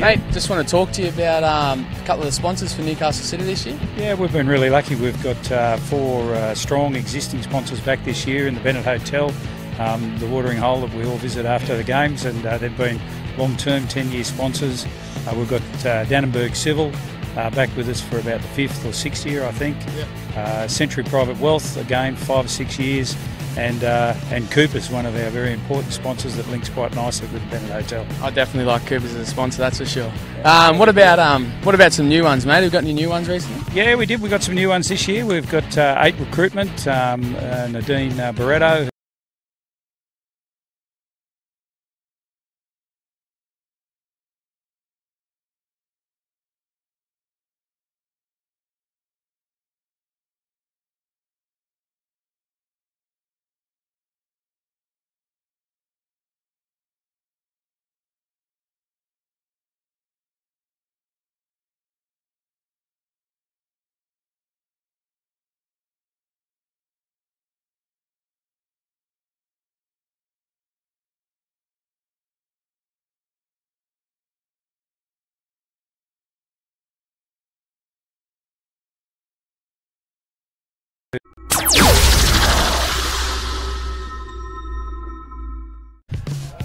Mate, just want to talk to you about a couple of the sponsors for Newcastle City this year. Yeah, we've been really lucky. We've got four strong existing sponsors back this year in the Bennett Hotel, the watering hole that we all visit after the games, and they've been long-term 10-year sponsors. We've got Dannenberg Civil back with us for about the 5th or 6th year, I think. Yep. Century Private Wealth, again, 5 or 6 years. And Cooper's one of our very important sponsors that links quite nicely with the Bennett Hotel. I definitely like Cooper's as a sponsor, that's for sure. What about some new ones, mate? Have you got any new ones recently? Yeah, we did. We got some new ones this year. We've got 8 Recruitment, Nadine Barretto.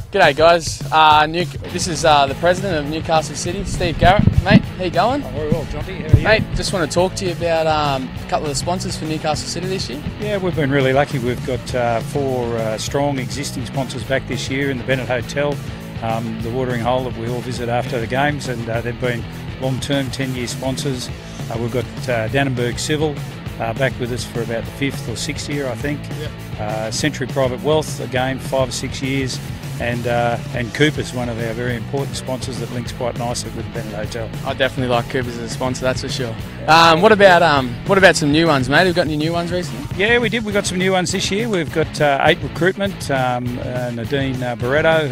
G'day guys, this is the President of Newcastle City, Steve Garrett. Mate, how you going? Oh, very well, Jonty. How are you? Mate, just want to talk to you about a couple of the sponsors for Newcastle City this year. Yeah, we've been really lucky. We've got four strong existing sponsors back this year in the Bennett Hotel, the watering hole that we all visit after the games, and they've been long-term 10-year sponsors. We've got Dannenberg Civil back with us for about the 5th or 6th year, I think. Yep. Century Private Wealth, again, 5 or 6 years. And Cooper's one of our very important sponsors that links quite nicely with the Bennett Hotel. I definitely like Cooper's as a sponsor, that's for sure. What about some new ones, mate? Have you got any new ones recently? Yeah, we did. We got some new ones this year. We've got 8 Recruitment, Nadine Barretto.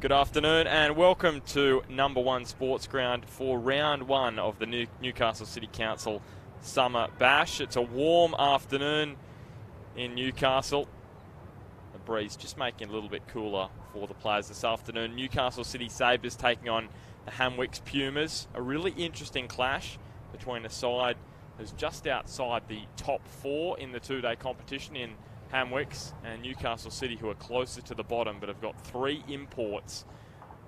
Good afternoon and welcome to Number One Sports Ground for round one of the Newcastle City Council Summer Bash. It's a warm afternoon in Newcastle. The breeze just making it a little bit cooler for the players this afternoon. Newcastle City Sabres taking on the Hamwicks Pumas. A really interesting clash between a side who's just outside the top four in the two-day competition in Hamwicks and Newcastle City, who are closer to the bottom but have got three imports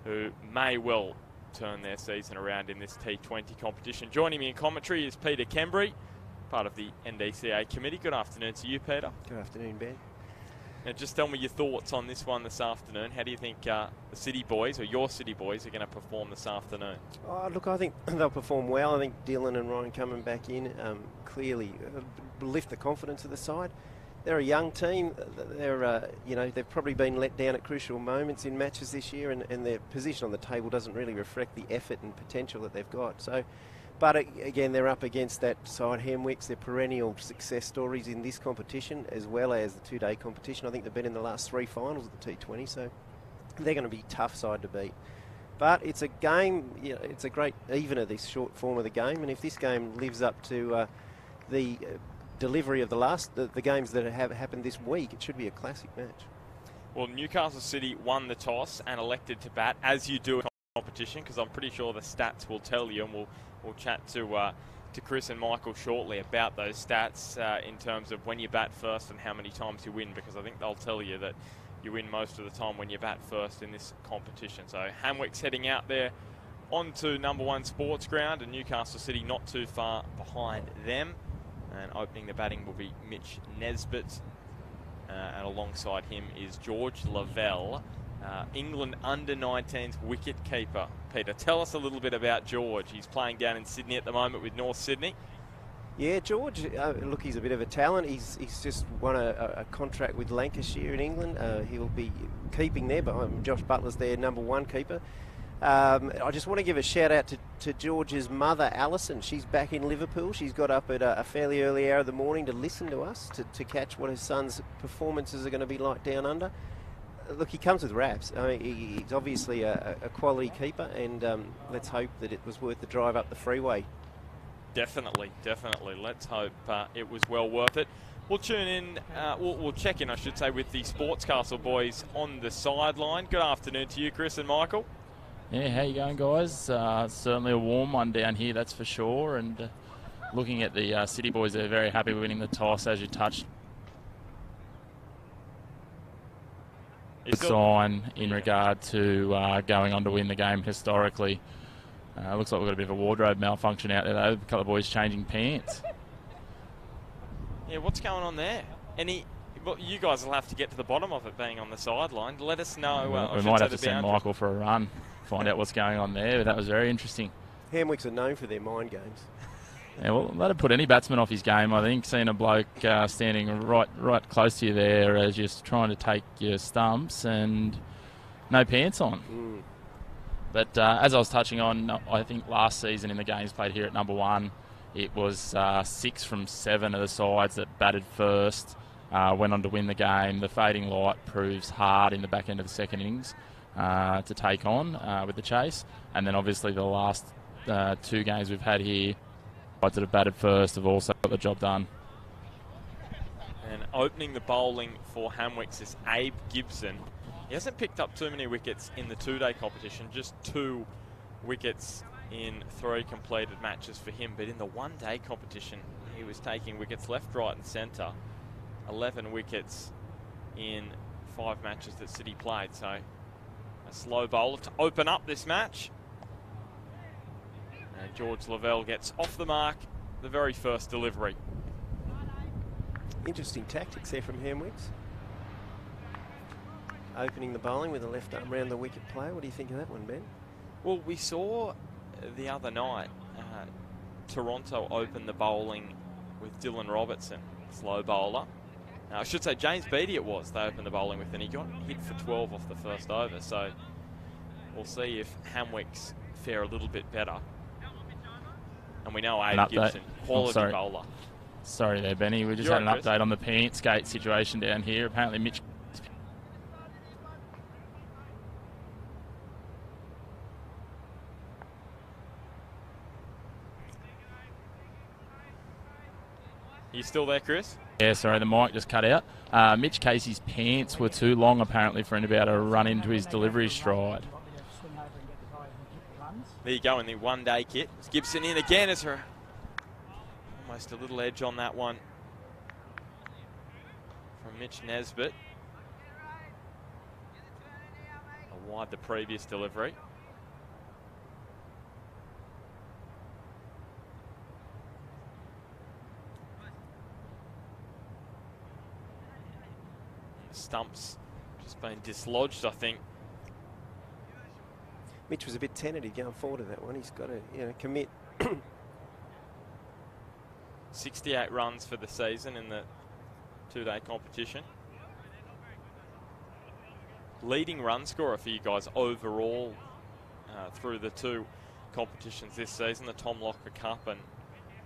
who may well turn their season around in this T20 competition. Joining me in commentary is Peter Kembry, part of the NDCA committee. Good afternoon to you, Peter. Good afternoon, Ben. Now, just tell me your thoughts on this one this afternoon. How do you think the City boys, or your City boys, are going to perform this afternoon? Oh, look, I think they'll perform well. I think Dylan and Ryan coming back in clearly lift the confidence of the side. They're a young team. They're, they've probably been let down at crucial moments in matches this year, and their position on the table doesn't really reflect the effort and potential that they've got. So, but again, they're up against that side, Hamwicks. They're perennial success stories in this competition as well as the two-day competition. I think they've been in the last three finals of the T20, so they're going to be a tough side to beat. But it's a game. It's a great evener, this short form of the game, and if this game lives up to the delivery of the games that have happened this week, it should be a classic match. Well, Newcastle City won the toss and elected to bat, as you do in competition, because I'm pretty sure the stats will tell you, and we'll chat to Chris and Michael shortly about those stats in terms of when you bat first and how many times you win, because I think they'll tell you that you win most of the time when you bat first in this competition. So Hamwicks heading out there onto Number One Sports Ground, and Newcastle City not too far behind them. And opening the batting will be Mitch Nesbitt. And alongside him is George Lavelle, England under-19s wicket keeper. Peter, tell us a little bit about George. He's playing down in Sydney at the moment with North Sydney. Yeah, George, look, he's a bit of a talent. He's just won a contract with Lancashire in England. He'll be keeping there, but Josh Butler's their number one keeper. I just want to give a shout out to George's mother, Alison. She's back in Liverpool. She's got up at a fairly early hour of the morning to listen to us, to catch what his son's performances are going to be like down under. Look, he comes with raps. I mean, he's obviously a quality keeper, and let's hope that it was worth the drive up the freeway. Definitely. Let's hope it was well worth it. We'll tune in, we'll check in, I should say, with the Sportscastle boys on the sideline. Good afternoon to you, Chris and Michael. Yeah, how you going, guys? Certainly a warm one down here, that's for sure. And looking at the City boys, they're very happy winning the toss, as you touched. A sign in regard to going on to win the game historically. Looks like we've got a bit of a wardrobe malfunction out there, though. A couple of boys changing pants. Yeah, what's going on there? Well, you guys will have to get to the bottom of it, being on the sideline. Let us know. We might have to send Michael for a run, find out what's going on there. But that was very interesting. Hamwicks are known for their mind games. Yeah, well, that'd put any batsman off his game, I think. Seeing a bloke standing right close to you there as you're trying to take your stumps and no pants on. But as I was touching on, I think last season in the games played here at Number One, it was 6 from 7 of the sides that batted first. Went on to win the game. The fading light proves hard in the back end of the second innings to take on with the chase. And then obviously the last 2 games we've had here, guys that have batted first have also got the job done. And opening the bowling for Hamwicks is Abe Gibson. He hasn't picked up too many wickets in the two-day competition, just 2 wickets in 3 completed matches for him. But in the one-day competition, he was taking wickets left, right and centre. 11 wickets in 5 matches that City played. So a slow bowler to open up this match. And George Lavelle gets off the mark the very first delivery. Interesting tactics there from Hamwicks. Opening the bowling with a left arm round the wicket player. What do you think of that one, Ben? Well, we saw the other night Toronto open the bowling with Dylan Robertson, slow bowler. I should say James Beattie it was they opened the bowling with, and he got hit for 12 off the first over. So we'll see if Hamwicks fare a little bit better. And we know Abe Gibson, quality bowler. Sorry there, Benny. We just had an update on the pants gate situation down here. Apparently Mitch still there, Chris? Yeah, sorry, the mic just cut out. Mitch Casey's pants were too long, apparently, for him to be able to run into his delivery stride. There you go in the one-day kit. Gibson in again as her. Almost a little edge on that one from Mitch Nesbitt. A wide the previous delivery. Stumps just been dislodged, I think. Mitch was a bit tentative going forward to that one. He's got to commit. 68 runs for the season in the two-day competition. Leading run scorer for you guys overall through the two competitions this season, the Tom Locker Cup and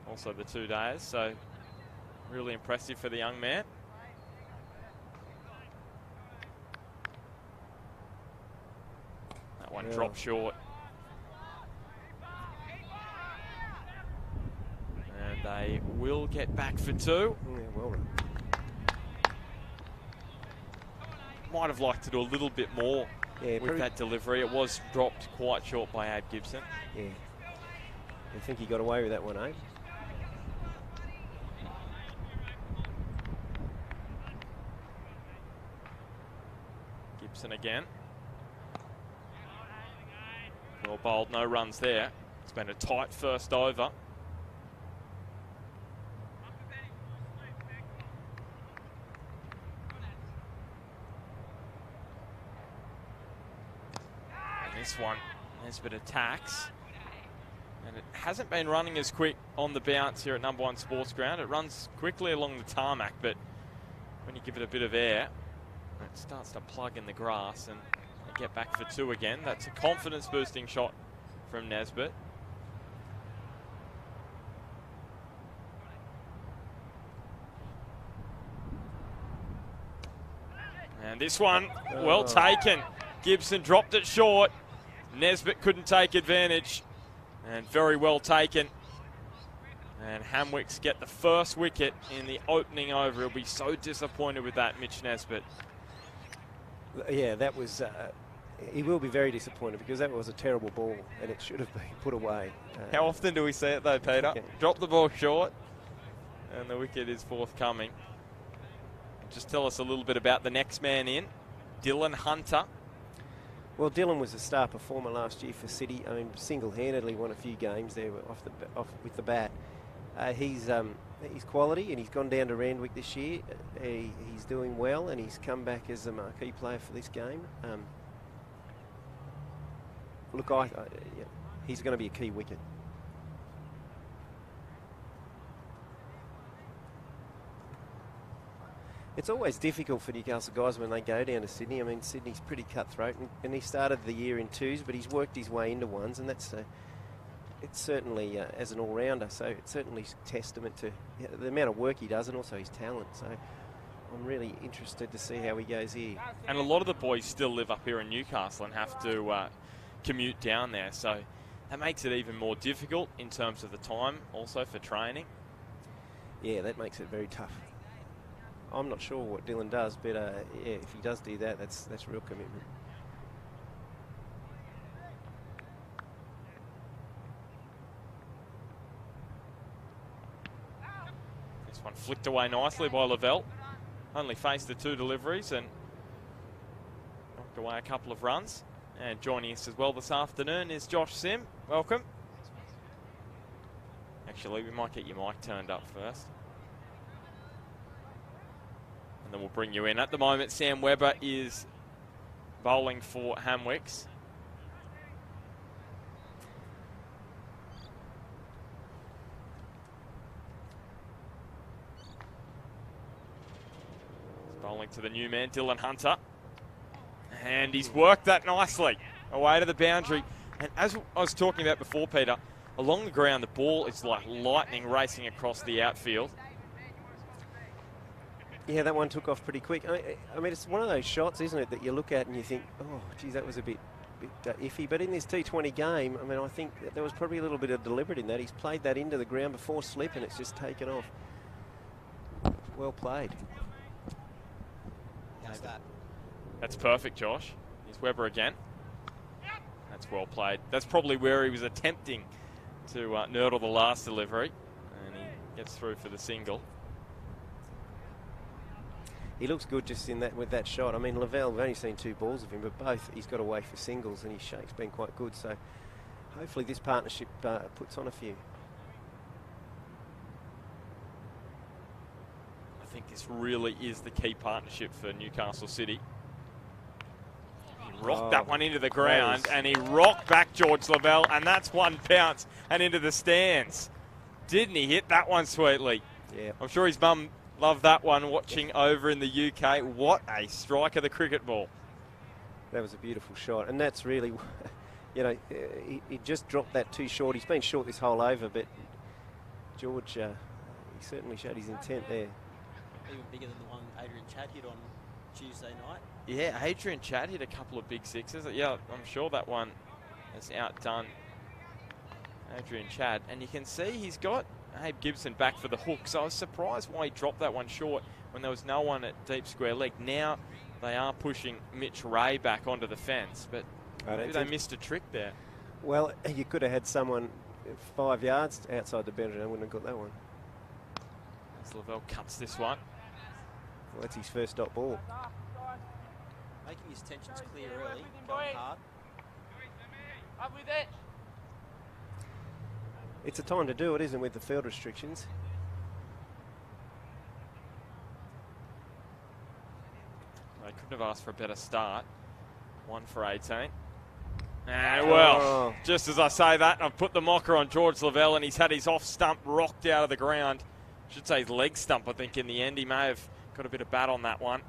also the 2 days. So really impressive for the young man. That one dropped short. And they will get back for 2. Yeah, well done. Might have liked to do a little bit more with that delivery. It was dropped quite short by Abe Gibson. Yeah. I think he got away with that one, Abe. Gibson again. Well bowled, no runs there. It's been a tight first over. And this one, Nesbitt attacks. And it hasn't been running as quick on the bounce here at number 1 Sports Ground. It runs quickly along the tarmac, but when you give it a bit of air, it starts to plug in the grass and get back for 2 again. That's a confidence boosting shot from Nesbitt. And this one, well taken. Gibson dropped it short. Nesbitt couldn't take advantage. And very well taken. And Hamwicks get the first wicket in the opening over. He'll be so disappointed with that, Mitch Nesbitt. Yeah, that was... he will be very disappointed because that was a terrible ball and it should have been put away. How often do we see it though, Peter? Okay. Drop the ball short and the wicket is forthcoming. Just tell us a little bit about the next man in, Dylan Hunter. Well, Dylan was a star performer last year for City. I mean, single-handedly won a few games there with the bat. He's quality, and he's gone down to Randwick this year. He's doing well, and he's come back as a marquee player for this game. Look, he's going to be a key wicket. It's always difficult for Newcastle guys when they go down to Sydney. I mean, Sydney's pretty cutthroat, and he started the year in 2s, but he's worked his way into 1s, and that's it's certainly as an all-rounder. So it's certainly testament to the amount of work he does, and also his talent. So I'm really interested to see how he goes here. And a lot of the boys still live up here in Newcastle and have to commute down there, so that makes it even more difficult in terms of the time, also for training. Yeah, that makes it very tough. I'm not sure what Dylan does, but yeah, if he does do that, that's real commitment. This one flicked away nicely by Lavelle. Only faced the 2 deliveries and knocked away a couple of runs. And joining us as well this afternoon is Josh Sim. Welcome. Actually, we might get your mic turned up first. And then we'll bring you in. At the moment, Sam Webber is bowling for Hamwicks. He's bowling to the new man, Dylan Hunter. And he's worked that nicely away to the boundary. And as I was talking about before, Peter, along the ground, the ball is like lightning racing across the outfield. Yeah, that one took off pretty quick. I mean, it's one of those shots, isn't it, that you look at and you think, oh, geez, that was a bit iffy. But in this T20 game, I mean, I think that there was probably a little bit of deliberate in that. He's played that into the ground before slip and it's just taken off. Well played. How's that? That's perfect, Josh. Here's Webber again. That's well played. That's probably where he was attempting to nerdle the last delivery, and he gets through for the single. He looks good just in that with that shot. I mean, Lavelle, we've only seen 2 balls of him, but both he's got away for singles, and his shake's been quite good. So hopefully this partnership puts on a few. I think this really is the key partnership for Newcastle City. He rocked that one into the ground, and he rocked back George Lavelle, and that's one bounce and into the stands. Didn't he hit that one sweetly? Yeah. I'm sure his mum loved that one watching over in the UK. What a strike of the cricket ball. That was a beautiful shot, and that's really, you know, he just dropped that too short. He's been short this whole over, but George, he certainly showed his intent there. Even bigger than the one Adrian Chad hit on Tuesday night. Yeah, Adrian Chad hit a couple of big sixes. Yeah, I'm sure that one has outdone Adrian Chad. And you can see he's got Abe Gibson back for the hook. So I was surprised why he dropped that one short when there was no one at deep square leg. Now they are pushing Mitch Ray back onto the fence, but maybe they missed a trick there. Well, you could have had someone 5 yards outside the boundary and wouldn't have got that one. As Lavelle cuts this one. Well, that's his first dot ball. Making his tensions clear early, going hard. Up with it. It's a time to do it, isn't it, with the field restrictions? They couldn't have asked for a better start. 1 for 18. And well, just as I say that, I've put the mocker on George Lavelle, and he's had his off stump rocked out of the ground. I should say his leg stump, I think, in the end. He may have got a bit of bat on that one.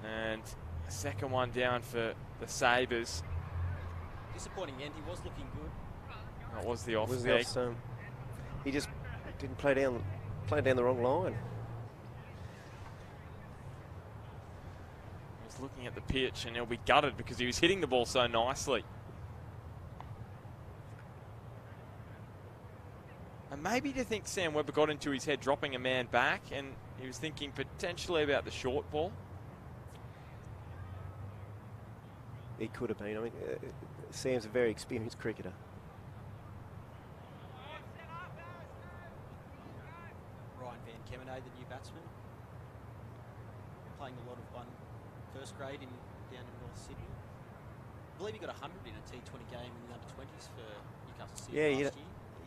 And a second one down for the Sabres. Disappointing end. He was looking good. That was the off stump. He just didn't play down the wrong line. He was looking at the pitch, and he'll be gutted because he was hitting the ball so nicely. And maybe to think Sam Webber got into his head dropping a man back, and he was thinking potentially about the short ball. He could have been. I mean, Sam's a very experienced cricketer. Ryan Van Kemenade, the new batsman, playing a lot of first grade down in North Sydney. I believe he got 100 in a T20 game in the under-20s for Newcastle City last year.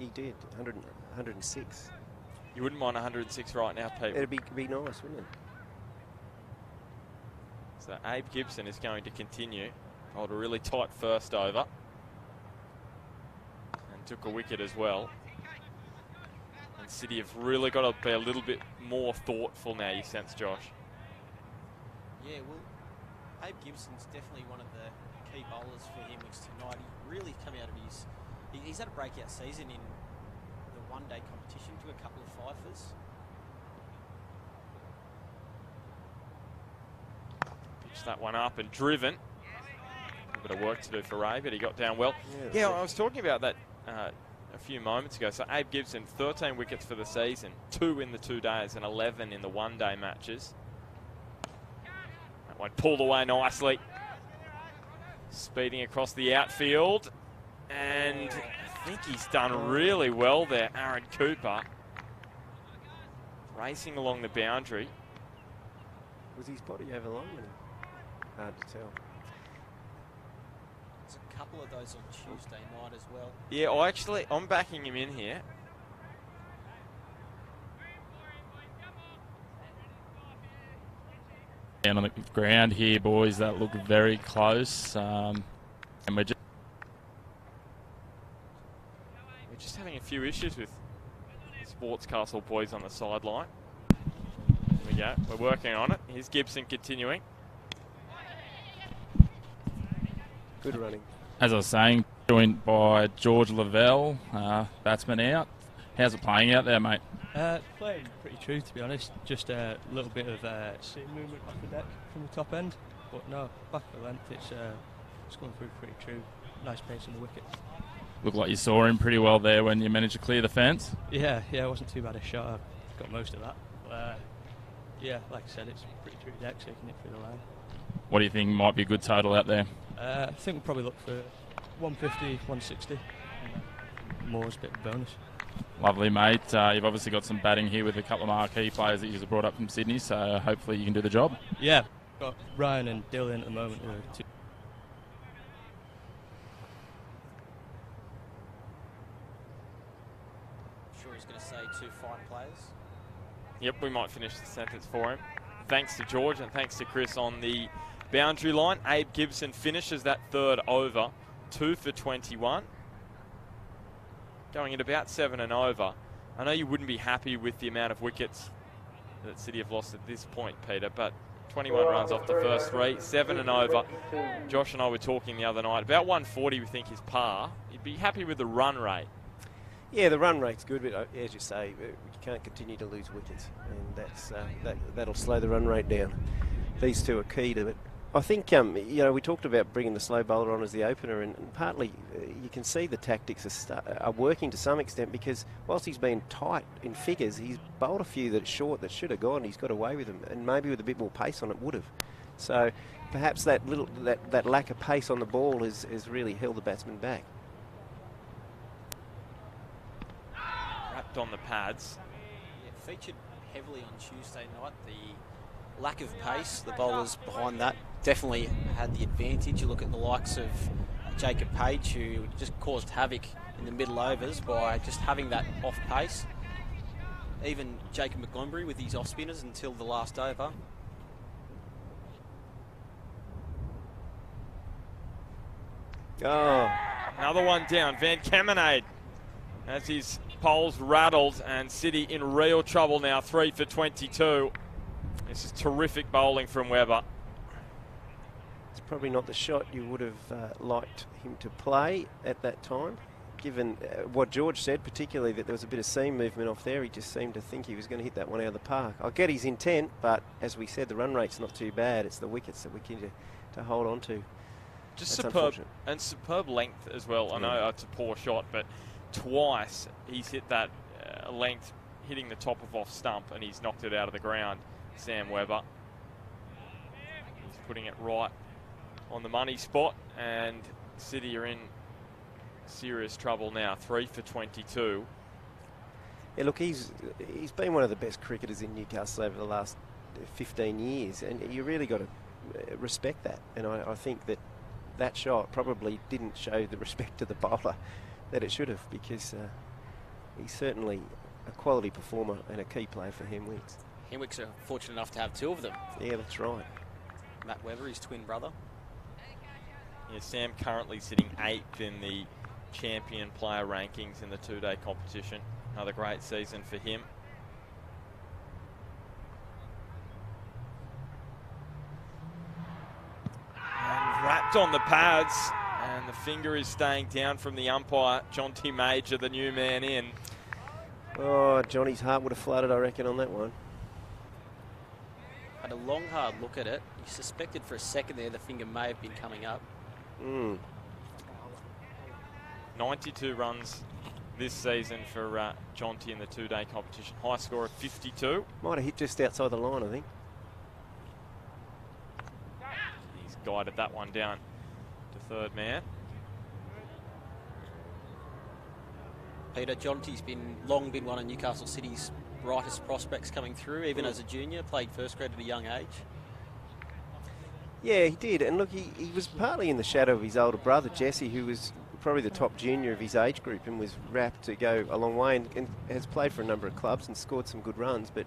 He did, 106. You wouldn't mind 106 right now, people. It'd be nice, wouldn't it? So Abe Gibson is going to continue. Hold a really tight first over. And took a wicket as well. And City have really got to be a little bit more thoughtful now, you sense, Josh. Yeah, well, Abe Gibson's definitely one of the key bowlers for Hamwicks tonight. He really come out of his... He's had a breakout season in the one-day competition, took a couple of fifers. Pitched that one up and driven. A bit of work to do for Ray, but he got down well. Yeah, I was talking about that a few moments ago. So Abe Gibson, 13 wickets for the season, 2 in the 2 days and 11 in the one-day matches. That one pulled away nicely. Speeding across the outfield. And I think he's done really well there, Aaron Cooper. Racing along the boundary. Was his body over long? Hard to tell. There's a couple of those on Tuesday night as well. Yeah, I'm backing him in here. Down on the ground here, boys, that look very close. And we're just having a few issues with the Sports Castle boys on the sideline. Here we go. We're working on it. Here's Gibson continuing. Good running. As I was saying, joined by George Lavelle, batsman out. How's it playing out there, mate? Playing pretty true, to be honest. Just a little bit of seam movement off the deck from the top end. But no, back of the length, it's going through pretty true. Nice pace on the wickets. Looked like you saw him pretty well there when you managed to clear the fence. Yeah, it wasn't too bad a shot. I got most of that. Yeah, like I said, it's pretty true deck, taking it through the line. What do you think might be a good total out there? I think we'll probably look for 150, 160. More is a bit of a bonus. Lovely, mate. You've obviously got some batting here with a couple of marquee players that you've brought up from Sydney, so hopefully you can do the job. Yeah, got Ryan and Dylan at the moment. Who are two. I'm sure he's going to say 2 fine players. Yep, we might finish the sentence for him. Thanks to George and thanks to Chris on the boundary line. Abe Gibson finishes that third over, 2 for 21. Going at about 7 and over. I know you wouldn't be happy with the amount of wickets that City have lost at this point, Peter, but 21 runs off the first 3, 7 and over. Josh and I were talking the other night, about 140 we think is par. You'd be happy with the run rate. Yeah, the run rate's good, but as you say, you can't continue to lose wickets, and that'll slow the run rate down. These two are key to it. I think, we talked about bringing the slow bowler on as the opener, and partly you can see the tactics are working to some extent, because whilst he's been tight in figures, he's bowled a few that's short that should have gone. He's got away with them, and maybe with a bit more pace on it would have. So perhaps that lack of pace on the ball has really held the batsman back. Wrapped on the pads. Yeah, featured heavily on Tuesday night. The lack of pace, the bowlers behind that definitely had the advantage. You look at the likes of Jacob Page, who just caused havoc in the middle overs by just having that off pace. Even Jacob Montgomery with his off spinners until the last over. Oh, Another one down. Van Kemenade as his poles rattled, and City in real trouble now, 3 for 22. This is terrific bowling from Webber. it's probably not the shot you would have liked him to play at that time, given what George said, particularly that there was a bit of seam movement off there. He just seemed to think he was going to hit that one out of the park. I get his intent, but as we said, the run rate's not too bad. It's the wickets that we can to hold on to. Just That's superb, and superb length as well. I know it's a poor shot, but twice he's hit that length, hitting the top of off stump, and he's knocked it out of the ground, Sam Webber. He's putting it right on the money spot, and City are in serious trouble now, 3 for 22. Yeah, look, he's been one of the best cricketers in Newcastle over the last 15 years, and you really got to respect that. And I think that shot probably didn't show the respect to the bowler that it should have, because he's certainly a quality performer and a key player for Hamwicks. Hamwicks are fortunate enough to have 2 of them. Yeah, that's right. Matt Webber, his twin brother. Yeah, Sam currently sitting 8th in the champion player rankings in the 2-day competition. Another great season for him. And wrapped on the pads, and the finger is staying down from the umpire. John T. Major, the new man in. Oh, Johnny's heart would have flooded, I reckon, on that one. Had a long, hard look at it. He suspected for a second there the finger may have been coming up. 92 runs this season for John T. in the 2-day competition. High score of 52. Might have hit just outside the line, I think. He's guided that one down to third man. Peter, John T's long been one of Newcastle City's brightest prospects coming through, even as a junior, played first grade at a young age. Yeah, he did. And look, he was partly in the shadow of his older brother, Jesse, who was probably the top junior of his age group and was rapt to go a long way, and has played for a number of clubs and scored some good runs. But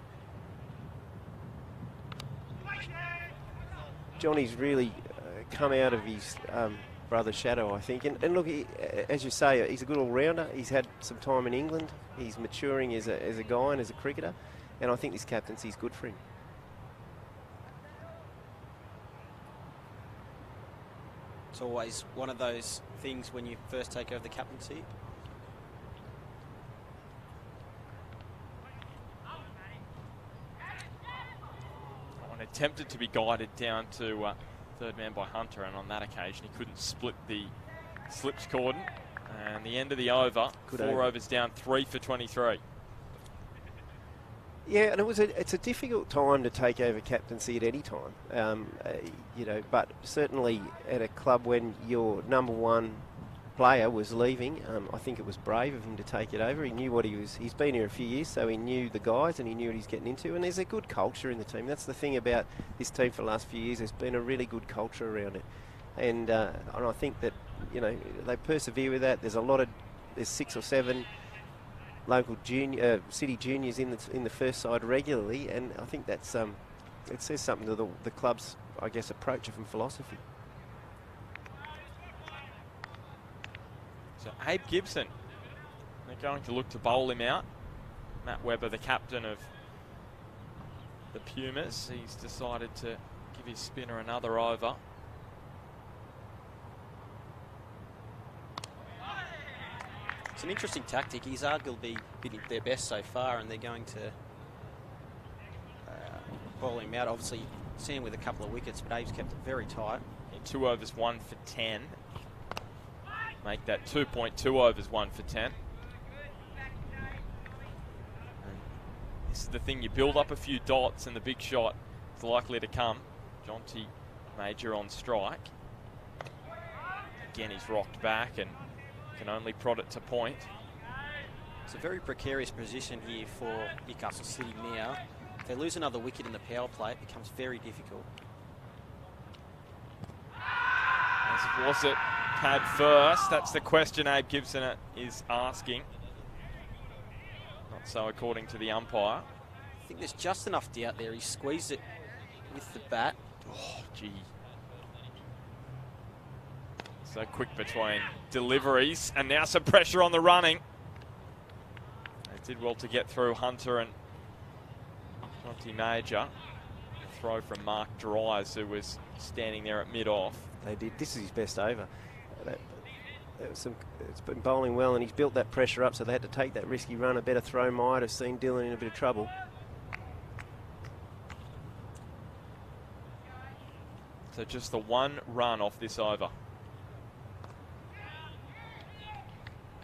Johnny's really come out of his brother's shadow, I think. And look, as you say, he's a good all-rounder. He's had some time in England. He's maturing as a guy and as a cricketer. And I think this captaincy's good for him. It's always one of those things when you first take over the captaincy. And attempted to be guided down to third man by Hunter, and on that occasion he couldn't split the slips cordon. And the end of the over, 4 overs down, 3 for 23. Yeah, and it's a difficult time to take over captaincy at any time, you know, but certainly at a club when your number one player was leaving, I think it was brave of him to take it over. He knew what he's been here a few years, so he knew the guys and he knew what he's getting into, and there's a good culture in the team. That's the thing about this team for the last few years. There's been a really good culture around it, and I think that, you know, they persevere with that. There's 6 or 7 local city juniors in the first side regularly, and I think that's it says something to the club's, I guess, approach and philosophy. So Abe Gibson, they're going to look to bowl him out. Matt Webber, the captain of the Pumas, he's decided to give his spinner another over. It's an interesting tactic. He's arguably been their best so far, and they're going to bowl him out. Obviously, see him with a couple of wickets, but Abe's kept it very tight. 2 overs, 1 for 10. Make that 2.2 overs, 1 for 10. And this is the thing, you build up a few dots and the big shot is likely to come. Jonty Major on strike. Again, he's rocked back and can only prod it to point. It's a very precarious position here for Newcastle City now. If they lose another wicket in the power play, it becomes very difficult. As was it pad first? That's the question Abe Gibson is asking. Not so according to the umpire. I think there's just enough doubt there. He squeezed it with the bat. Oh, gee. So quick between deliveries, and now some pressure on the running. They did well to get through Hunter and Jonty Major. A throw from Mark Dries, who was standing there at mid-off. They did. This is his best over. It's been bowling well, and he's built that pressure up, so they had to take that risky run. A better throw might have seen Dylan in a bit of trouble. So just the 1 run off this over.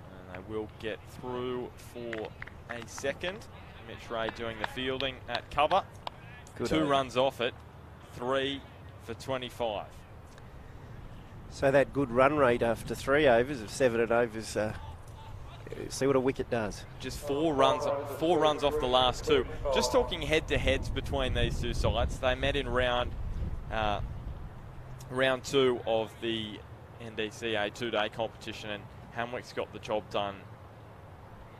And they will get through for a second. Mitch Ray doing the fielding at cover. Good 2 over. runs off it. 3 for 25. So that good run rate after 3 overs of 7 overs, see what a wicket does. Just 4 runs off the last 2. Just talking head-to-heads between these two sides. They met in round 2 of the NDCA 2-day competition, and Hamwicks got the job done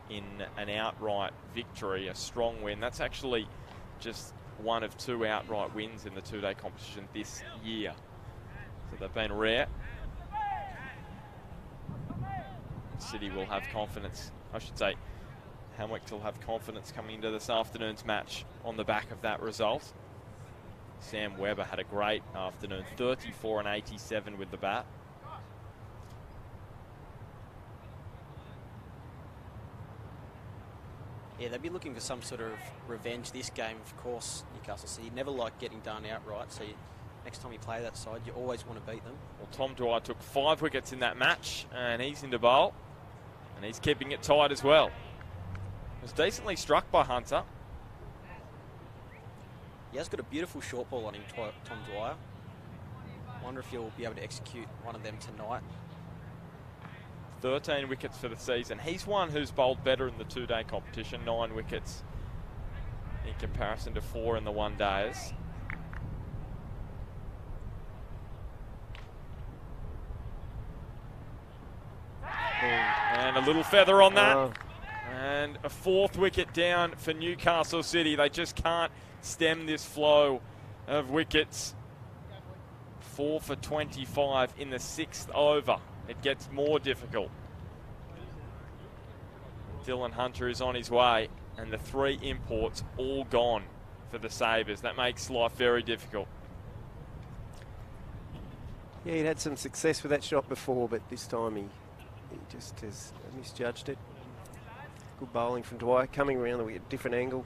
in an outright victory, a strong win. That's actually just one of 2 outright wins in the 2-day competition this year. So they've been rare. City will have confidence, I should say, Hamwicks will have confidence coming into this afternoon's match on the back of that result. Sam Webber had a great afternoon, 34 and 87 with the bat. Yeah, they'd be looking for some sort of revenge this game. Of course, Newcastle City never like getting done outright, so next time you play that side, you always want to beat them. Well, Tom Dwyer took 5 wickets in that match, and he's into bowl, and he's keeping it tight as well. Was decently struck by Hunter. He has got a beautiful short ball on him, Tom Dwyer. Wonder if he'll be able to execute one of them tonight. 13 wickets for the season. He's one who's bowled better in the 2-day competition, 9 wickets in comparison to 4 in the 1-days. And a little feather on that. Oh. And a 4th wicket down for Newcastle City. They just can't stem this flow of wickets. 4 for 25 in the 6th over. It gets more difficult. Dylan Hunter is on his way, and the 3 imports all gone for the Sabres. That makes life very difficult. Yeah, he'd had some success with that shot before, but this time he just has misjudged it. Good bowling from Dwyer, coming around the wicket, different angle.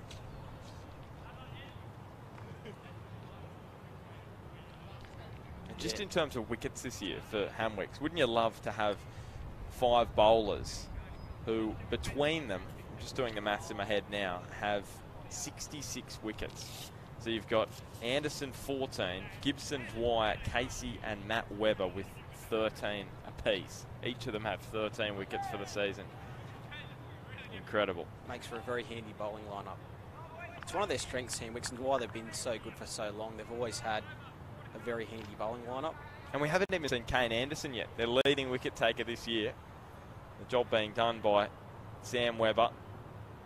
Just in terms of wickets this year for Hamwicks, wouldn't you love to have 5 bowlers who, between them, I'm just doing the maths in my head now, have 66 wickets. So you've got Anderson 14, Gibson, Dwyer, Casey and Matt Webber with 13 apiece. Each of them have 13 wickets for the season. Incredible. Makes for a very handy bowling lineup. It's one of their strengths, Hamwicks, and why they've been so good for so long. They've always had a very handy bowling lineup. And we haven't even seen Kane Anderson yet, their leading wicket taker this year. The job being done by Sam Webber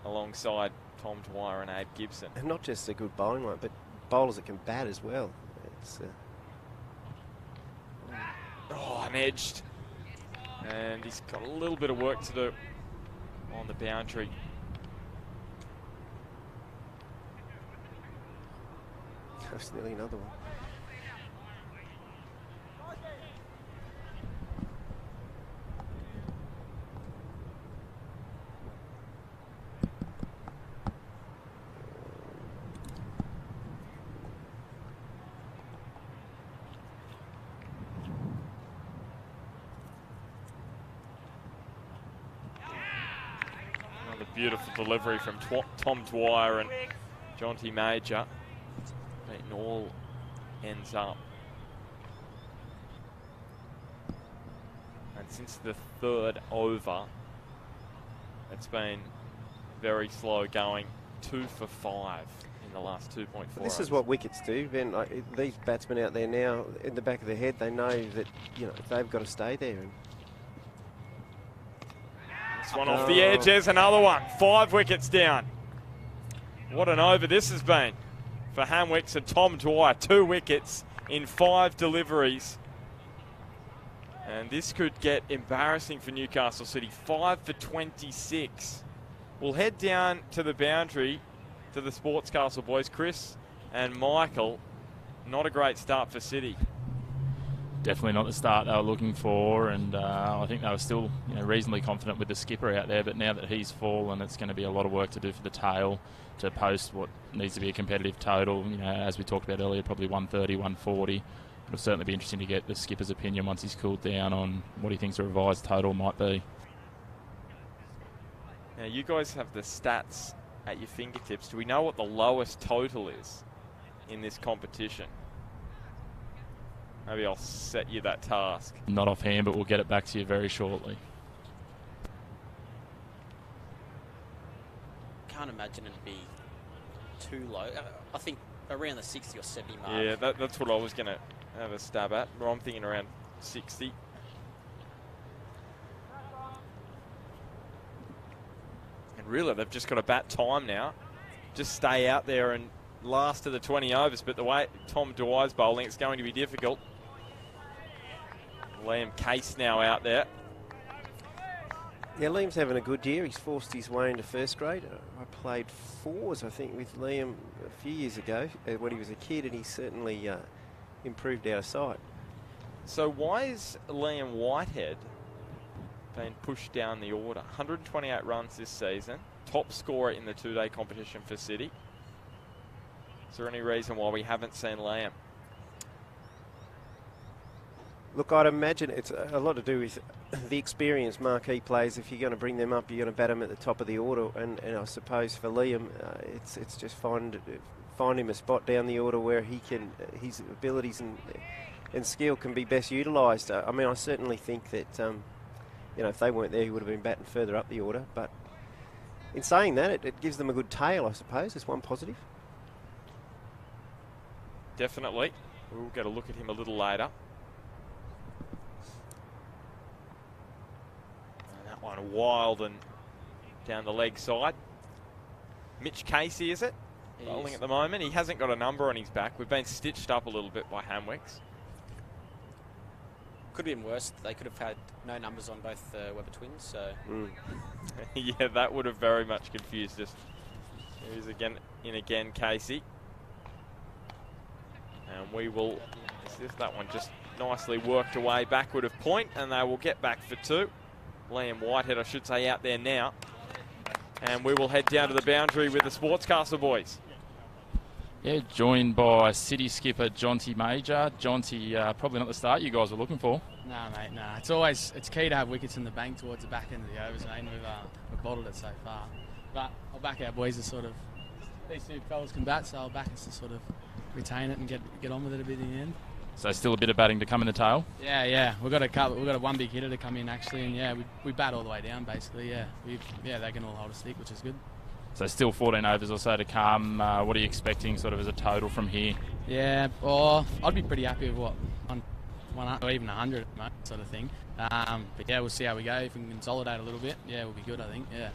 alongside Tom Dwyer and Abe Gibson. And not just a good bowling line, but bowlers that can bat as well. It's Unedged. And he's got a little bit of work to do on the boundary. That's nearly another one. Beautiful delivery from Tom Dwyer and Jonty Major. It all ends up. And since the third over, it's been very slow going. 2 for 5 in the last 2.4 This overs. is what wickets do, Ben. These batsmen out there now, in the back of their head, they know that they've got to stay there. And This one off the edge, there's another one. 5 wickets down. What an over this has been for Hamwicks and Tom Dwyer. 2 wickets in 5 deliveries. And this could get embarrassing for Newcastle City. 5 for 26. We'll head down to the boundary to the Sports Castle boys. Chris and Michael, not a great start for City. Definitely not the start they were looking for, and I think they were still reasonably confident with the skipper out there, but now that he's fallen, it's going to be a lot of work to do for the tail to post what needs to be a competitive total. As we talked about earlier, probably 130, 140. It'll certainly be interesting to get the skipper's opinion once he's cooled down on what he thinks a revised total might be. Now, you guys have the stats at your fingertips. Do we know what the lowest total is in this competition? Maybe I'll set you that task. Not offhand, but we'll get it back to you very shortly. Can't imagine it'd be too low. I think around the 60 or 70 mark. Yeah, that's what I was going to have a stab at. But I'm thinking around 60. And really, they've just got to bat time now. Just stay out there and last of the 20 overs. But the way Tom Dwyer's bowling, it's going to be difficult. Liam Case now out there. yeah, Liam's having a good year. He's forced his way into first grade. I played 4s, I think, with Liam a few years ago when he was a kid, and he certainly improved out of sight. So why is Liam Whitehead been pushed down the order? 128 runs this season. Top scorer in the 2-day competition for City. Is there any reason why we haven't seen Liam? Look, I'd imagine it's a lot to do with the experienced marquee players. If you're going to bring them up, you're going to bat them at the top of the order. And I suppose for Liam, it's just find him a spot down the order where he can, his abilities and skill can be best utilised. I mean, I certainly think that if they weren't there, he would have been batting further up the order. But in saying that, it gives them a good tail, I suppose. It's one positive. Definitely. We'll get a look at him a little later. One wild and down the leg side. Mitch Casey, is it? Bowling at the moment. He hasn't got a number on his back. We've been stitched up a little bit by Hamwicks. Could have been worse. They could have had no numbers on both Webber twins. So Yeah, that would have very much confused us. Here's again Casey. And we will see if that one just nicely worked away backward of point, and they will get back for 2. Liam Whitehead, I should say, out there now. And we will head down to the boundary with the Sports Castle boys. Yeah, joined by City skipper Jonty Major. Jonty, probably not the start you guys were looking for. Nah, mate, nah. It's key to have wickets in the bank towards the back end of the overs, mate, and we've bottled it so far. But I'll back our boys to sort of these two fellas can bat, so I'll back us to sort of retain it and get on with it a bit in the end. So still a bit of batting to come in the tail? Yeah. We've got a one big hitter to come in actually, and we bat all the way down basically. They can all hold a stick, which is good. So still 14 overs or so to come. What are you expecting sort of as a total from here? Yeah, I'd be pretty happy with one or even 100 sort of thing. But yeah, we'll see how we go. If we can consolidate a little bit, we'll be good, I think. Yeah.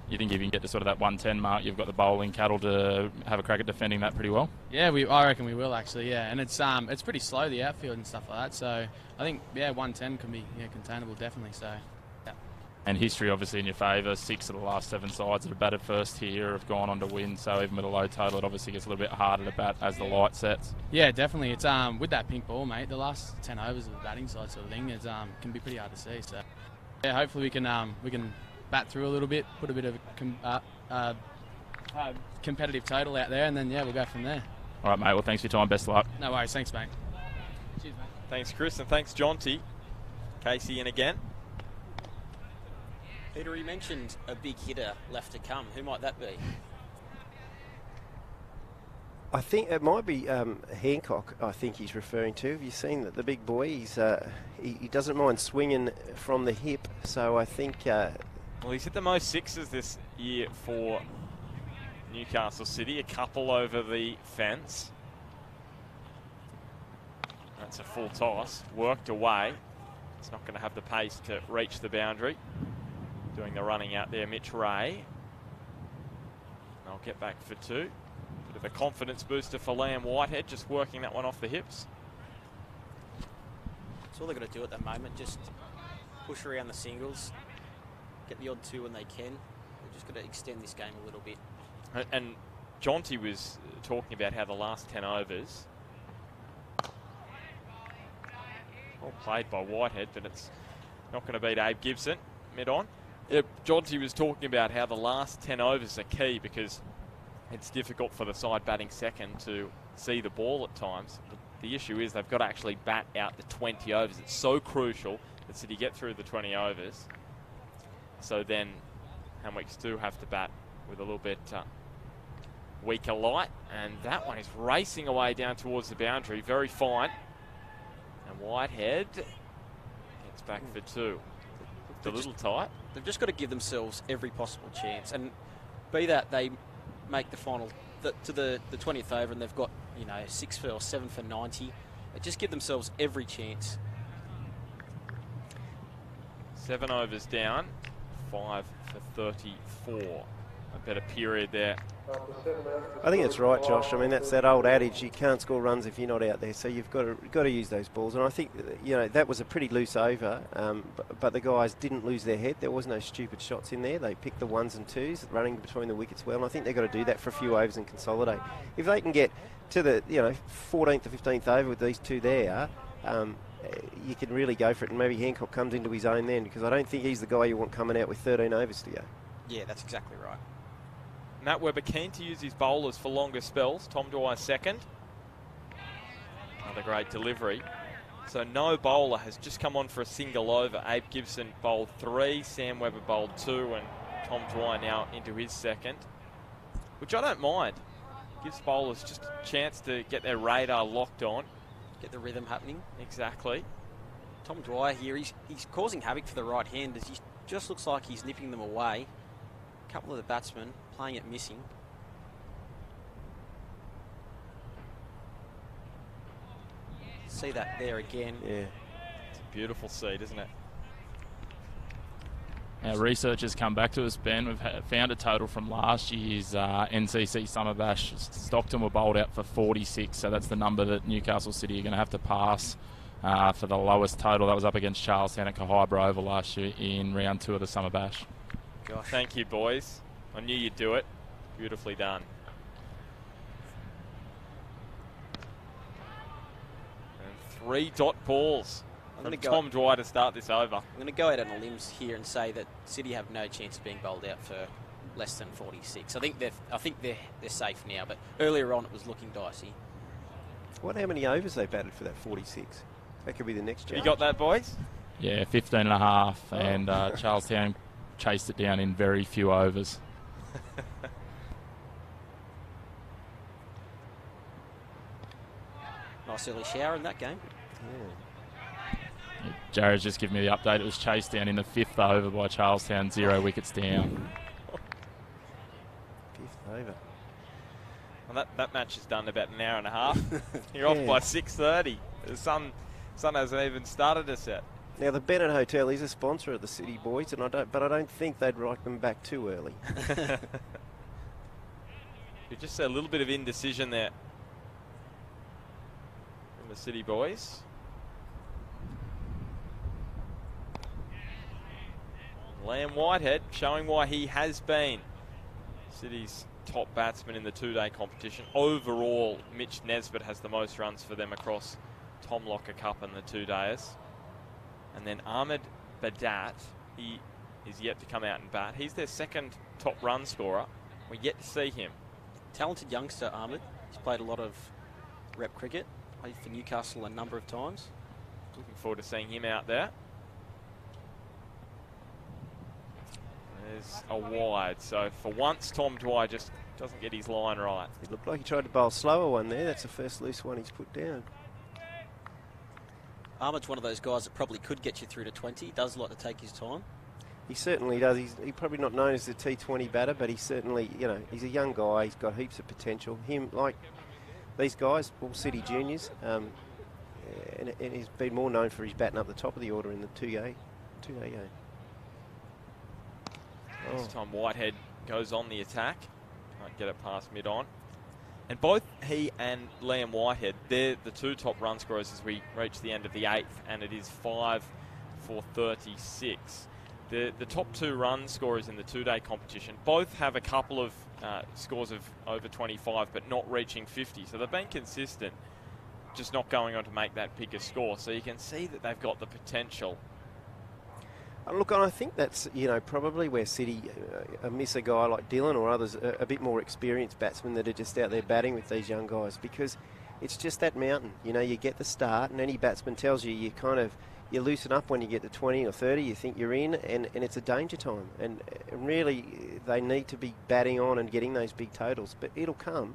You think if you can get to sort of that 110 mark, you've got the bowling cattle to have a crack at defending that pretty well? Yeah, I reckon we will actually. Yeah, and it's pretty slow, the outfield and stuff like that. So I think 110 can be containable definitely. So. Yeah. And history obviously in your favour. 6 of the last 7 sides that have batted first here have gone on to win. So even with a low total, it obviously gets a little bit harder to bat as the light sets. Yeah, definitely. It's with that pink ball, mate. The last 10 overs of the batting side sort of thing is can be pretty hard to see. So yeah, hopefully we can bat through a little bit, put a bit of competitive total out there, and then we'll go from there. All right, mate. Well, thanks for your time. Best of luck. No worries. Thanks, mate. Cheers, mate. Thanks, Chris, and thanks, Jonty. Casey in again. Peter, he mentioned a big hitter left to come. Who might that be? I think it might be Hancock, I think he's referring to. Have you seen that the big boy? He doesn't mind swinging from the hip, so I think... Well, he's hit the most sixes this year for Newcastle City, a couple over the fence. That's a full toss, worked away. It's not going to have the pace to reach the boundary. Doing the running out there, Mitch Ray. I'll get back for 2. Bit of a confidence booster for Liam Whitehead, just working that one off the hips. That's all they've got to do at the moment, just push around the singles, get the odd 2 when they can. They've just got to extend this game a little bit. And Jonty was talking about how the last 10 overs, well played by Whitehead, but it's not going to beat Abe Gibson mid-on. Jonty was talking about how the last 10 overs are key because it's difficult for the side batting second to see the ball at times. But the issue is they've got to actually bat out the 20 overs. It's so crucial that City get through the 20 overs. So then Hamwicks do have to bat with a little bit weaker light. And that one is racing away down towards the boundary. Very fine. And Whitehead gets back for 2. A little tight. They've just got to give themselves every possible chance, and be that they make the final to the 20th over and they've got 6 for or 7 for 90. They just give themselves every chance. 7 overs down, 5 for 34. A better period there. I think that's right, Josh. I mean, that's that old adage: you can't score runs if you're not out there. So you've got to use those balls. And I think that was a pretty loose over, but the guys didn't lose their head. There was no stupid shots in there. They picked the 1s and 2s, running between the wickets well. And I think they've got to do that for a few overs and consolidate. If they can get to the 14th or 15th over with these 2 there, you can really go for it. And maybe Hancock comes into his own then, because I don't think he's the guy you want coming out with 13 overs to go. Yeah, that's exactly right. Matt Webber keen to use his bowlers for longer spells. Tom Dwyer second. Another great delivery. So no bowler has just come on for a single over. Abe Gibson bowled 3, Sam Webber bowled 2, and Tom Dwyer now into his second, which I don't mind. Gives bowlers just a chance to get their radar locked on. Get the rhythm happening. Exactly. Tom Dwyer here, he's causing havoc for the right-handers. He just looks like he's nipping them away. A couple of the batsmen playing it missing. See that there again. Yeah. It's a beautiful seed, isn't it? Our research has come back to us, Ben. We've found a total from last year's NCC Summer Bash. Stockton were bowled out for 46, so that's the number that Newcastle City are going to have to pass for the lowest total. That was up against Charlestown at Kahibra Oval last year in round 2 of the Summer Bash. Gosh. Thank you, boys. I knew you'd do it. Beautifully done. And 3 dot balls from Tom Dwyer to start this over. I'm going to go out on a limb here and say that City have no chance of being bowled out for less than 46. I think they're safe now, but earlier on it was looking dicey. How many overs they batted for that 46? That could be the next challenge. You got that, boys? Yeah, 15 and a half, and Charlestown chased it down in very few overs. Nice early shower in that game. Yeah. Jared's just given me the update. It was chased down in the 5th over by Charlestown, 0 wickets down. 5th over. Well, that match is done in about an hour and a half. You're off by 6:30. The sun hasn't even started a set. Now the Bennett Hotel is a sponsor of the City Boys, and I don't think they'd write them back too early. You just see a little bit of indecision there from the City Boys. Liam Whitehead showing why he has been City's top batsman in the 2-day competition. Overall, Mitch Nesbitt has the most runs for them across Tom Locker Cup and the 2-dayers. And then Ahmed Badat, he is yet to come out and bat. He's their second top run scorer. We're yet to see him. Talented youngster, Ahmed. He's played a lot of rep cricket. Played for Newcastle a number of times. Looking forward to seeing him out there. There's a wide. So for once, Tom Dwyer just doesn't get his line right. It looked like he tried to bowl a slower one there. That's the first loose one he's put down. Ahmed's one of those guys that probably could get you through to 20. He does like to take his time. He certainly does. He's probably not known as the T20 batter, but he certainly, he's a young guy. He's got heaps of potential. Him, like these guys, all City juniors, and he's been more known for his batting up the top of the order in the 2-day game. This time Whitehead goes on the attack. Can't get it past mid-on. And both he and Liam Whitehead, they're the 2 top run scorers as we reach the end of the 8th, and it is 5 for 36. The top 2 run scorers in the 2-day competition both have a couple of scores of over 25, but not reaching 50. So they've been consistent, just not going on to make that bigger score. So you can see that they've got the potential. Look, I think that's, probably where City miss a guy like Dylan or others, a bit more experienced batsmen that are just out there batting with these young guys, because it's just that mountain. You get the start, and any batsman tells you you loosen up when you get to 20 or 30, you think you're in, and it's a danger time. And really, they need to be batting on and getting those big totals, but it'll come.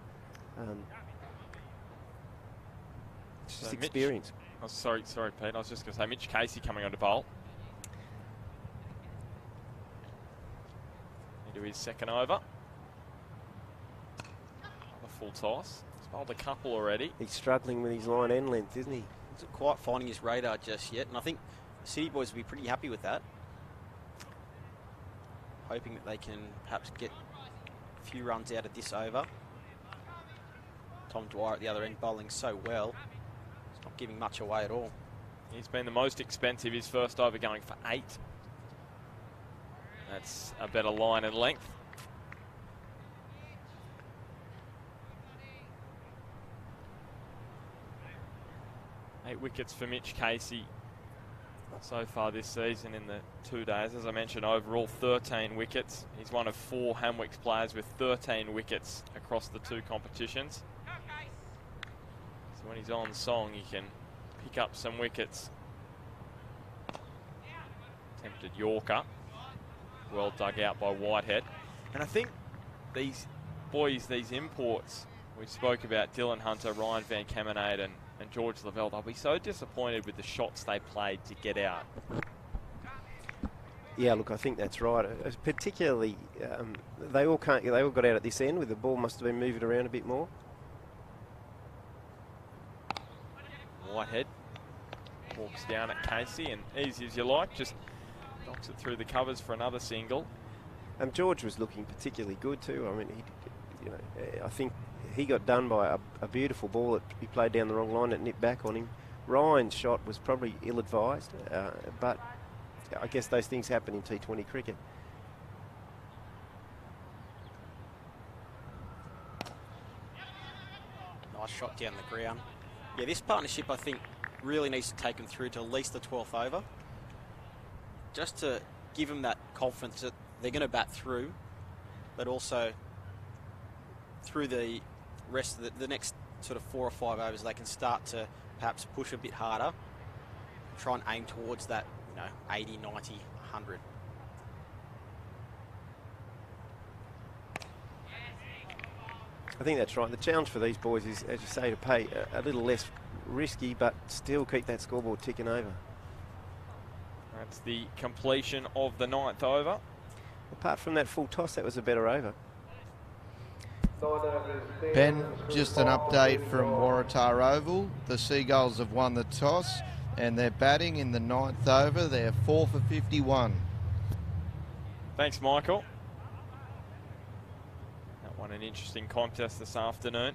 It's just experience. Sorry, Pete. I was just going to say, Mitch Casey coming on to bowl. Into his second over. A full toss. He's bowled a couple already. He's struggling with his line end length, isn't he? He's not quite finding his radar just yet, and I think the City Boys will be pretty happy with that. Hoping that they can perhaps get a few runs out of this over. Tom Dwyer at the other end bowling so well. He's not giving much away at all. He's been the most expensive, his first over going for 8. That's a better line and length. Eight wickets for Mitch Casey so far this season in the 2 days. As I mentioned, overall 13 wickets. He's one of 4 Hamwicks players with 13 wickets across the 2 competitions. So when he's on song, he can pick up some wickets. Attempted Yorker. Well dug out by Whitehead. And I think these boys, these imports, we spoke about Dylan Hunter, Ryan Van Kemenade and George Lavelle, they'll be so disappointed with the shots they played to get out. Yeah, look, I think that's right. Particularly, they all got out at this end with the ball must have been moving around a bit more. Whitehead walks down at Casey, and easy as you like, just knocks it through the covers for another single. George was looking particularly good too. I mean, I think he got done by a beautiful ball that he played down the wrong line that nipped back on him. Ryan's shot was probably ill-advised, but I guess those things happen in T20 cricket. Nice shot down the ground. Yeah, this partnership, I think, really needs to take them through to at least the 12th over. Just to give them that confidence that they're going to bat through, but also through the rest of the next sort of 4 or 5 overs, they can start to perhaps push a bit harder, try and aim towards that, 80, 90, 100. I think that's right. The challenge for these boys is, as you say, to pay a little less risky, but still keep that scoreboard ticking over. That's the completion of the 9th over. Apart from that full toss, that was a better over. Ben, just an update from Waratah Oval. The Seagulls have won the toss and they're batting in the 9th over. They're 4 for 51. Thanks, Michael. That one an interesting contest this afternoon.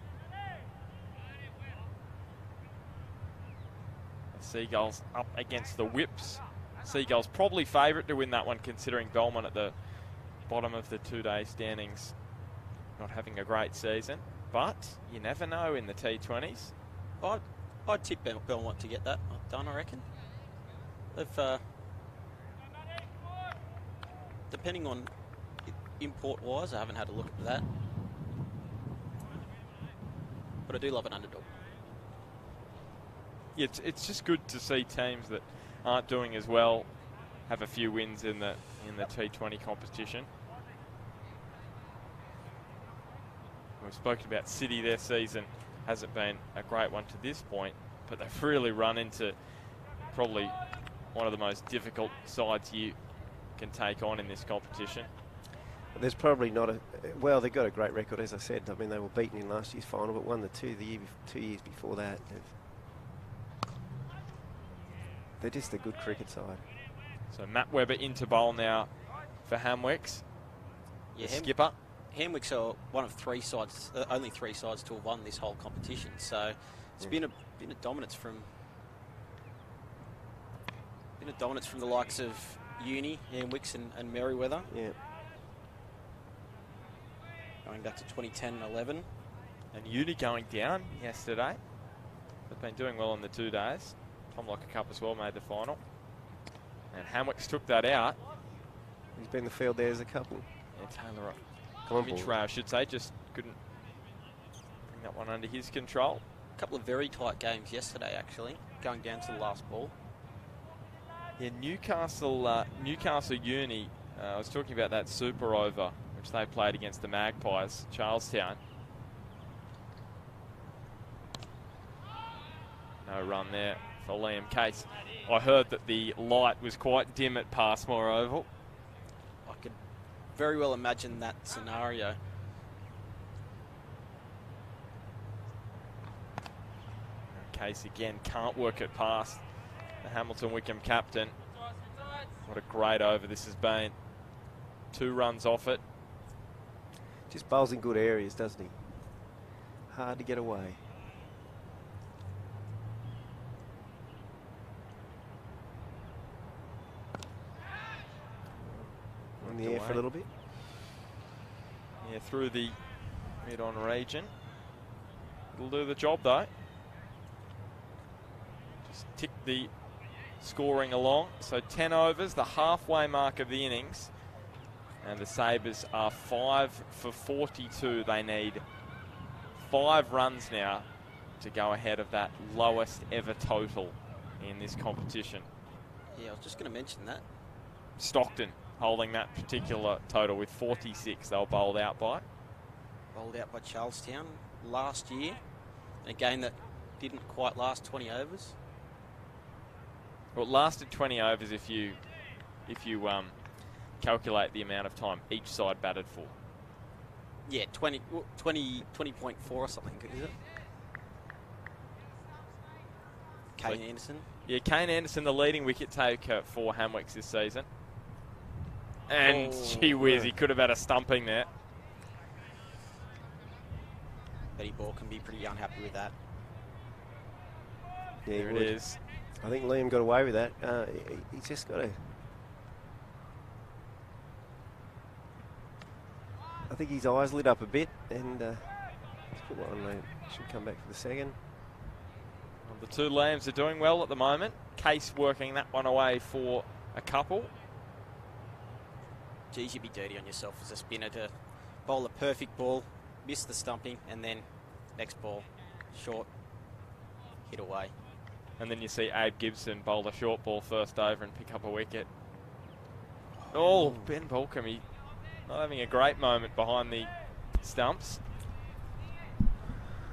The Seagulls up against the Whips. Seagulls probably favourite to win that one, considering Belmont at the bottom of the 2-day standings not having a great season. But you never know in the T20s. I'd tip Belmont to get that done, I reckon. They've, depending on import-wise, I haven't had a look at that. But I do love an underdog. Yeah, it's just good to see teams that aren't doing as well have a few wins in the T20 competition. We've spoken about City. Their season hasn't been a great one to this point, but they've really run into probably one of the most difficult sides you can take on in this competition. There's probably not a... Well, they've got a great record, as I said. I mean, they were beaten in last year's final, but won the 2 years before that. They're just a good cricket side. So Matt Webber into bowl now for Hamwicks. Yeah, skipper. Hamwicks are one of 3 sides, only 3 sides to have won this whole competition. So it's been a dominance from the likes of Uni, Hamwicks, and Merriweather. Yeah. Going back to 2010 and 11. And Uni going down yesterday. They've been doing well on the 2 days. Tom Locker Cup as well made the final. And Hamwicks took that out. He's been in the field there as a couple. Yeah, Taylor Mitchray, I should say, just couldn't bring that one under his control. A couple of very tight games yesterday, actually, going down to the last ball. Yeah, Newcastle Uni, I was talking about that super over, which they played against the Magpies, Charlestown. No run there for Liam Case. I heard that the light was quite dim at Passmore Oval. I could very well imagine that scenario. Case again can't work it past the Hamilton Wickham captain. What a great over this has been. 2 runs off it. Just bowls in good areas, doesn't he? Hard to get away. In the air for a little bit. Yeah, through the mid-on region. It'll do the job though. Just tick the scoring along. So 10 overs, the halfway mark of the innings. And the Sabres are 5 for 42. They need 5 runs now to go ahead of that lowest ever total in this competition. Yeah, I was just going to mention that. Stockton holding that particular total with 46 they were bowled out by. Bowled out by Charlestown last year. A game that didn't quite last 20 overs. Well, it lasted 20 overs if you calculate the amount of time each side batted for. Yeah, 20.4 or something, is it? Kane Anderson. Yeah, Kane Anderson, the leading wicket taker for Hamwicks this season. And gee whiz, he could have had a stumping there. Betty Ball can be pretty unhappy with that. Yeah, there it is. I think Liam got away with that. He's just got to... I think his eyes lit up a bit, and let's put one on. Should come back for the second. Well, the 2 Lambs are doing well at the moment. Case working that one away for a couple. Geez, you'd be dirty on yourself as a spinner to bowl a perfect ball, miss the stumping, and then next ball, short, hit away. And then you see Abe Gibson bowl a short ball first over and pick up a wicket. Oh, Ben Balcombe, he not having a great moment behind the stumps.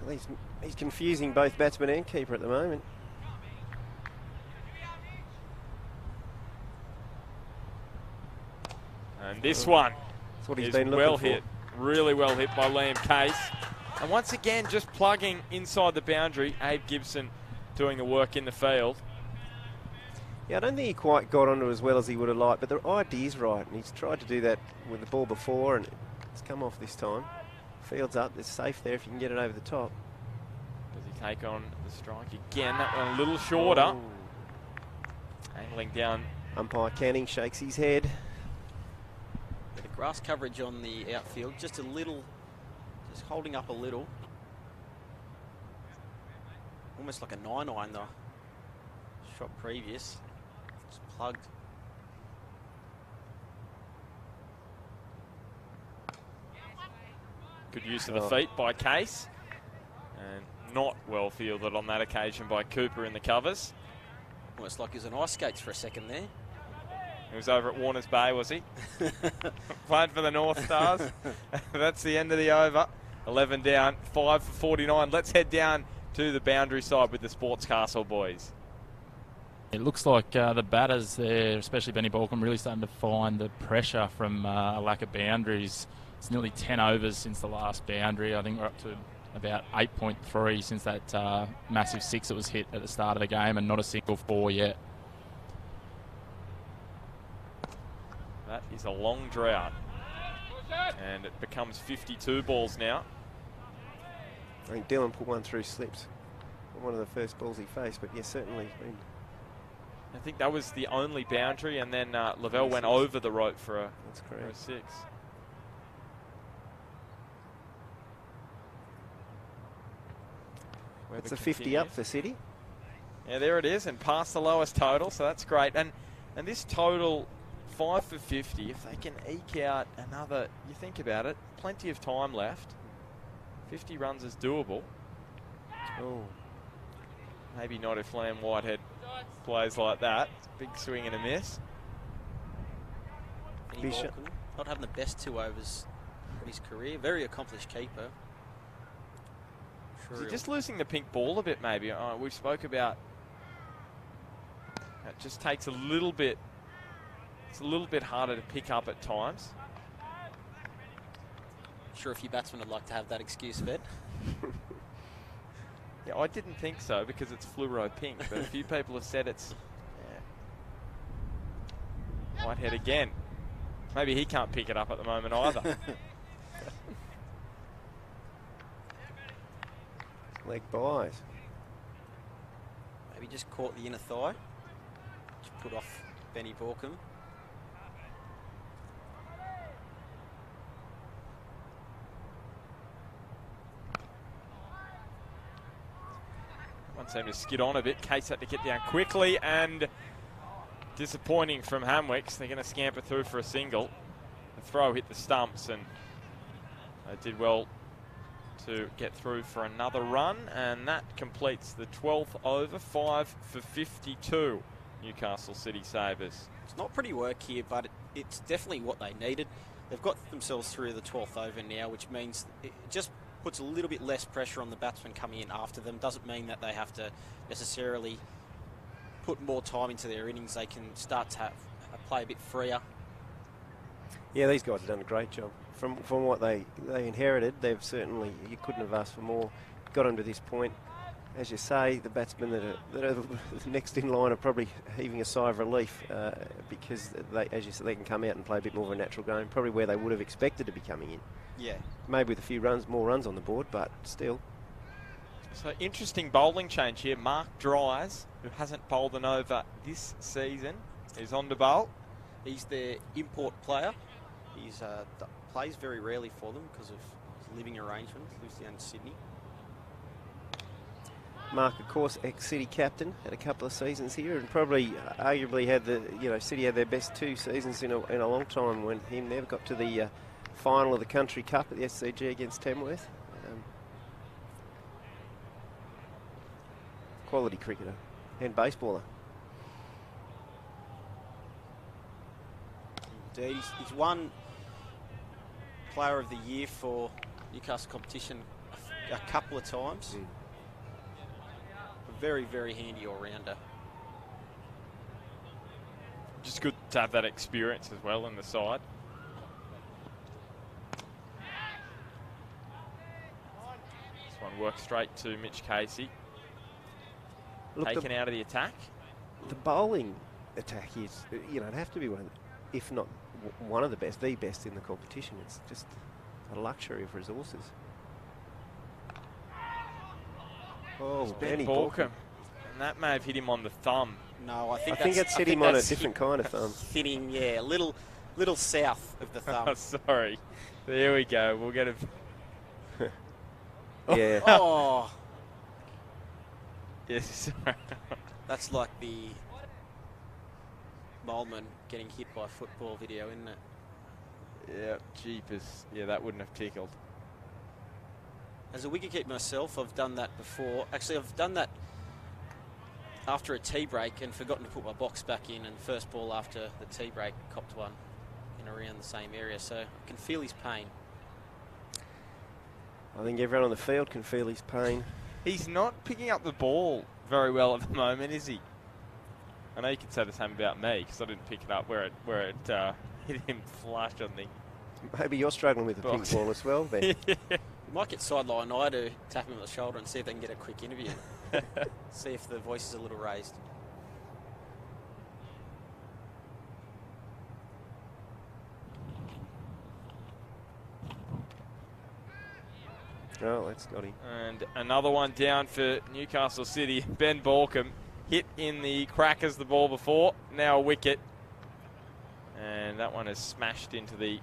Well, he's confusing both batsman and keeper at the moment. And this one That's what he's is been looking well for. hit. Really well hit by Liam Case. And once again, just plugging inside the boundary. Abe Gibson doing the work in the field. Yeah, I don't think he quite got onto as well as he would have liked, but the idea's right, and he's tried to do that with the ball before, and it's come off this time. Field's up, it's safe there if you can get it over the top. Does he take on the strike again? That one a little shorter. Oh. Angling down. Umpire Canning shakes his head. The grass coverage on the outfield, just a little, just holding up a little. Almost like a 9-iron the shot previous. It's plugged. Good use of the feet by Case. And not well fielded on that occasion by Cooper in the covers. Almost like he was on ice skates for a second there. He was over at Warners Bay, was he? Played for the North Stars. That's the end of the over. 11 down, 5 for 49. Let's head down to the boundary side with the Sports Castle boys. It looks like the batters there, especially Benny Balcombe, really starting to find the pressure from a lack of boundaries. It's nearly 10 overs since the last boundary. I think we're up to about 8.3 since that massive 6 that was hit at the start of the game, and not a single 4 yet. That is a long drought. And it becomes 52 balls now. I think Dylan put one through slips. One of the first balls he faced, but yes, certainly. I think that was the only boundary, and then Lavelle went over the rope for a 6. It's a 50 up for City. Yeah, there it is, and past the lowest total, so that's great. And this total, 5 for 50, if they can eke out another, you think about it, plenty of time left. 50 runs is doable. Oh, maybe not if Liam Whitehead plays like that. Big swing and a miss. Balcombe, not having the best 2 overs of his career. Very accomplished keeper. Is he just losing the pink ball a bit, maybe? We spoke about it just takes a little bit. It's a little bit harder to pick up at times. Sure, a few batsmen would like to have that excuse, Ben. Yeah, I didn't think so because it's fluoro pink, but a few people have said it's Whitehead again. Maybe he can't pick it up at the moment either. Leg buys. Maybe just caught the inner thigh. Just put off Benny Balcombe. One seemed to skid on a bit. Case had to get down quickly, and disappointing from Hamwicks. They're going to scamper through for a single. The throw hit the stumps, and they did well to get through for another run, and that completes the 12th over. 5 for 52, Newcastle City Sabres. It's not pretty work here, but it's definitely what they needed. They've got themselves through the 12th over now, which means it just puts a little bit less pressure on the batsmen coming in after them. Doesn't mean that they have to necessarily put more time into their innings. They can start to play a bit freer. Yeah, these guys have done a great job. From what they inherited, they've certainly, you couldn't have asked for more. Got them to this point. As you say, the batsmen that are next in line are probably heaving a sigh of relief because they, as you said, they can come out and play a bit more of a natural game, probably where they would have expected to be coming in. Yeah. Maybe with a few more runs on the board, but still. So interesting bowling change here. Mark Dries, who hasn't bowled an over this season, is on to bowl. He's their import player. He's plays very rarely for them because of his living arrangements. Lives down in Sydney. Mark, of course, ex-City captain, had a couple of seasons here, and probably, arguably, had City had their best 2 seasons in a long time when he never got to the final of the Country Cup at the SCG against Tamworth. Quality cricketer and baseballer. Indeed, he's won Player of the Year for Newcastle competition a couple of times. A very, very handy all-rounder. Just good to have that experience as well in the side. This one works straight to Mitch Casey. Look, Taken out of the attack. the bowling attack is, it'd have to be one, if not one of the best in the competition. It's just a luxury of resources. Oh, Ben Balcombe. And that may have hit him on the thumb. No, I think it's hit him on a different kind of thumb. Hitting, yeah, little south of the thumb. Oh, sorry. There we go. We'll get a... Yeah. Oh, Yes, sorry. that's like the Moleman getting hit by a football video, isn't it? Yeah, jeepers. Yeah, that wouldn't have tickled. As a wicketkeeper myself, I've done that before. Actually, I've done that after a tea break and forgotten to put my box back in, and first ball after the tea break copped one in around the same area, so I can feel his pain. I think everyone on the field can feel his pain. He's not picking up the ball very well at the moment, is he? I know you could say the same about me because I didn't pick it up where it hit him flush on the... Maybe you're struggling with the pink box. ball as well, Ben. You might get sideline eye to tap him on the shoulder and see if they can get a quick interview. See if the voice is a little raised. Oh, that's got him. And another one down for Newcastle City. Ben Balcombe hit in the crack as the ball before. Now a wicket. And that one is smashed into the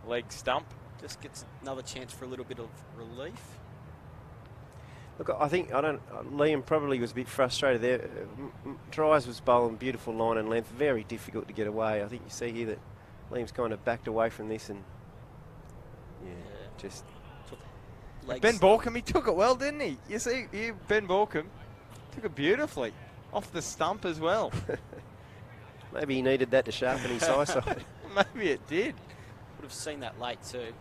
leg stump. Just gets another chance for a little bit of relief. Look, Liam probably was a bit frustrated there. Dries was bowling beautiful line and length, very difficult to get away. I think you see here that Liam's kind of backed away from this and just... Ben Balcombe, he took it well, didn't he? You see, Ben Balcombe took it beautifully off the stump as well. Maybe he needed that to sharpen his eyesight. Maybe it did. Would have seen that late too.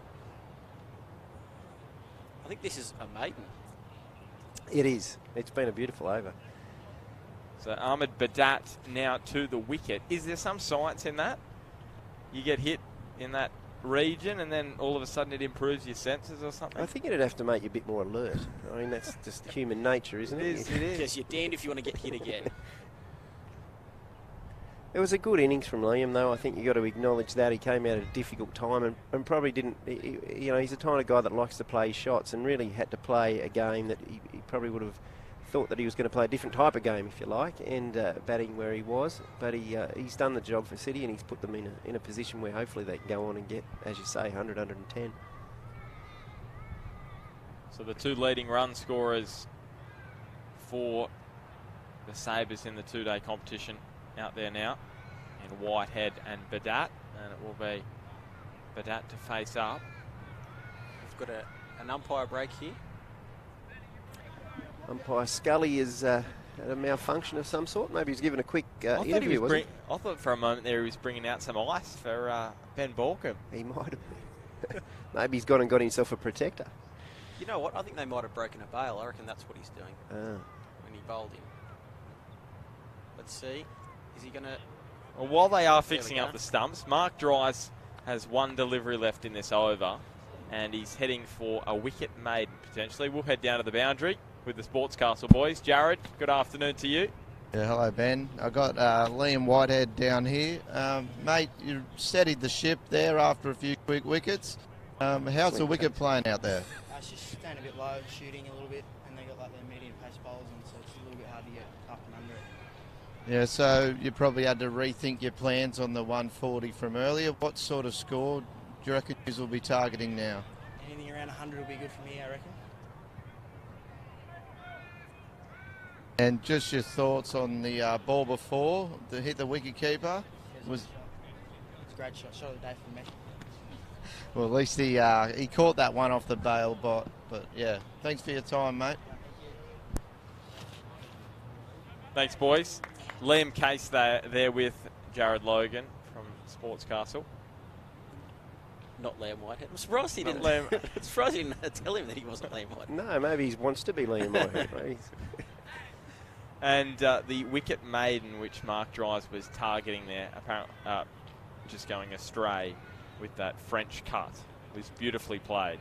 I think this is a maiden. It is. It's been a beautiful over. So Ahmed Badat now to the wicket. Is there some science in that? You get hit in that region and then all of a sudden it improves your senses or something? I think it'd have to make you a bit more alert. I mean, that's just human nature, isn't it? It is. Yes, you're damned if you want to get hit again. It was a good innings from Liam, though. I think you've got to acknowledge that. He came out at a difficult time and probably didn't... he's the kind of guy that likes to play shots and really had to play a game that he probably would have thought that he was going to play a different type of game, if you like, and batting where he was. But he's done the job for City and he's put them in a position where hopefully they can go on and get, as you say, 100, 110. So the two leading run scorers for the Sabres in the two-day competition out there now, and Whitehead and Badat, and it will be Badat to face up. We've got an umpire break here. Umpire Scully is had a malfunction of some sort. Maybe he's given a quick interview, wasn't he? I thought for a moment there he was bringing out some ice for Ben Balcombe. He might have. Maybe he's gone and got himself a protector. You know what? I think they might have broken a bail. I reckon that's what he's doing when he bowled him. Let's see. Is he going to... Well, while they are fixing up the stumps, Mark Dries has one delivery left in this over, and he's heading for a wicket maiden, potentially. We'll head down to the boundary with the Sportscastle boys. Jared, good afternoon to you. Yeah, hello, Ben. I got Liam Whitehead down here. Mate, you steadied the ship there after a few quick wickets. How's the wicket playing out there? It's just staying a bit low, shooting a little bit, and they got like their medium pace bowls, and so it's a little bit hard to get up and under it. Yeah, so you probably had to rethink your plans on the 140 from earlier. What sort of score do you reckon you will be targeting now? Anything around 100 will be good for me, I reckon. And just your thoughts on the ball before, the hit the wicketkeeper? It's a great shot of the day for me. Well, at least he caught that one off the bail, but yeah, thanks for your time, mate. Thanks, boys. Liam Case there with Jared Logan from Sportscastle. not Liam Whitehead. I'm surprised he didn't. Liam. I'm surprised he didn't tell him that he wasn't Liam Whitehead. No, maybe he wants to be Liam Whitehead. Maybe. And the wicket maiden, which Mark Drives was targeting there, apparently just going astray with that French cut, was beautifully played.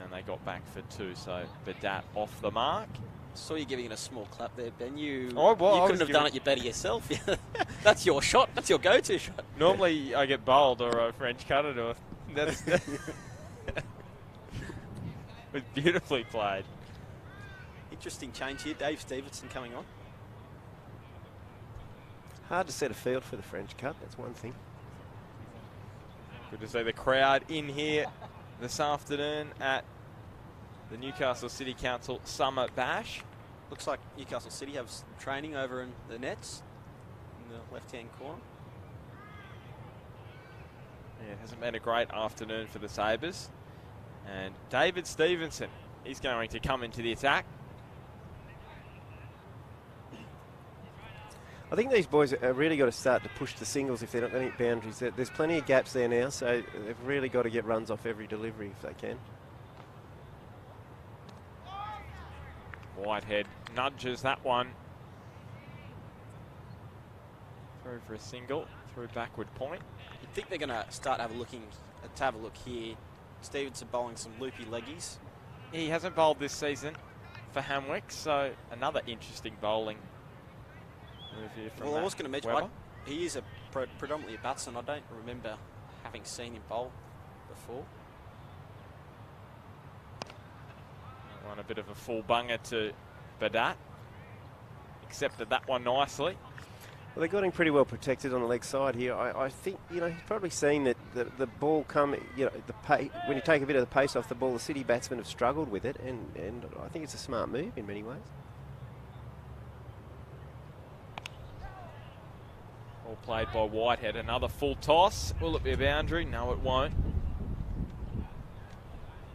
And they got back for 2, so Badat off the mark. Saw you giving it a small clap there, Ben. You I couldn't have done it better yourself. That's your shot. That's your go-to shot. Normally I get bowled or a French cutter to it. That's was beautifully played. Interesting change here. Dave Stevenson coming on. Hard to set a field for the French cut, that's one thing. Good to see the crowd in here this afternoon at the Newcastle City Council Summer Bash. Looks like Newcastle City have some training over in the nets in the left-hand corner. Yeah, it hasn't been a great afternoon for the Sabres. And David Stevenson, he's going to come into the attack. I think these boys have really got to start to push the singles if they're not going to hit boundaries. There's plenty of gaps there now, so they've really got to get runs off every delivery if they can. Whitehead nudges that one through for a single, through backward point. You'd think they're going to start to have a look here. Stevenson bowling some loopy leggies. He hasn't bowled this season for Hamwicks, so another interesting bowling move here from Well, I was going to mention, Weber. he is predominantly a batsman. I don't remember having seen him bowl before. On a bit of a full bunger to Badat. Accepted that one nicely. Well, they got him pretty well protected on the leg side here. I think, he's probably seen that the ball come, when you take a bit of the pace off the ball, the City batsmen have struggled with it, and I think it's a smart move in many ways. All played by Whitehead. Another full toss. Will it be a boundary? No, it won't.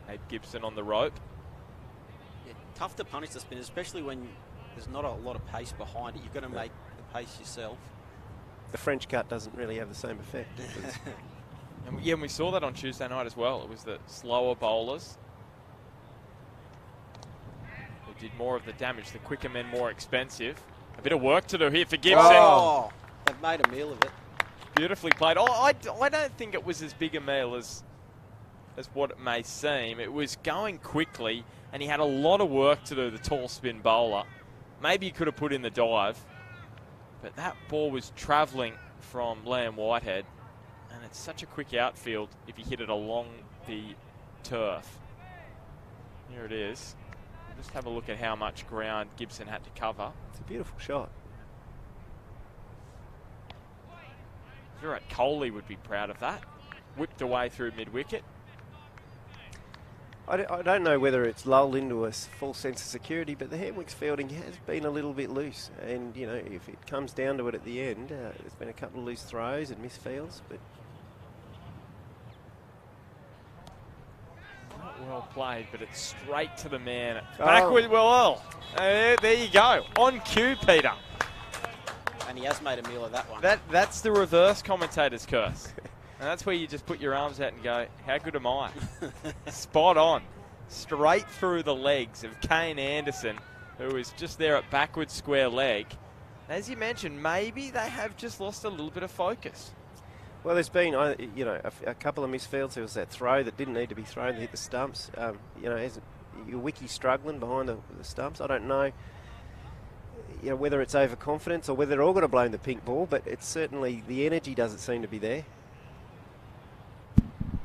Abe Gibson on the rope. Yeah, tough to punish the spinners, especially when there's not a lot of pace behind it. You've got to make the pace yourself. The French cut doesn't really have the same effect. And we saw that on Tuesday night as well. It was the slower bowlers who did more of the damage. The quicker men more expensive. A bit of work to do here for Gibson. Oh, they've made a meal of it. Beautifully played. I don't think it was as big a meal as what it may seem. It was going quickly, and he had a lot of work to do, the tall spin bowler. Maybe he could have put in the dive, but that ball was travelling from Liam Whitehead, and it's such a quick outfield if you hit it along the turf. Here it is. We'll just have a look at how much ground Gibson had to cover. It's a beautiful shot. Virat Kohli would be proud of that. Whipped away through mid-wicket. I don't know whether it's lulled into a false sense of security, but the Hamwicks fielding has been a little bit loose. And, if it comes down to it at the end, there's been a couple of loose throws and misfields. But not well played, but it's straight to the man. Backward, well, there you go. On cue, Peter. And he has made a meal of that one. That's the reverse commentator's curse. And that's where you just put your arms out and go, how good am I? Spot on. Straight through the legs of Kane Anderson, who is just there at backward square leg. As you mentioned, maybe they have just lost a little bit of focus. well, there's been a couple of misfields. There was that throw that didn't need to be thrown that hit the stumps. Isn't your wicky struggling behind the stumps? I don't know. Whether it's overconfidence or whether they're all going to blame the pink ball, but it's certainly the energy doesn't seem to be there.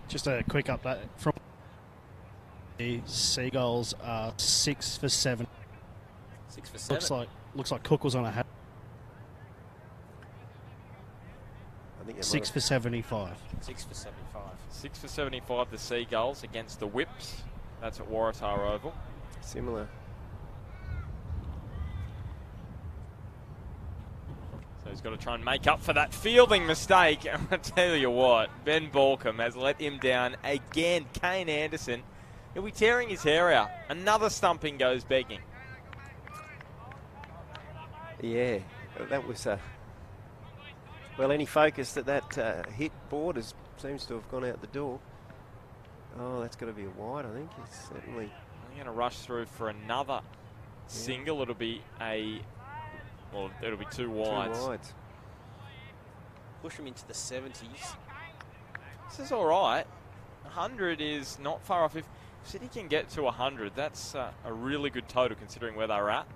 Just a quick update from the Seagulls are 6 for 7. 6 for 7. Looks like Cook was on a hat. I think 6 for 75. 6 for 75. 6 for 75, the Seagulls against the Whips. That's at Waratah Oval. Similar. So he's got to try and make up for that fielding mistake. I tell you what, Ben Balcombe has let him down again. Kane Anderson, he'll be tearing his hair out. Another stumping goes begging. Yeah, that was well, any focus that hit board has seems to have gone out the door. Oh, that's got to be a wide, I think. It's certainly... I'm going to rush through for another single. It'll be it'll be two wides. 2 wides. Push him into the 70s. This is all right. 100 is not far off. If City can get to 100, that's a really good total considering where they're at.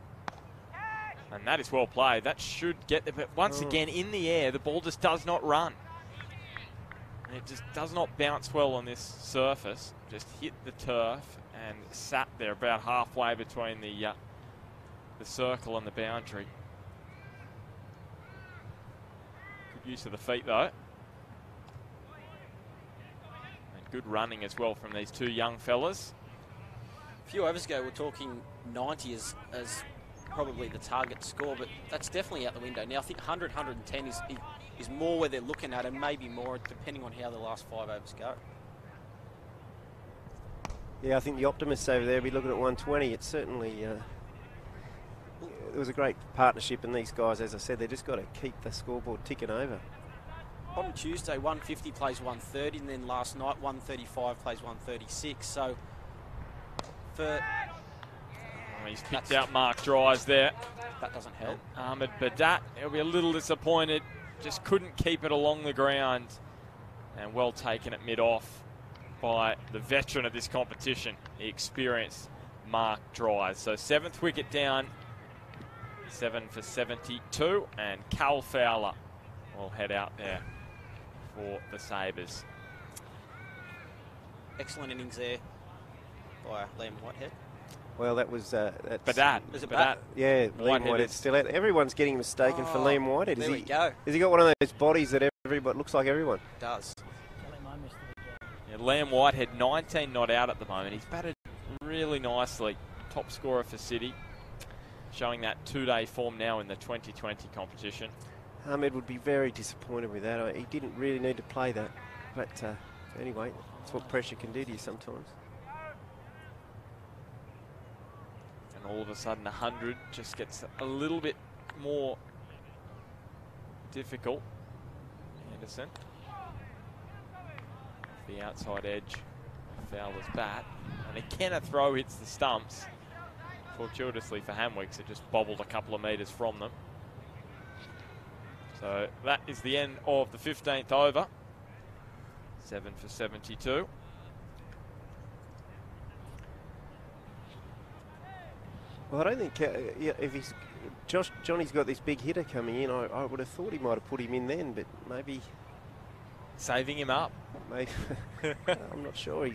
And that is well played. That should get there. But once again, in the air, the ball just does not run. And it just does not bounce well on this surface. Just hit the turf and sat there about halfway between the circle and the boundary. Good use of the feet, though. And good running as well from these two young fellas. A few overs ago, we're talking 90 as probably the target score, but that's definitely out the window. Now, I think 100, 110 is more where they're looking at, and maybe more depending on how the last 5 overs go. Yeah, I think the optimists over there will be looking at 120. It's certainly... it was a great partnership, and these guys, as I said, they just got to keep the scoreboard ticking over. On Tuesday, 150 plays 130, and then last night, 135 plays 136. So, for... He's picked out Mark Dries there. That doesn't help. Ahmed Badat, he'll be a little disappointed. Just couldn't keep it along the ground. And well taken at mid-off by the veteran of this competition, the experienced Mark Dries. So 7th wicket down, 7 for 72. And Cal Fowler will head out there for the Sabres. Excellent innings there by Liam Whitehead. Well, that was... Badat. Was it Badat? Yeah, Liam Whitehead's still out. Everyone's getting mistaken for Liam Whitehead. There we go. Has he got one of those bodies that everybody looks like everyone? Does. Yeah, Liam Whitehead, 19 not out at the moment. He's batted really nicely. Top scorer for City. Showing that 2-day form now in the 2020 competition. Ahmed would be very disappointed with that. He didn't really need to play that. But anyway, that's what pressure can do to you sometimes. And all of a sudden 100 just gets a little bit more difficult. Anderson. The outside edge of Fowler's bat. And again a throw hits the stumps. Fortuitously for Hamwicks, it just bobbled a couple of metres from them. So that is the end of the 15th over. 7 for 72. Well, I don't think if he's Johnny's got this big hitter coming in, I would have thought he might have put him in then, but maybe saving him up. Maybe I'm not sure. He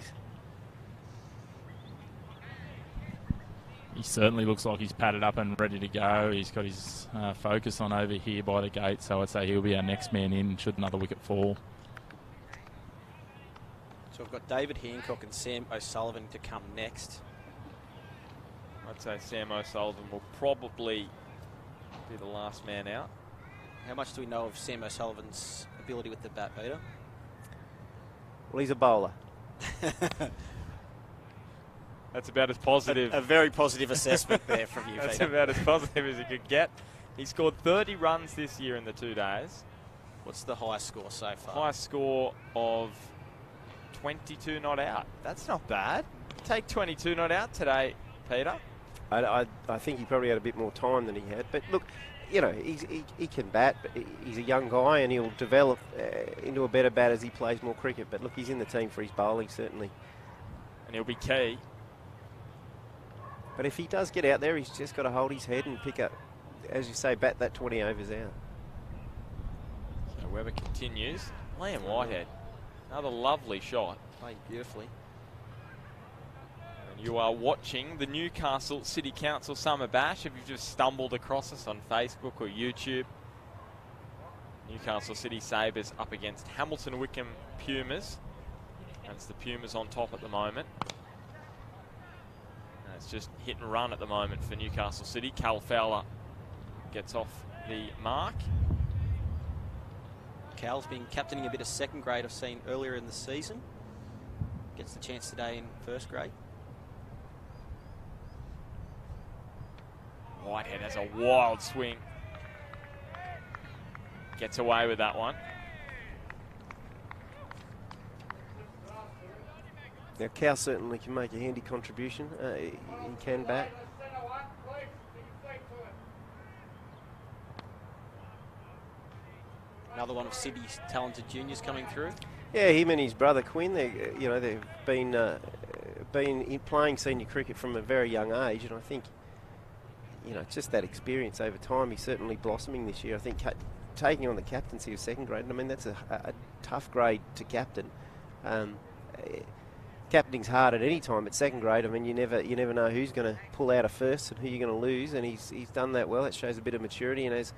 certainly looks like he's padded up and ready to go. He's got his focus on over here by the gate, so I'd say he'll be our next man in should another wicket fall. So we've got David Hancock and Sam O'Sullivan to come next. I'd say Sam O'Sullivan will probably be the last man out. How much do we know of Sam O'Sullivan's ability with the bat, Peter? Well, he's a bowler. That's about as positive. A very positive assessment there from you, That's Peter. about as positive as you could get. He scored 30 runs this year in the 2 days. What's the highest score so far? Highest score of 22 not out. That's not bad. Take 22 not out today, Peter. I think he probably had a bit more time than he had. But look, you know, he can bat. But he's a young guy and he'll develop into a better bat as he plays more cricket. But look, he's in the team for his bowling, certainly. And he'll be key. But if he does get out there, he's just got to hold his head and pick up, as you say, bat that 20 overs out. So Webber continues. Liam Whitehead, another lovely shot. Played beautifully. And you are watching the Newcastle City Council Summer Bash. If you've just stumbled across us on Facebook or YouTube, Newcastle City Sabres up against Hamilton Wickham Pumas. That's the Pumas on top at the moment. It's just hit and run at the moment for Newcastle City. Cal Fowler gets off the mark. Cal's been captaining a bit of second grade I've seen earlier in the season. Gets the chance today in first grade. Whitehead has a wild swing. Gets away with that one. Now, Cal certainly can make a handy contribution. He can bat. Another one of Sydney's talented juniors coming through. Yeah, him and his brother Quinn. They've been playing senior cricket from a very young age, and I think just that experience over time. He's certainly blossoming this year. I think taking on the captaincy of second grade. I mean, that's a tough grade to captain. Captaining's hard at any time at second grade. I mean, you never know who's going to pull out of first and who you're going to lose, and he's done that well. It shows a bit of maturity, and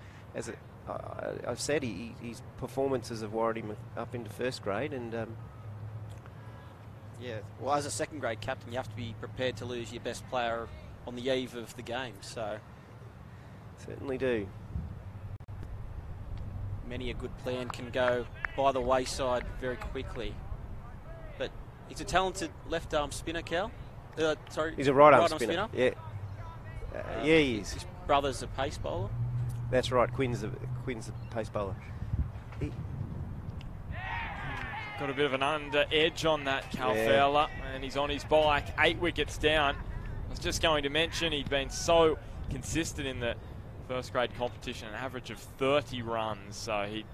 I've said, his performances have warranted him up into first grade, and yeah. Well, as a second grade captain, you have to be prepared to lose your best player on the eve of the game. So certainly do. Many a good plan can go by the wayside very quickly. But he's a talented left-arm spinner, Cal. Sorry, he's a right-arm spinner. Yeah, yeah, he is. His brother's a pace bowler. That's right. Quinn's the pace bowler. Got a bit of an under edge on that, Cal Fowler, and he's on his bike. 8 wickets down. I was just going to mention he'd been so consistent in the first grade competition, an average of 30 runs. So he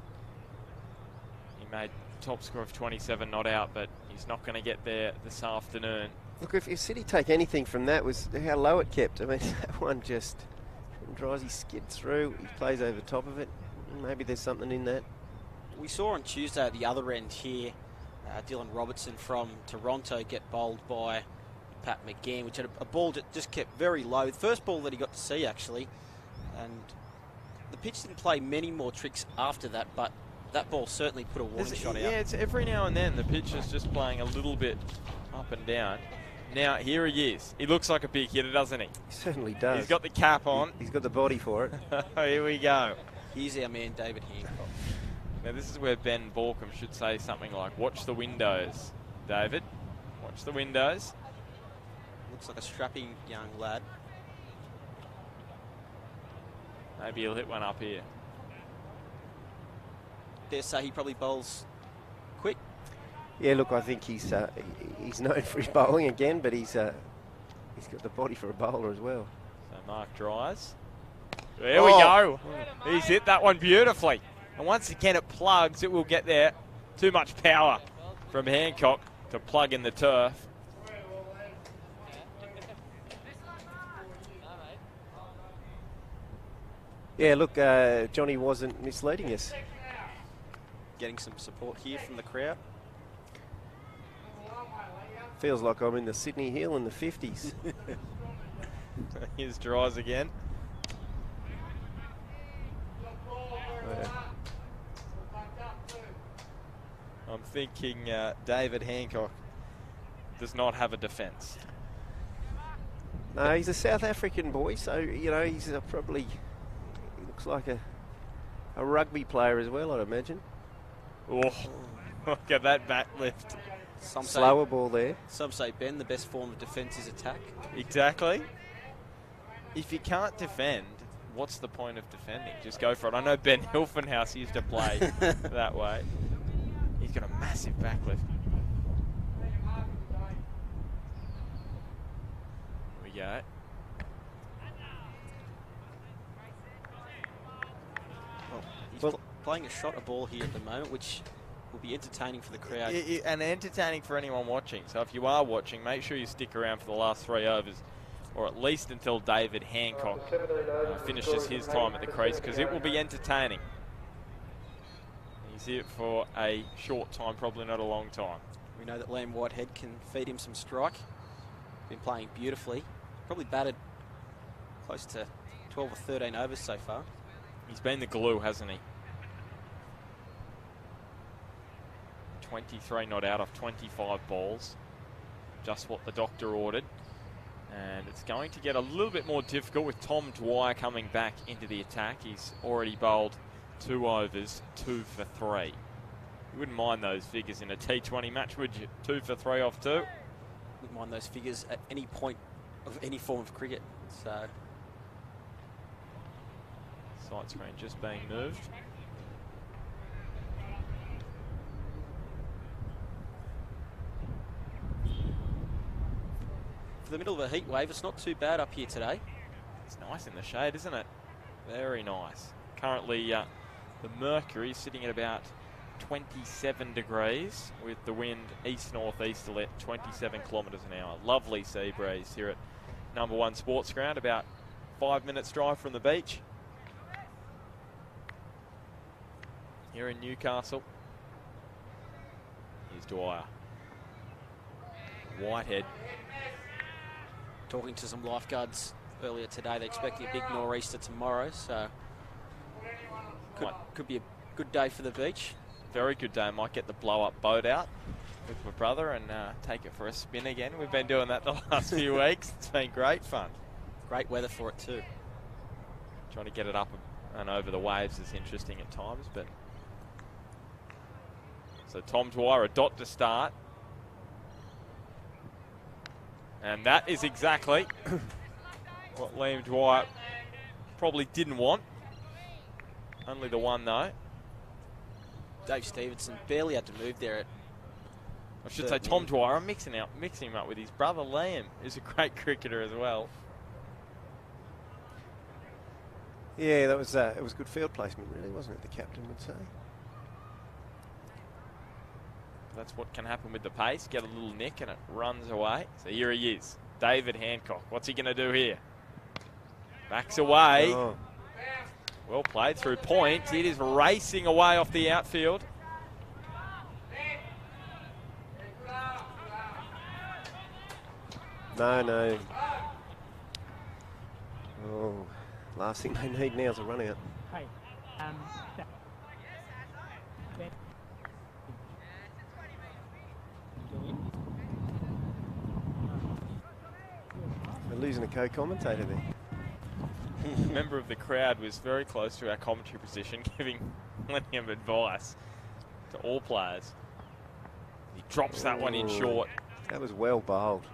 made top score of 27 not out, but he's not going to get there this afternoon. Look, if City take anything from that was how low it kept. I mean, that one just Drysy skids through. He plays over top of it. Maybe there's something in that. We saw on Tuesday at the other end here, Dylan Robertson from Toronto get bowled by Pat McGann, which had a ball that just kept very low. The first ball that he got to see, actually. And the pitch didn't play many more tricks after that, but that ball certainly put a warning shot out. Yeah, it's every now and then the pitch is just playing a little bit up and down. Now, here he is. He looks like a big hitter, doesn't he? He certainly does. He's got the cap on. He's got the body for it. Here we go. Here's our man, David Hancock. Now, this is where Ben Borkham should say something like, watch the windows, David. Watch the windows. Looks like a strapping young lad. Maybe he'll hit one up here. Dare say he probably bowls quick. Yeah, look, I think he's known for his bowling again, but he's got the body for a bowler as well. So Mark Dries. There we go. He's hit that one beautifully. And once again it plugs, it will get there. Too much power from Hancock to plug in the turf. Yeah, look, Johnny wasn't misleading us. Getting some support here from the crowd. Feels like I'm in the Sydney Hill in the 50s. Here's Dries again. I'm thinking David Hancock does not have a defence. No, he's a South African boy, so, he's probably, he looks like a rugby player as well, I'd imagine. Oh, look at that back lift. Slower ball there. Some say, Ben, the best form of defence is attack. Exactly. If you can't defend, what's the point of defending? Just go for it. I know Ben Hilfenhaus used to play that way. He's got a massive backlift. Here we go. Well, he's playing a shot a ball here at the moment, which will be entertaining for the crowd. And entertaining for anyone watching. So if you are watching, make sure you stick around for the last 3 overs, or at least until David Hancock finishes his time at the crease, because it will be entertaining. He's here for a short time, probably not a long time. We know that Liam Whitehead can feed him some strike. Been playing beautifully. Probably batted close to 12 or 13 overs so far. He's been the glue, hasn't he? 23 not out of 25 balls. Just what the doctor ordered. And it's going to get a little bit more difficult with Tom Dwyer coming back into the attack. He's already bowled 2 overs, 2 for 3. You wouldn't mind those figures in a T20 match, would you? 2 for 3 off 2. Wouldn't mind those figures at any point of any form of cricket. So side screen just being moved. the middle of a heat wave, it's not too bad up here today. It's nice in the shade, isn't it? Very nice. Currently, the mercury is sitting at about 27 degrees with the wind east-northeasterly at 27 kilometres an hour. Lovely sea breeze here at number 1 Sports Ground, about 5 minutes drive from the beach here in Newcastle. Here's Dwyer. Whitehead. Talking to some lifeguards earlier today, they're expecting a big nor'easter tomorrow, so could be a good day for the beach. Very good day. Might get the blow-up boat out with my brother and take it for a spin again. We've been doing that the last few weeks. It's been great fun. Great weather for it too. Trying to get it up and over the waves is interesting at times, but so Tom Dwyer, a dot to start. And that is exactly what Liam Dwyer probably didn't want. Only the one though. Dave Stevenson barely had to move there. I should say Tom Dwyer. I'm mixing him up with his brother Liam, who's a great cricketer as well. Yeah, that was it was good field placement, really, wasn't it? The captain would say. That's what can happen with the pace. Get a little nick and it runs away. So here he is, David Hancock. What's he going to do here? Backs away. Oh. Well played through point. It is racing away off the outfield. No. Oh, last thing they need now is a run out. Hey, They're losing a co-commentator there. A member of the crowd was very close to our commentary position, giving plenty of advice to all players. He drops that one in short. That was well bowled.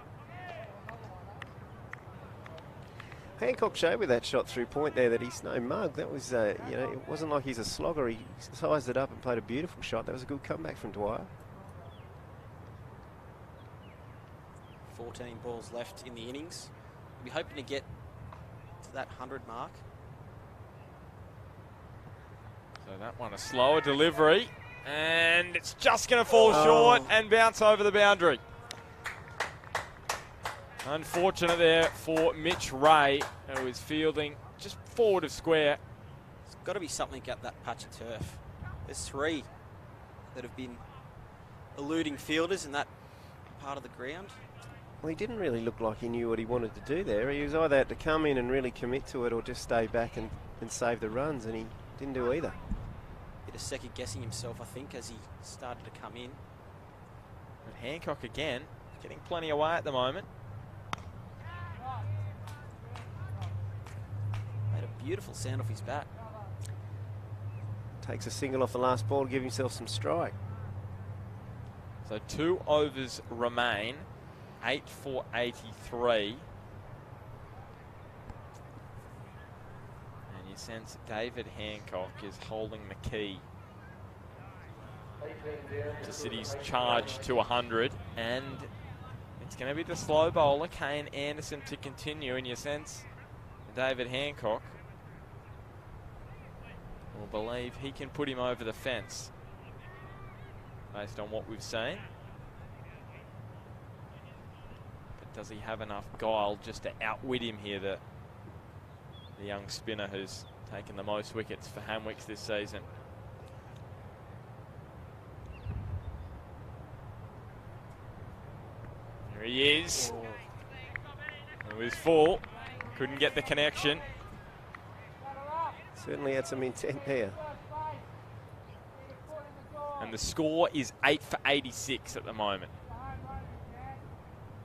Hancock showed with that shot through point there that he's no mug. That was, you know, it wasn't like he's a slogger. He sized it up and played a beautiful shot. That was a good comeback from Dwyer. 14 balls left in the innings. We'll be hoping to get to that 100 mark. So that one a slower delivery, and it's just going to fall short and bounce over the boundary. Unfortunate there for Mitch Ray, who is fielding just forward of square. There's got to be something at that patch of turf. There's 3 that have been eluding fielders in that part of the ground. Well, he didn't really look like he knew what he wanted to do there. He was either had to come in and really commit to it or just stay back and save the runs, and he didn't do either. Bit of second guessing himself, I think, as he started to come in. But Hancock again, getting plenty away at the moment. Made a beautiful sound off his bat. Takes a single off the last ball to give himself some strike. So 2 overs remain. 8 for 83. And you sense David Hancock is holding the key to City's charge to 100. And it's going to be the slow bowler, Kane Anderson, to continue. And you sense David Hancock will believe he can put him over the fence based on what we've seen. Does he have enough guile just to outwit him here, the young spinner who's taken the most wickets for Hamwicks this season? There he is. It was full. Couldn't get the connection. Certainly had some intent there. And the score is 8 for 86 at the moment.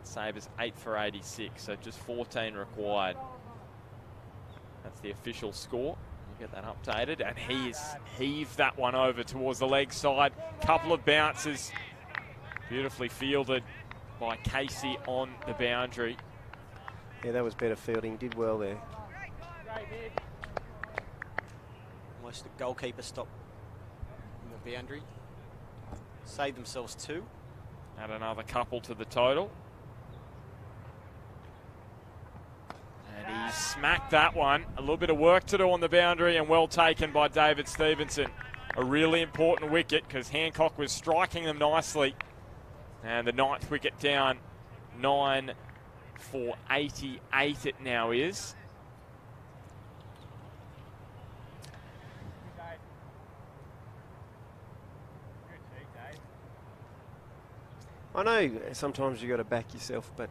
Sabres 8 for 86, so just 14 required. That's the official score. We'll get that updated, and he has heaved that one over towards the leg side. Couple of bounces, beautifully fielded by Casey on the boundary. Yeah, that was better fielding. Did well there. Almost a goalkeeper stop on the boundary. Saved themselves 2. Add another couple to the total. smacked that one. A little bit of work to do on the boundary, and well taken by David Stevenson. A really important wicket because Hancock was striking them nicely. And the 9th wicket down, 9 for 88 it now is. I know sometimes you've got to back yourself, but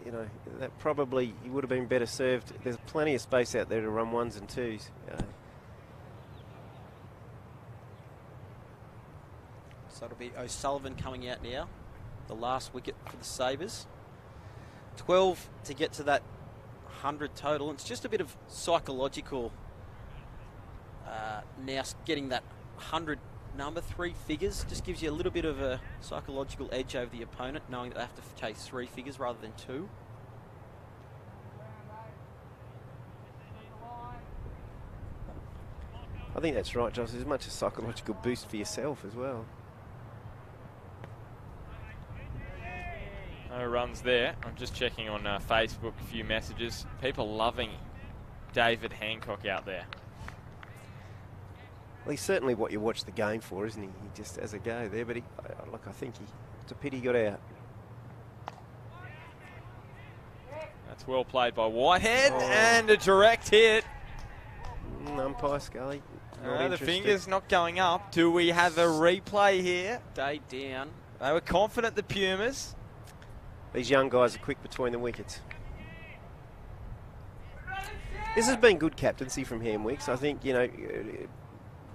you know, that probably you would have been better served. There's plenty of space out there to run 1s and 2s. So it'll be O'Sullivan coming out now, the last wicket for the Sabres. 12 to get to that 100 total. It's just a bit of psychological now getting that 100 number, 3 figures, just gives you a little bit of a psychological edge over the opponent, knowing that they have to chase 3 figures rather than 2. I think that's right, Josh. There's as much a psychological boost for yourself as well. No runs there. I'm just checking on Facebook, a few messages. People loving David Hancock out there. Well, he's certainly what you watch the game for, isn't he? He just has a go there, but look, I think it's a pity he got out. That's well played by Whitehead, and a direct hit. Umpire Scully. The finger's not going up. Do we have a replay here? Day down. They were confident, the Pumas. These young guys are quick between the wickets. This has been good captaincy from Hamwicks. I think, you know,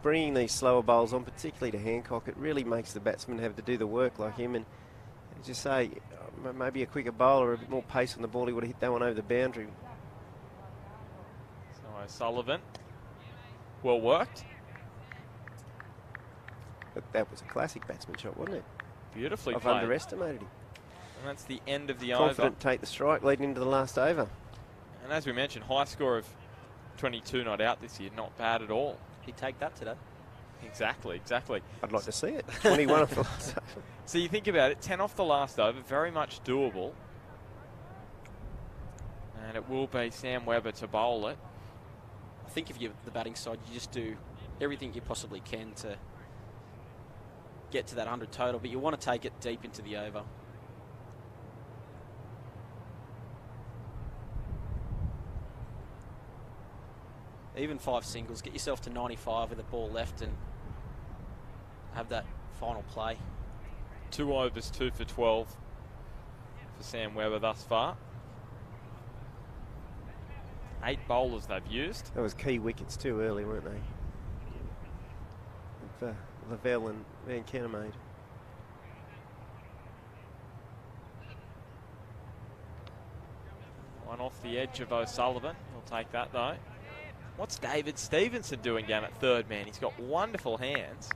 bringing these slower bowls on, particularly to Hancock, it really makes the batsman have to do the work like him. And just say, maybe a quicker bowler, a bit more pace on the ball, he would have hit that one over the boundary. So O'Sullivan, well worked. But that was a classic batsman shot, wasn't it? Beautifully I've played. underestimated him. And that's the end of the Confident over. take the strike leading into the last over. And as we mentioned, high score of 22 not out this year, not bad at all. He'd take that today. Exactly. I'd like to see it. 21 off the last over. So you think about it, 10 off the last over, very much doable. And it will be Sam Webber to bowl it. I think if you're the batting side, you just do everything you possibly can to get to that 100 total, but you want to take it deep into the over. Even 5 singles, get yourself to 95 with a ball left and have that final play. 2 overs, 2 for 12 for Sam Webber thus far. 8 bowlers they've used. That was key wickets too early, weren't they? With, Lavelle and Van Kennemade. One off the edge of O'Sullivan. He'll take that though. What's David Stevenson doing down at third man? He's got wonderful hands.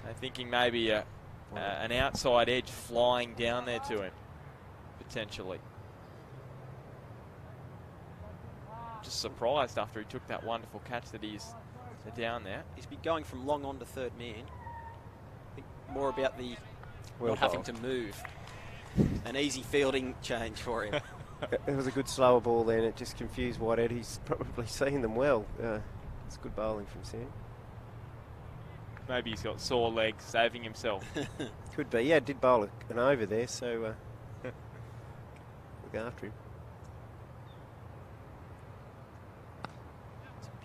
I'm thinking maybe an outside edge flying down there to him, potentially. Just surprised after he took that wonderful catch that he's down there. He's been going from long on to third man. I think more about the Well not having to move. An easy fielding change for him. It was a good slower ball then. It just confused Whitehead. He's probably seen them well. It's good bowling from Sam. Maybe he's got sore legs, saving himself. Could be. Yeah, did bowl an over there, so look after him.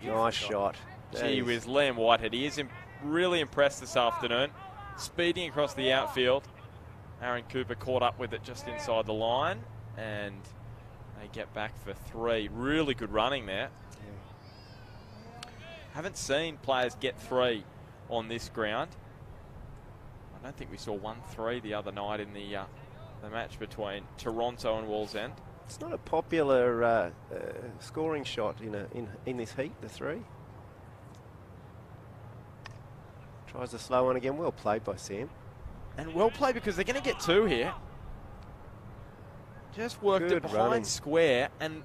Nice shot. Gee whiz, Liam Whitehead. He is really impressed this afternoon. Speeding across the outfield. Aaron Cooper caught up with it just inside the line, and they get back for 3. Really good running there. Yeah. Haven't seen players get 3 on this ground. I don't think we saw 1-3 the other night in the match between Toronto and Wallsend. It's not a popular scoring shot in this heat, the 3. Tries the slow one again. Well played by Sam. And well played because they're going to get 2 here. Just worked it behind square and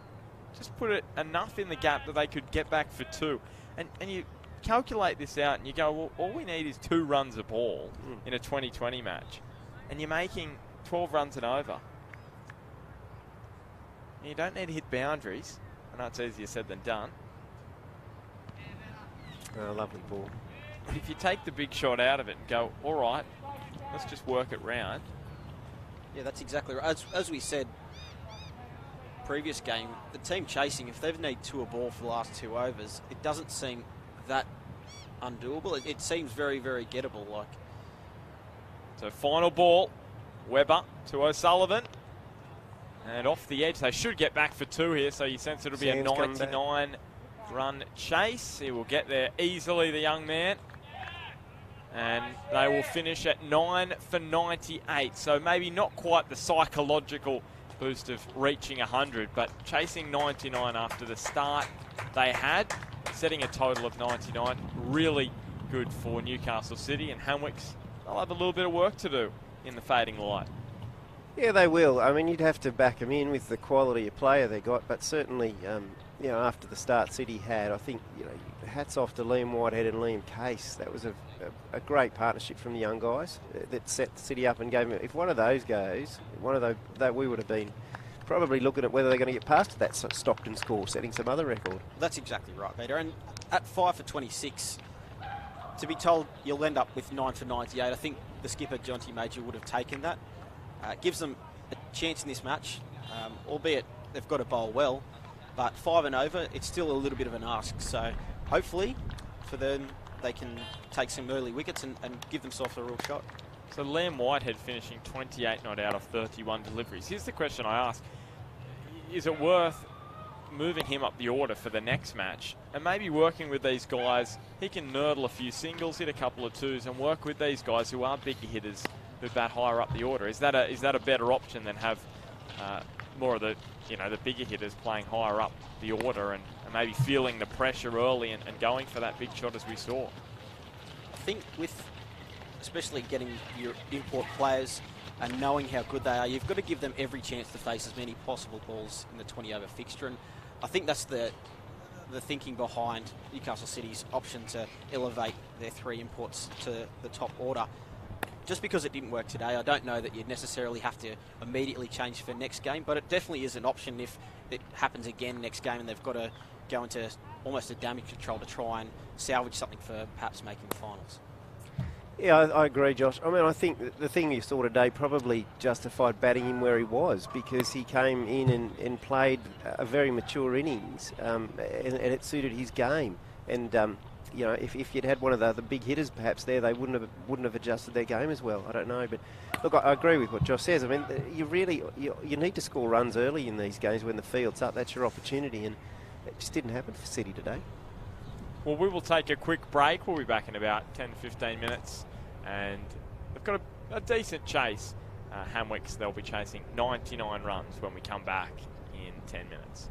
just put it enough in the gap that they could get back for 2. And you calculate this out and you go, well, all we need is 2 runs a ball in a 2020 match. And you're making 12 runs and over. You don't need to hit boundaries. I know it's easier said than done. Oh, lovely ball. But if you take the big shot out of it and go, all right, let's just work it round. Yeah, that's exactly right. As we said, previous game, the team chasing, if they've need to a ball for the last 2 overs, it doesn't seem that undoable. It seems very, very gettable. Like, so final ball, Webber to O'Sullivan. And off the edge, they should get back for 2 here, so you sense it'll be Sam's a 99-run chase. He will get there easily, the young man. And they will finish at 9 for 98. So maybe not quite the psychological boost of reaching 100, but chasing 99 after the start they had, setting a total of 99. Really good for Newcastle City, and Hamwicks, they'll have a little bit of work to do in the fading light. Yeah, they will. I mean, you'd have to back them in with the quality of player they got, but certainly, you know, after the start City had, I think, you know, hats off to Liam Whitehead and Liam Case. That was a great partnership from the young guys that set City up and gave them. If one of those goes, one of those, that we would have been probably looking at whether they're going to get past that Stockton score, setting some other record. that's exactly right, Peter. And at 5 for 26, to be told you'll end up with 9 for 98, I think the skipper, Jonty Major, would have taken that. Gives them a chance in this match, albeit they've got to bowl well, but 5 and over, it's still a little bit of an ask. So hopefully for them, they can take some early wickets and give themselves a real shot. So Liam Whitehead finishing 28 not out of 31 deliveries. Here's the question I ask. Is it worth moving him up the order for the next match and maybe working with these guys? He can nurdle a few singles, hit a couple of twos, and work with these guys who are bigger hitters who bat higher up the order. Is that a better option than have more of the the bigger hitters playing higher up the order and maybe feeling the pressure early and going for that big shot as we saw? I think with especially getting your import players and knowing how good they are, you've got to give them every chance to face as many possible balls in the 20-over fixture. And I think that's the thinking behind Newcastle City's option to elevate their 3 imports to the top order. Just because it didn't work today, I don't know that you'd necessarily have to immediately change for next game, but it definitely is an option if it happens again next game and they've got to go into almost a damage control to try and salvage something for perhaps making the finals. Yeah, I agree, Josh. I mean, I think the thing you saw today probably justified batting him where he was, because he came in and played a very mature innings, and it suited his game. And you know, if you'd had one of the big hitters perhaps there, they wouldn't have adjusted their game as well. I don't know, but look, I agree with what Josh says. I mean, you need to score runs early in these games when the field's up. That's your opportunity, and it just didn't happen for City today. Well, we will take a quick break. We'll be back in about 10 to 15 minutes, and they've got a decent chase. Hamwicks, they'll be chasing 99 runs when we come back in 10 minutes.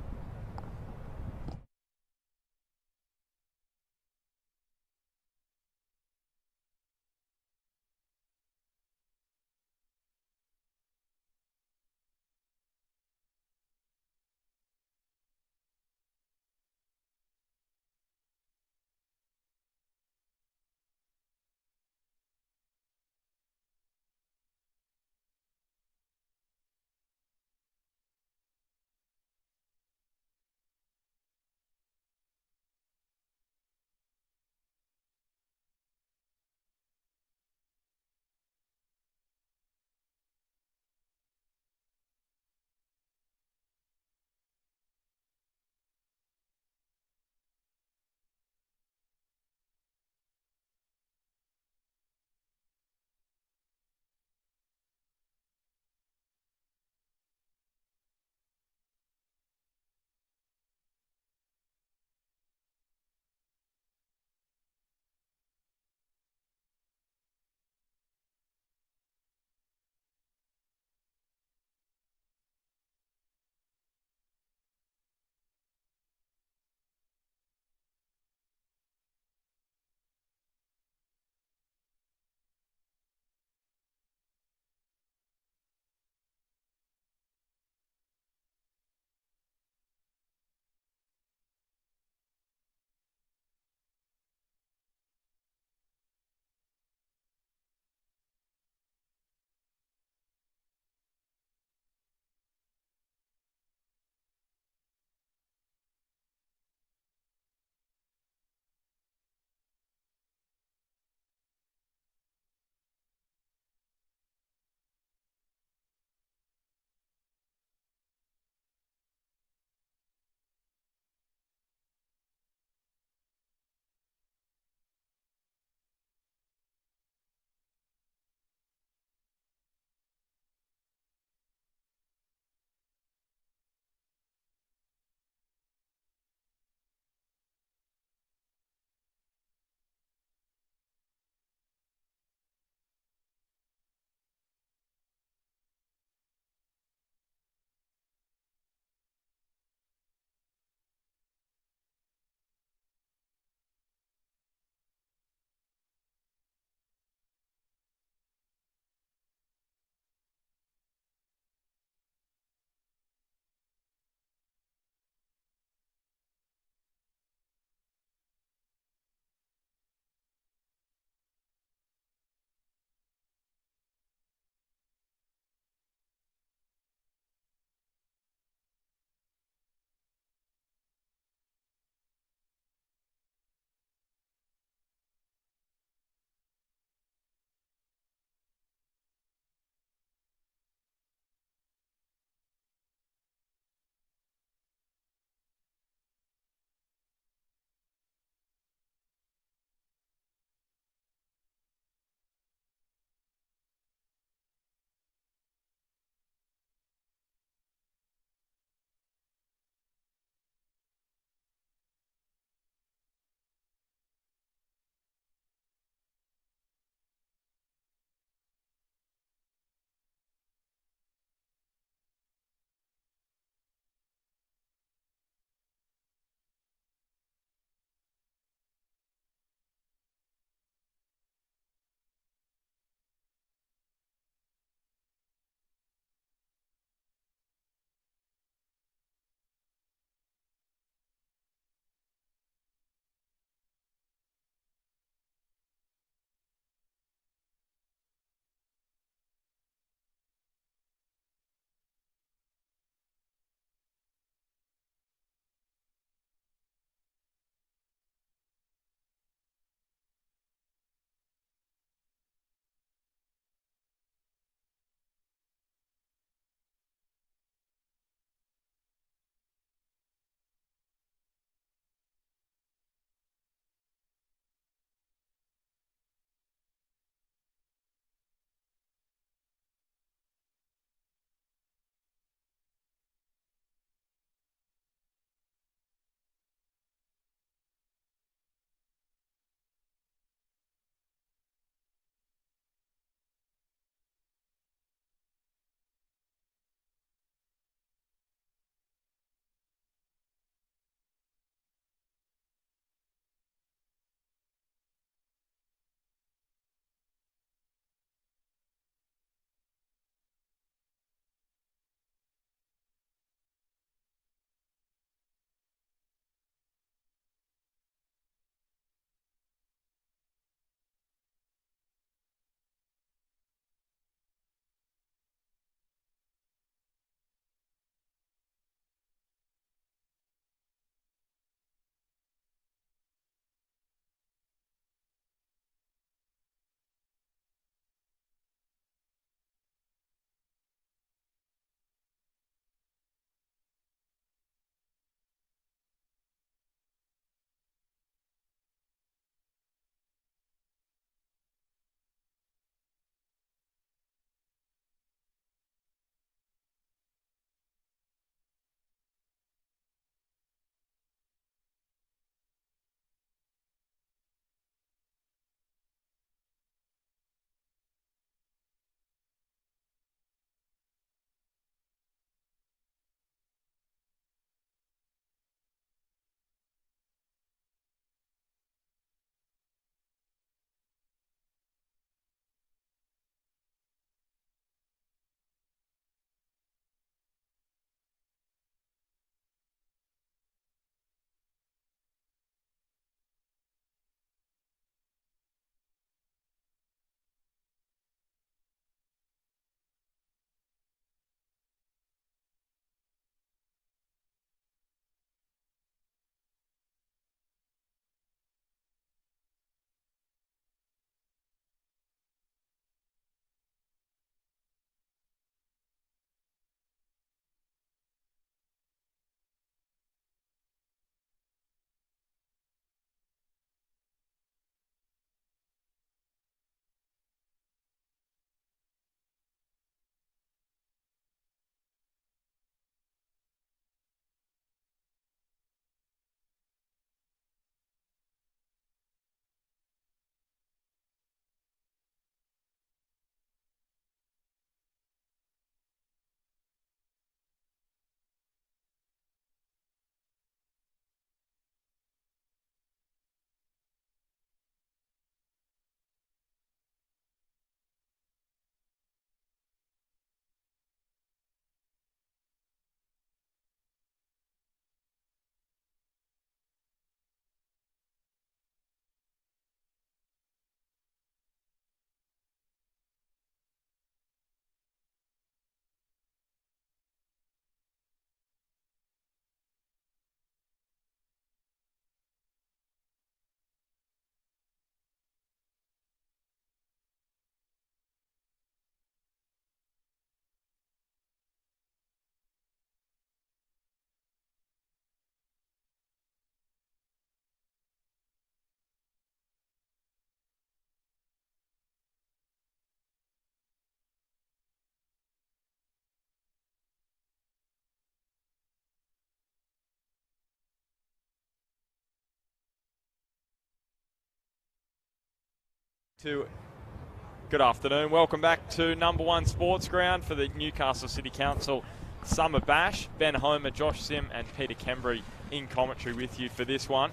Good afternoon. Welcome back to number 1 Sports Ground for the Newcastle City Council Summer Bash. Ben Homer, Josh Sim and Peter Kembry in commentary with you for this one.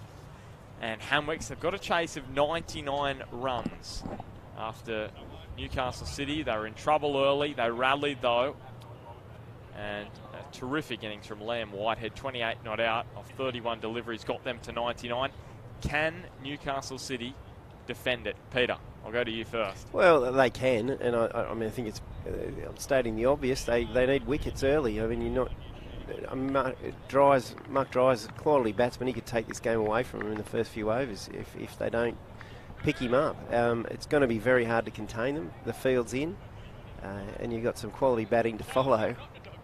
And Hamwicks have got a chase of 99 runs after Newcastle City. They were in trouble early. They rallied though. And a terrific innings from Liam Whitehead, 28 not out of 31 deliveries, got them to 99. Can Newcastle City defend it? Peter, I'll go to you first. Well, they can, and I mean, I think it's I'm stating the obvious. They need wickets early. I mean, you're not. Mark Dry's a quality batsman. He could take this game away from him in the first few overs if they don't pick him up. It's going to be very hard to contain them. The field's in, and you've got some quality batting to follow.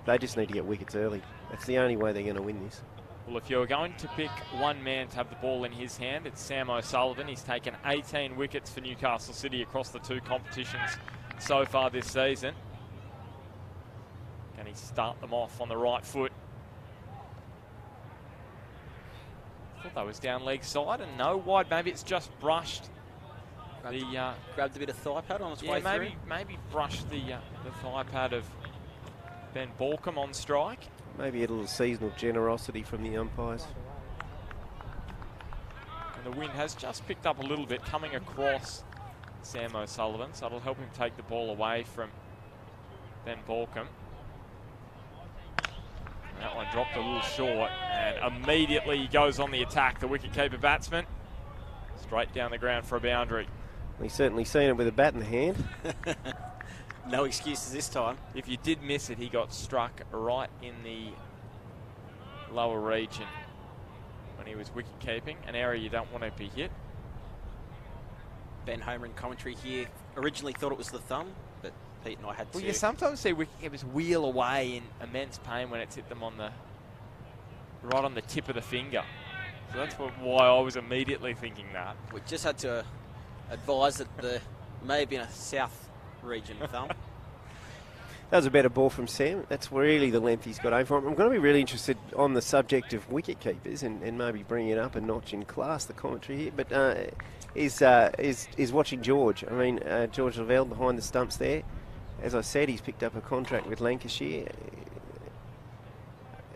They just need to get wickets early. That's the only way they're going to win this. Well, if you're going to pick one man to have the ball in his hand, it's Sam O'Sullivan. He's taken 18 wickets for Newcastle City across the 2 competitions so far this season. Can he start them off on the right foot? I thought that was down leg side and no wide. Maybe it's just brushed. Grabbed a bit of thigh pad on its way through. Maybe brushed the thigh pad of Ben Balcombe on strike. Maybe a little seasonal generosity from the umpires. And the wind has just picked up a little bit coming across Sam O'Sullivan, so it'll help him take the ball away from Ben Balcombe. And that one dropped a little short, and immediately he goes on the attack, the wicket-keeper batsman. Straight down the ground for a boundary. He's certainly seen it with a bat in the hand. No excuses this time. If you did miss it, he got struck right in the lower region when he was wicket-keeping, an area you don't want to be hit. Ben Homer in commentary here originally thought it was the thumb, but Pete and I had to... Well, you sometimes see wicket-keepers wheel away in immense pain when it's hit them on the right on the tip of the finger. So that's why I was immediately thinking that. We just had to advise that there may have been a south region thumb. That was a better ball from Sam. That's really the length he's got aim for him. I'm going to be really interested on the subject of wicket keepers and maybe bring it up a notch in class, the commentary here. But is watching George. I mean, George Lavelle behind the stumps there. As I said, he's picked up a contract with Lancashire.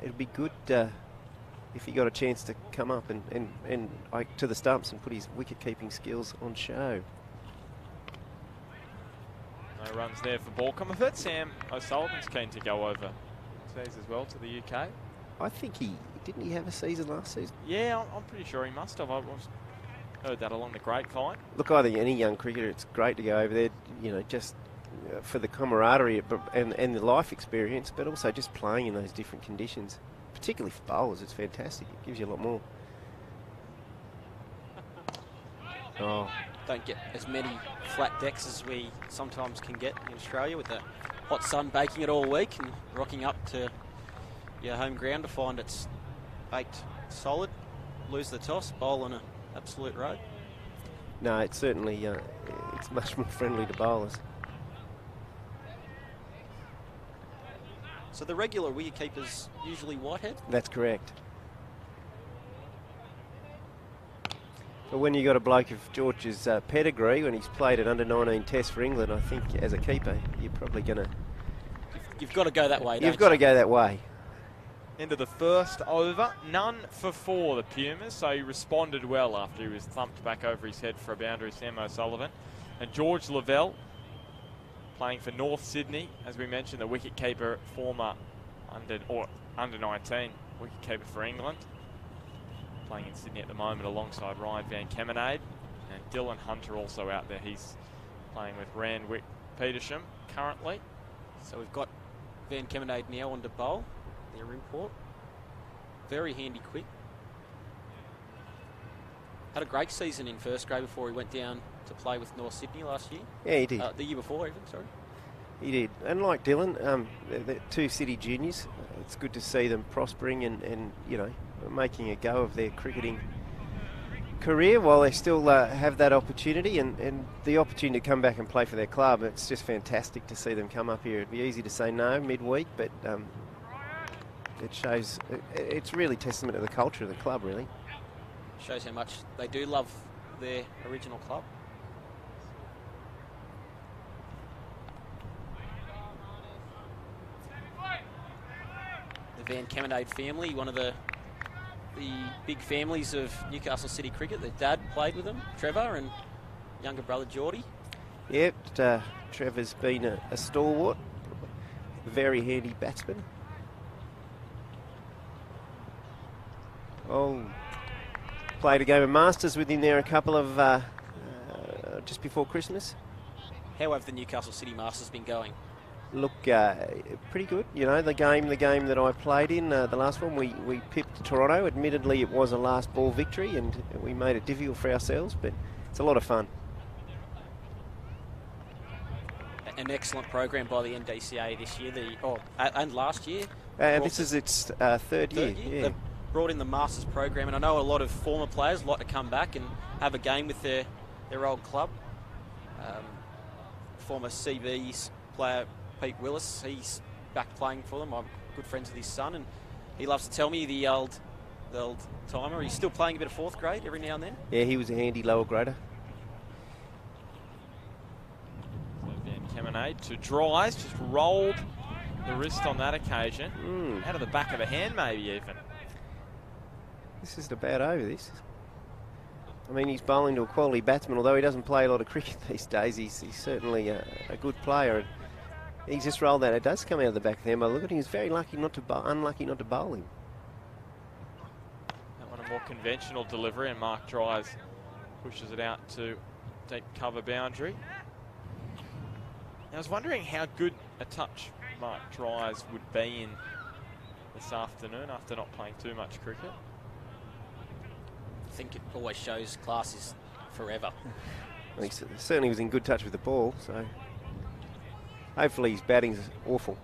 It'd be good if he got a chance to come up and to the stumps and put his wicket keeping skills on show. No runs there for Balcombe. I've heard Sam O'Sullivan's keen to go overseas as well to the UK. I think didn't he have a season last season? Yeah, I'm pretty sure he must have. I heard that along the grapevine. Look, I think any young cricketer, it's great to go over there, you know, just for the camaraderie and the life experience, but also just playing in those different conditions. Particularly for bowlers, it's fantastic. It gives you a lot more. Oh. Don't get as many flat decks as we sometimes can get in Australia with the hot sun baking it all week and rocking up to your home ground to find it's baked solid, lose the toss, bowl on an absolute road. No, it's certainly it's much more friendly to bowlers. So the regular wicketkeeper's usually Whitehead? That's correct. But when you got a bloke of George's pedigree, when he's played an under-19 test for England, I think as a keeper, you're probably going to... You've got to go that way, don't you? You've got to go that way. Into the first over, none for 4, the Pumas, so he responded well after he was thumped back over his head for a boundary, Sam O'Sullivan. And George Lavelle, playing for North Sydney, as we mentioned, the wicketkeeper, former under-19 wicketkeeper for England. Playing in Sydney at the moment alongside Ryan Van Kemenade, and Dylan Hunter also out there. He's playing with Randwick Petersham currently. So we've got Van Kemenade now on to bowl, their import. Very handy quick. Had a great season in first grade before he went down to play with North Sydney last year. Yeah, he did. The year before even, sorry. He did. And like Dylan, they're 2 City juniors. It's good to see them prospering and you know, making a go of their cricketing career while they still have that opportunity and the opportunity to come back and play for their club. It's just fantastic to see them come up here. It'd be easy to say no midweek, but it shows, it's really testament to the culture of the club, really. Shows how much they do love their original club. Van Kemenade family, one of the big families of Newcastle City cricket. Their dad played with them, Trevor, and younger brother Geordie. Yep, Trevor's been a stalwart, very handy batsman. Oh, played a game of Masters with him there a couple of just before Christmas. How have the Newcastle City Masters been going? Look, pretty good. You know, the game that I played in, the last one, we pipped Toronto. Admittedly, it was a last ball victory, and we made it difficult for ourselves, but it's a lot of fun. An excellent program by the NDCA this year, and last year. This is its third year. Yeah. They've brought in the Masters program, and I know a lot of former players like to come back and have a game with their old club. Former CV's player Pete Willis, he's back playing for them. I'm good friends with his son, and he loves to tell me the old timer. He's still playing a bit of fourth grade every now and then. Yeah, he was a handy lower grader. So Van Kemenade to Dries, just rolled the wrist on that occasion. Out of the back of a hand, maybe even. This isn't a bad over, this. I mean, he's bowling to a quality batsman, although he doesn't play a lot of cricket these days. He's certainly a good player. He's just rolled that. It does come out of the back there, but look at him. He's very unlucky not to bowl him. That one a more conventional delivery, and Mark Dries pushes it out to deep cover boundary. I was wondering how good a touch Mark Dries would be in this afternoon after not playing too much cricket. I think it always shows class is forever. Well, he certainly was in good touch with the ball, so hopefully his batting's awful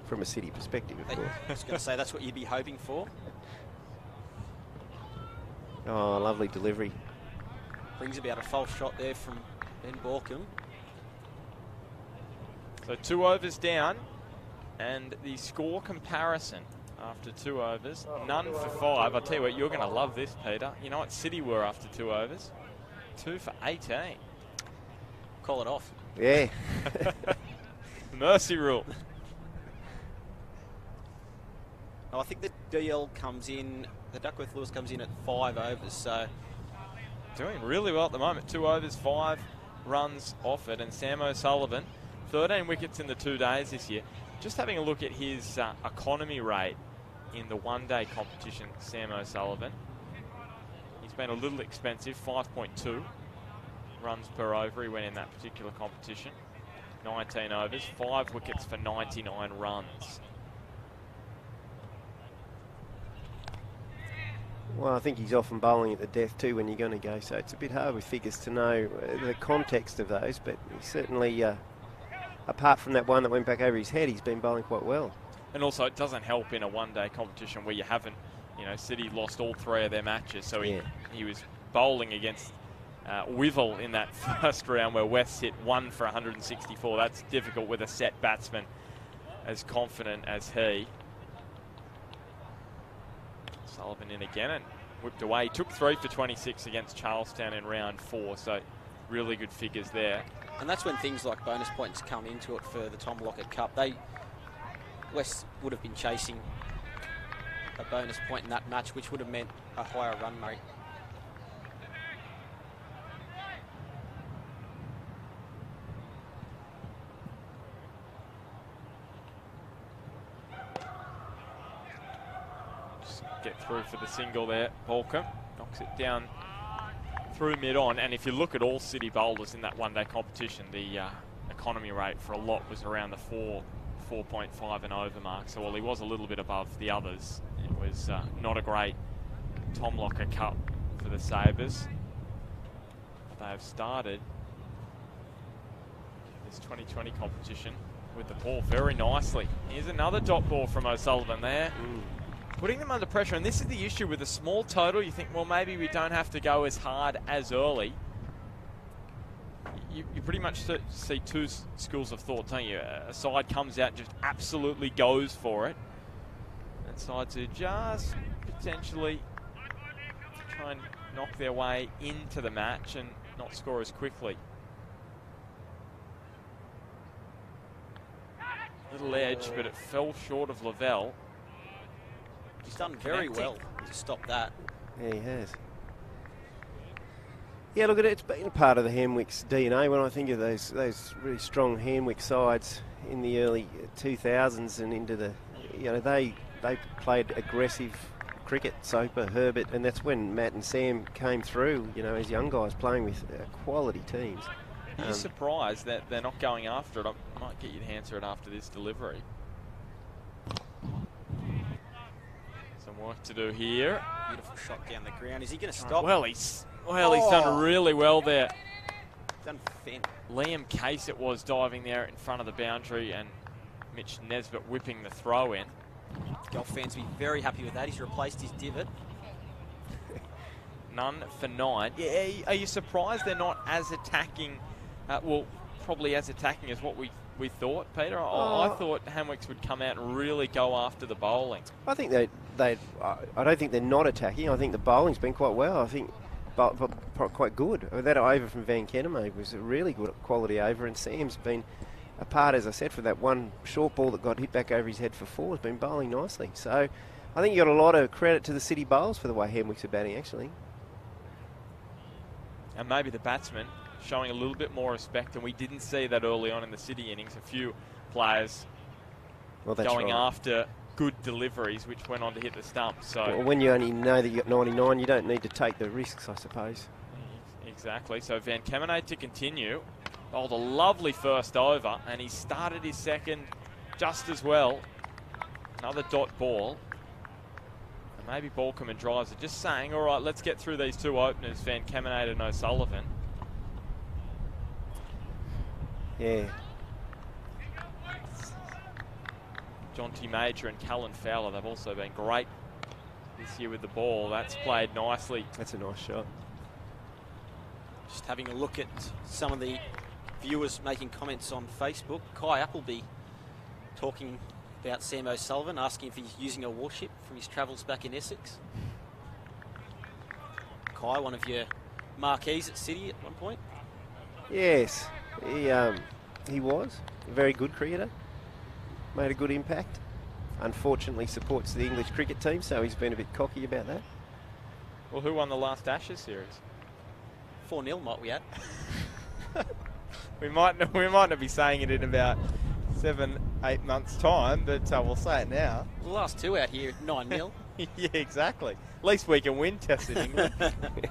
from a City perspective, of course. I was going to say, that's what you'd be hoping for. Oh, lovely delivery. Brings about a false shot there from Ben Borkham. So 2 overs down, and the score comparison after 2 overs, none for 5. I'll tell you what, you're going to love this, Peter. You know what City were after 2 overs? 2 for 18. Call it off. Yeah. Mercy rule. Oh, I think the DL comes in, the Duckworth Lewis comes in at 5 overs, so... Doing really well at the moment. 2 overs, 5 runs offered, and Sam O'Sullivan, 13 wickets in the 2 days this year. Just having a look at his economy rate in the one-day competition, Sam O'Sullivan. He's been a little expensive, 5.2 runs per over. He went in that particular competition. 19 overs, 5 wickets for 99 runs. Well, I think he's often bowling at the death too when you're going to go, so it's a bit hard with figures to know the context of those, but he certainly, apart from that one that went back over his head, he's been bowling quite well. And also, it doesn't help in a one-day competition where you haven't, you know, City lost all 3 of their matches, so he was bowling against Wivell in that first round where West hit 1 for 164. That's difficult with a set batsman as confident as he. Sullivan in again and whipped away. He took 3 for 26 against Charlestown in round 4, so really good figures there. And that's when things like bonus points come into it for the Tom Lockett Cup. West would have been chasing a bonus point in that match, which would have meant a higher run rate. Just get through for the single there. Balcombe knocks it down through mid-on, and if you look at all City bowlers in that one-day competition, the economy rate for a lot was around the 4.5 and over mark. So while he was a little bit above the others, it was not a great Tom Lockett Cup for the Sabres. They have started this 2020 competition with the ball very nicely. Here's another dot ball from O'Sullivan there. Putting them under pressure, and this is the issue with a small total. You think, well, maybe we don't have to go as hard as early. You pretty much see 2 schools of thought, don't you? A side comes out and just absolutely goes for it, and sides who just potentially try and knock their way into the match and not score as quickly. Little edge, but it fell short of Lavelle. He's done very well to stop that. Yeah, he has. Yeah, look at it. It's been a part of the Hamwicks DNA. When I think of those really strong Hamwicks sides in the early 2000s and into the, they played aggressive cricket. Soper, Herbert, and that's when Matt and Sam came through. As young guys playing with quality teams. Are you surprised that they're not going after it? I might get you to answer it after this delivery. Some work to do here. Beautiful shot down the ground. Is he going to stop? Well, he's done really well there. Done fan. Liam Case it was diving there in front of the boundary, and Mitch Nesbitt whipping the throw in. Golf fans will be very happy with that. He's replaced his divot. None for 9. Yeah, are you surprised they're not as attacking? Probably as attacking as what we thought, Peter. I thought Hamwicks would come out and really go after the bowling. I think I don't think they're not attacking. I think the bowling's been quite well. I think quite good. That over from Van Kenema was a really good quality over, and Sam's been a part, as I said, for that one short ball that got hit back over his head for 4. Has been bowling nicely. So I think you got a lot of credit to the City bowlers for the way Hamwicks are batting, actually. And maybe the batsmen showing a little bit more respect, and we didn't see that early on in the City innings. A few players going after good deliveries, which went on to hit the stump. So when you only know that you got 99, you don't need to take the risks, I suppose. Exactly. So Van Kemenade to continue. Bowled a lovely first over, and he started his second just as well. Another dot ball. And maybe Balcombe and Drives are just saying, all right, let's get through these two openers, Van Kemenade and O'Sullivan. Yeah. Jonty Major and Callan Fowler, they've also been great this year with the ball. That's played nicely. That's a nice shot. Just having a look at some of the viewers making comments on Facebook. Kai Appleby talking about Sam O'Sullivan, asking if he's using a warship from his travels back in Essex. Kai, one of your marquees at City at one point. Yes, he was a very good cricketer. Made a good impact. Unfortunately supports the English cricket team, so he's been a bit cocky about that. Well, who won the last Ashes series? 4-0 might we add. we might not be saying it in about 7-8 months' time, but we'll say it now. The last two out here, 9-0. Yeah, exactly. At least we can win tests in England.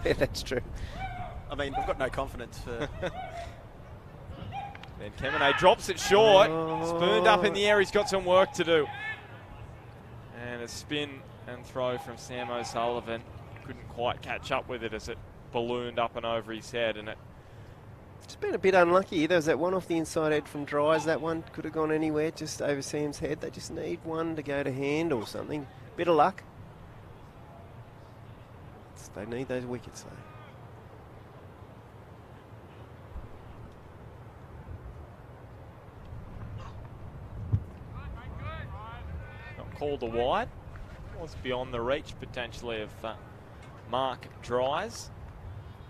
Yeah, that's true. I mean, I've got no confidence for... Then Kemenade drops it short. Spooned up in the air. He's got some work to do. And a spin and throw from Sam O'Sullivan. Couldn't quite catch up with it as it ballooned up and over his head. And it's been a bit unlucky. There was that one off the inside edge from Dries. That one could have gone anywhere, just over Sam's head. They just need one to go to hand or something. Bit of luck. They need those wickets, though. Called a wide. Was beyond the reach potentially of Mark Dries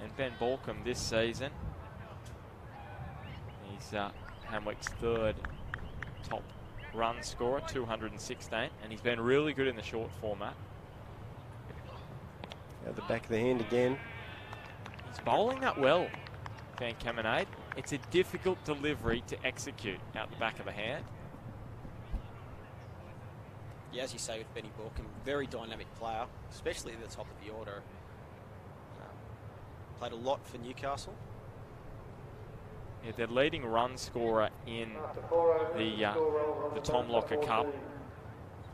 and Ben Balcombe this season. He's Hamwick's third top run scorer, 216, and he's been really good in the short format. Out the back of the hand again. He's bowling that well, Van Kemenade. It's a difficult delivery to execute out the back of the hand. Yeah, as you say with Benny Balcombe, very dynamic player, especially at the top of the order. Played a lot for Newcastle. Yeah, their leading run scorer in the Tom Locker Cup.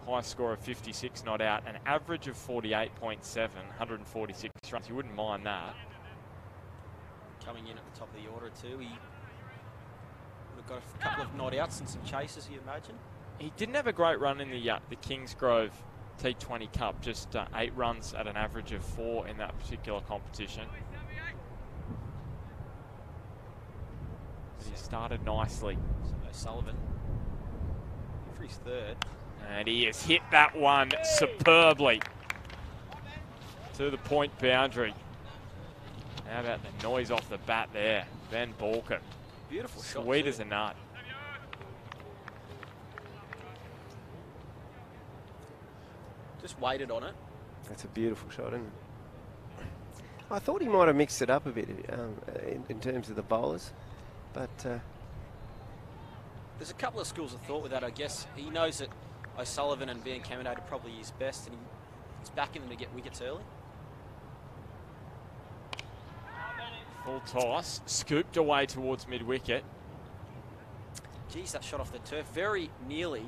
High score of 56 not out, an average of 48.7, 146 runs. You wouldn't mind that. Coming in at the top of the order too. He would have got a couple of not outs and some chases, you imagine. He didn't have a great run in the Kingsgrove T20 Cup, just 8 runs at an average of 4 in that particular competition. But he started nicely. O'Sullivan for his third. And he has hit that one superbly to the point boundary. How about the noise off the bat there? Ben Balcombe. Beautiful shot. Sweet as a nut. just waited on it. That's a beautiful shot, isn't it? I thought he might have mixed it up a bit in terms of the bowlers, but there's a couple of schools of thought with that. I guess he knows that O'Sullivan and Van Caminade are probably his best, and he's backing them to get wickets early. Full toss, scooped away towards mid-wicket. Geez, that shot off the turf, very nearly.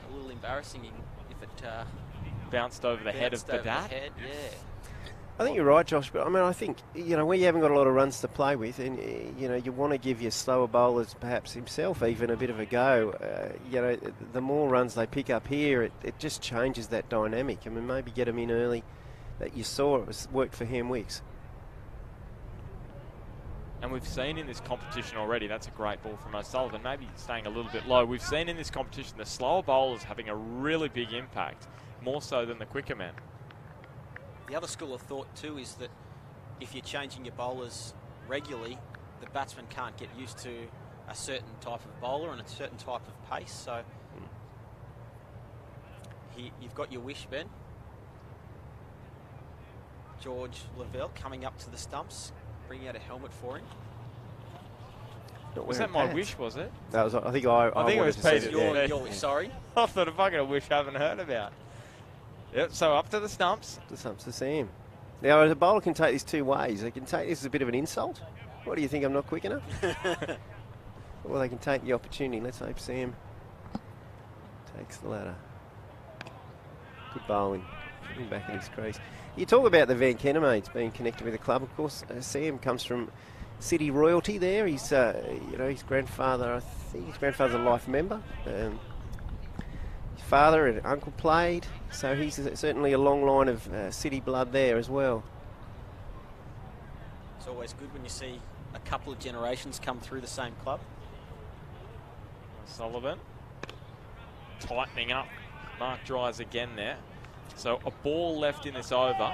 A little embarrassing if it bounced over the head of the bat. Yeah. I think you're right, Josh, but I mean, I think, where you haven't got a lot of runs to play with, and, you want to give your slower bowlers, perhaps himself, even a bit of a go. The more runs they pick up here, it just changes that dynamic. I mean, maybe get them in early. That you saw it worked for Hamwicks. And we've seen in this competition already, that's a great ball from O'Sullivan, maybe staying a little bit low. We've seen in this competition the slower bowlers having a really big impact, more so than the quicker men. The other school of thought too is that if you're changing your bowlers regularly, the batsman can't get used to a certain type of bowler and a certain type of pace. So you've got your wish, Ben. George Lavelle coming up to the stumps, bringing out a helmet for him. Was that my wish, was it? That was. I think it was Peter. Your wish, sorry. I thought if I got a wish I haven't heard about. Yep, so up to the stumps. The stumps to see him. Now, a bowler can take this two ways. They can take this as a bit of an insult. What do you think, I'm not quick enough? Or they can take the opportunity. Let's hope Sam takes the ladder. Good bowling. Put him back in his crease. You talk about the Van Kennemades being connected with the club. Of course, Sam comes from City royalty there. He's, his grandfather, I think his grandfather's a life member. His father and uncle played, so he's certainly a long line of City blood there as well. It's always good when you see a couple of generations come through the same club. Sullivan tightening up. Mark Dries again there. So a ball left in this over,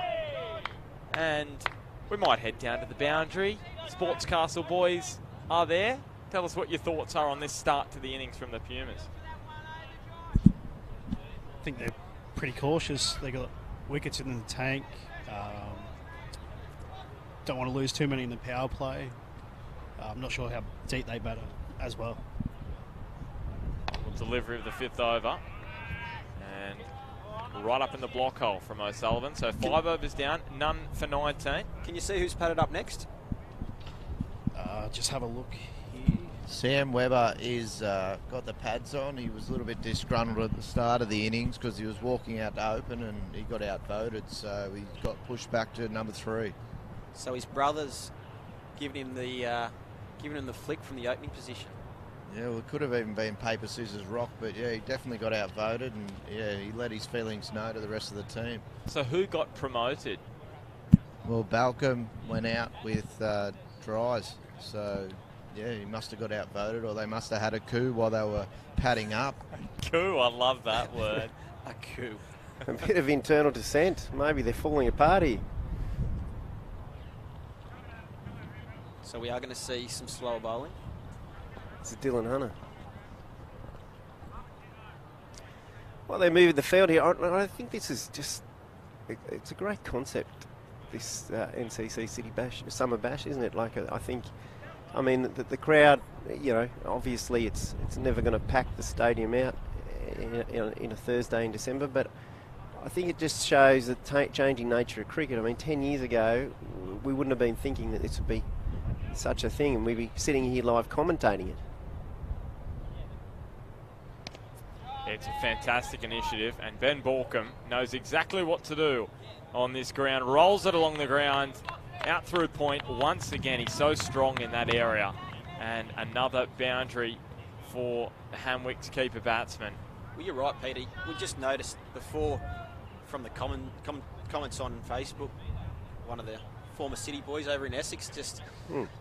and we might head down to the boundary. Sportscastle boys are there. Tell us what your thoughts are on this start to the innings from the Pumas. I think they're pretty cautious. They got wickets in the tank. Don't want to lose too many in the power play. I'm not sure how deep they batter as well. Delivery of the fifth over, and right up in the block hole from O'Sullivan. So 5 overs down, none for 19. Can you see who's padded up next? Just have a look here. Sam Webber is got the pads on. He was a little bit disgruntled at the start of the innings because he was walking out to open and he got outvoted, so he got pushed back to number 3. So his brother's giving him the flick from the opening position. Yeah, well, it could have even been paper, scissors, rock, but yeah, he definitely got outvoted, and yeah, he let his feelings know to the rest of the team. So who got promoted? Well, Balcom went out with Dries, so yeah, he must have got outvoted, or they must have had a coup while they were padding up. Coup, I love that word. A coup. A bit of internal dissent. Maybe they're falling apart here. So we are going to see some slower bowling. It's Dylan Hunter. Well, they're moving the field here. I think this is just, it's a great concept, this NCC City Bash, Summer Bash, isn't it? Like, I mean, the crowd, obviously it's never going to pack the stadium out in a Thursday in December, but I think it just shows the changing nature of cricket. I mean, 10 years ago, we wouldn't have been thinking that this would be such a thing, and we'd be sitting here live commentating it. It's a fantastic initiative, and Ben Balcom knows exactly what to do on this ground. Rolls it along the ground, out through point once again. He's so strong in that area. And another boundary for the Hamwicks keeper batsman. Well, you're right, Peter. We just noticed before from the comments on Facebook, one of the former City boys over in Essex just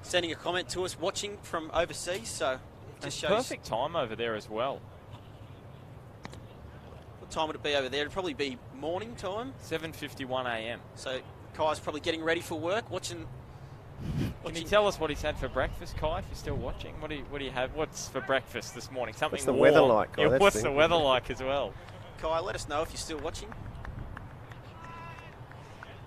sending a comment to us, watching from overseas. So it just shows. Perfect time over there as well. What time would it be over there? It'd probably be morning time. 7:51 a.m. So Kai's probably getting ready for work, watching. Can you tell us what he's had for breakfast, Kai, if you're still watching? What do you have? What's for breakfast this morning? Something What's the warm. weather like, Kai? Yeah, what's the weather like as well? Kai, let us know if you're still watching.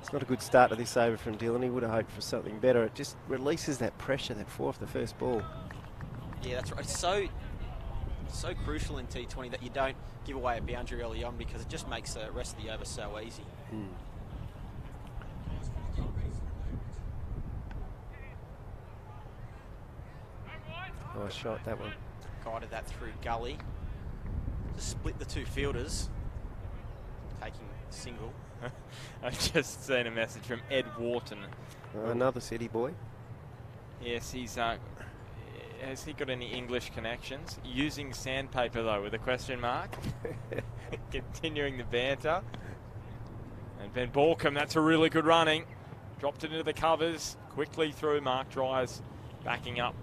It's not a good start to this over from Dylan. He would have hoped for something better. It just releases that pressure, that four off the first ball. Yeah, that's right. It's so crucial in T20 that you don't give away a boundary early on, because it just makes the rest of the over so easy. Nice shot, that one. Guided that through gully. Just split the two fielders. Taking a single. I've just seen a message from Ed Wharton. Another City boy. Yes, he's... has he got any English connections? Using sandpaper, though, with a question mark. Continuing the banter. And Ben Borkham, that's a really good running. Dropped it into the covers. Quickly through. Mark Dries backing up.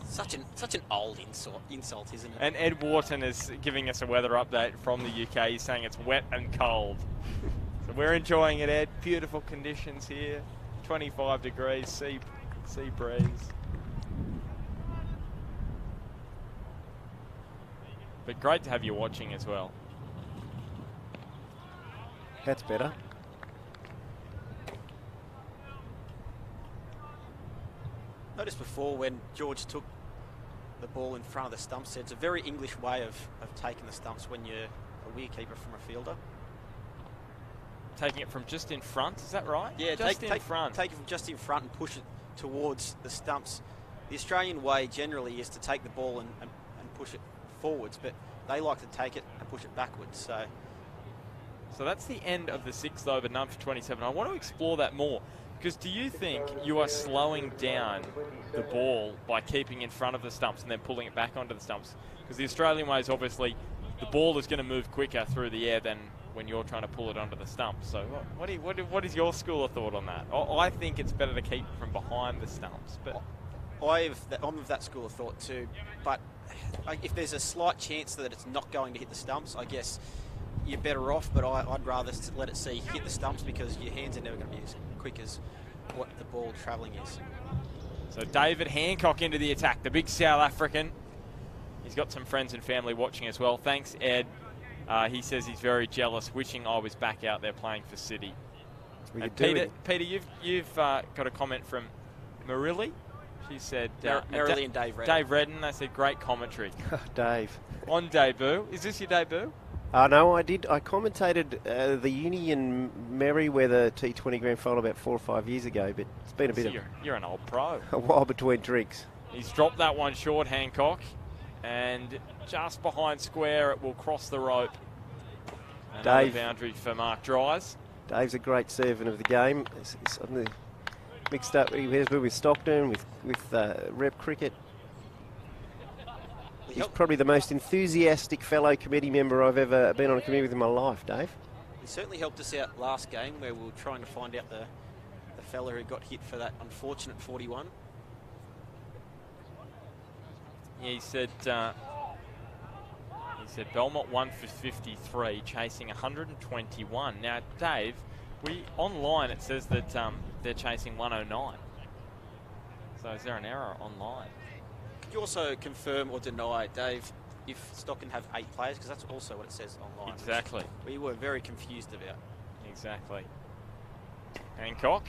Such an old insult, isn't it? And Ed Wharton is giving us a weather update from the UK. He's saying it's wet and cold. So we're enjoying it, Ed. Beautiful conditions here. 25 degrees, sea breeze. But great to have you watching as well. That's better. Noticed before when George took the ball in front of the stumps, it's a very English way of taking the stumps when you're a wicketkeeper from a fielder. Taking it from just in front, is that right? Yeah, just in front. Take it from just in front and push it towards the stumps. The Australian way generally is to take the ball and push it forwards, but they like to take it and push it backwards. So that's the end of the 6th over, none for 27. I want to explore that more, because do you think you are slowing down the ball by keeping in front of the stumps and then pulling it back onto the stumps? Because the Australian way is obviously the ball is going to move quicker through the air than when you're trying to pull it onto the stumps. So what is your school of thought on that? I think it's better to keep it from behind the stumps. But I'm of that school of thought too, but if there's a slight chance that it's not going to hit the stumps, I guess you're better off, but I'd rather let it hit the stumps, because your hands are never going to be as quick as what the ball travelling is. So David Hancock into the attack, the big South African. He's got some friends and family watching as well. Thanks, Ed. He says he's very jealous, wishing I was back out there playing for City. And Peter, you've got a comment from Marilli. She said... Marilli and Dave Redden. Dave Redden, they said great commentary. Dave. On debut. Is this your debut? No, I did. I commentated the Union Merriweather T20 Grand Final about 4 or 5 years ago, but it's been a bit You're an old pro. a while between drinks. He's dropped that one short, Hancock, and just behind square it will cross the rope. Another boundary for Mark Dries. Dave's a great servant of the game. He's suddenly mixed up. He has been with Stockton, with rep cricket. He's probably the most enthusiastic fellow committee member I've ever been on a committee with in my life, Dave. He certainly helped us out last game, where we were trying to find out the fella who got hit for that unfortunate 41. Yeah, he said Belmont won for 53, chasing 121. Now, Dave, online it says that they're chasing 109. So is there an error online? Could you also confirm or deny, Dave, if Stockton have 8 players? Because that's also what it says online. Exactly. We were very confused about. Exactly. Hancock.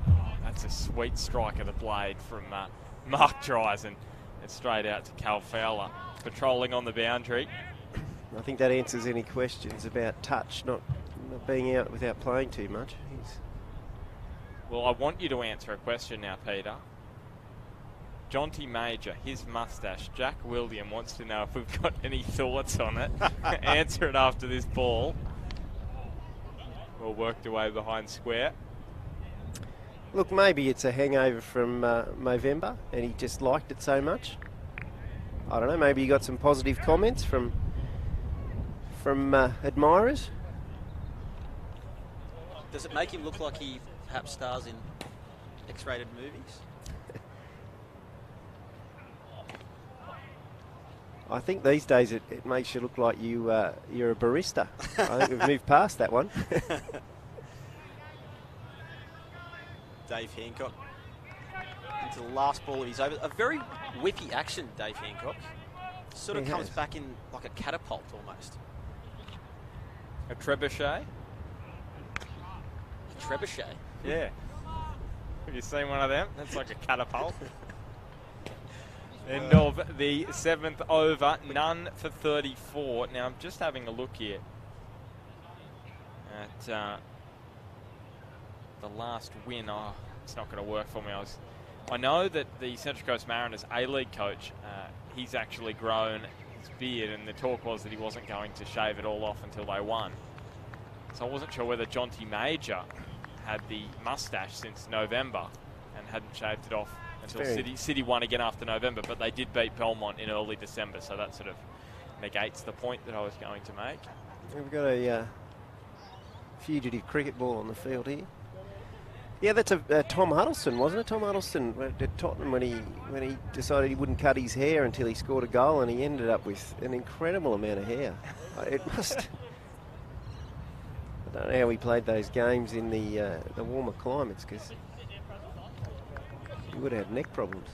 Oh, that's a sweet strike of the blade from Mark Dries, and it's straight out to Cal Fowler, patrolling on the boundary. I think that answers any questions about touch, not being out without playing too much. Well, I want you to answer a question now, Peter. Jonty Major, his mustache. Jack William wants to know if we've got any thoughts on it. Answer it after this ball. Well worked away behind square. Look, maybe it's a hangover from Movember and he just liked it so much. I don't know, maybe you got some positive comments from admirers. Does it make him look like he perhaps stars in X-rated movies? I think these days it makes you look like you're a barista. I think we've moved past that one. Dave Hancock into the last ball of his over. A very whippy action, Dave Hancock. Sort of comes back in like a catapult almost. A trebuchet? trebuchet. Yeah. Have you seen one of them? That's like a catapult. End of the 7th over, none for 34. Now I'm just having a look here at the last win. Oh, it's not going to work for me. I know that the Central Coast Mariners A-League coach, he's actually grown his beard, and the talk was that he wasn't going to shave it all off until they won. So I wasn't sure whether Jonty Major had the mustache since November and hadn't shaved it off until City won again after November, but they did beat Belmont in early December, so that sort of negates the point that I was going to make. We've got a fugitive cricket ball on the field here. Yeah, that's a Tom Huddleston, wasn't it? Tom Huddleston at Tottenham when he decided he wouldn't cut his hair until he scored a goal, and he ended up with an incredible amount of hair. It must. I don't know how he played those games in the warmer climates, because he would have had neck problems.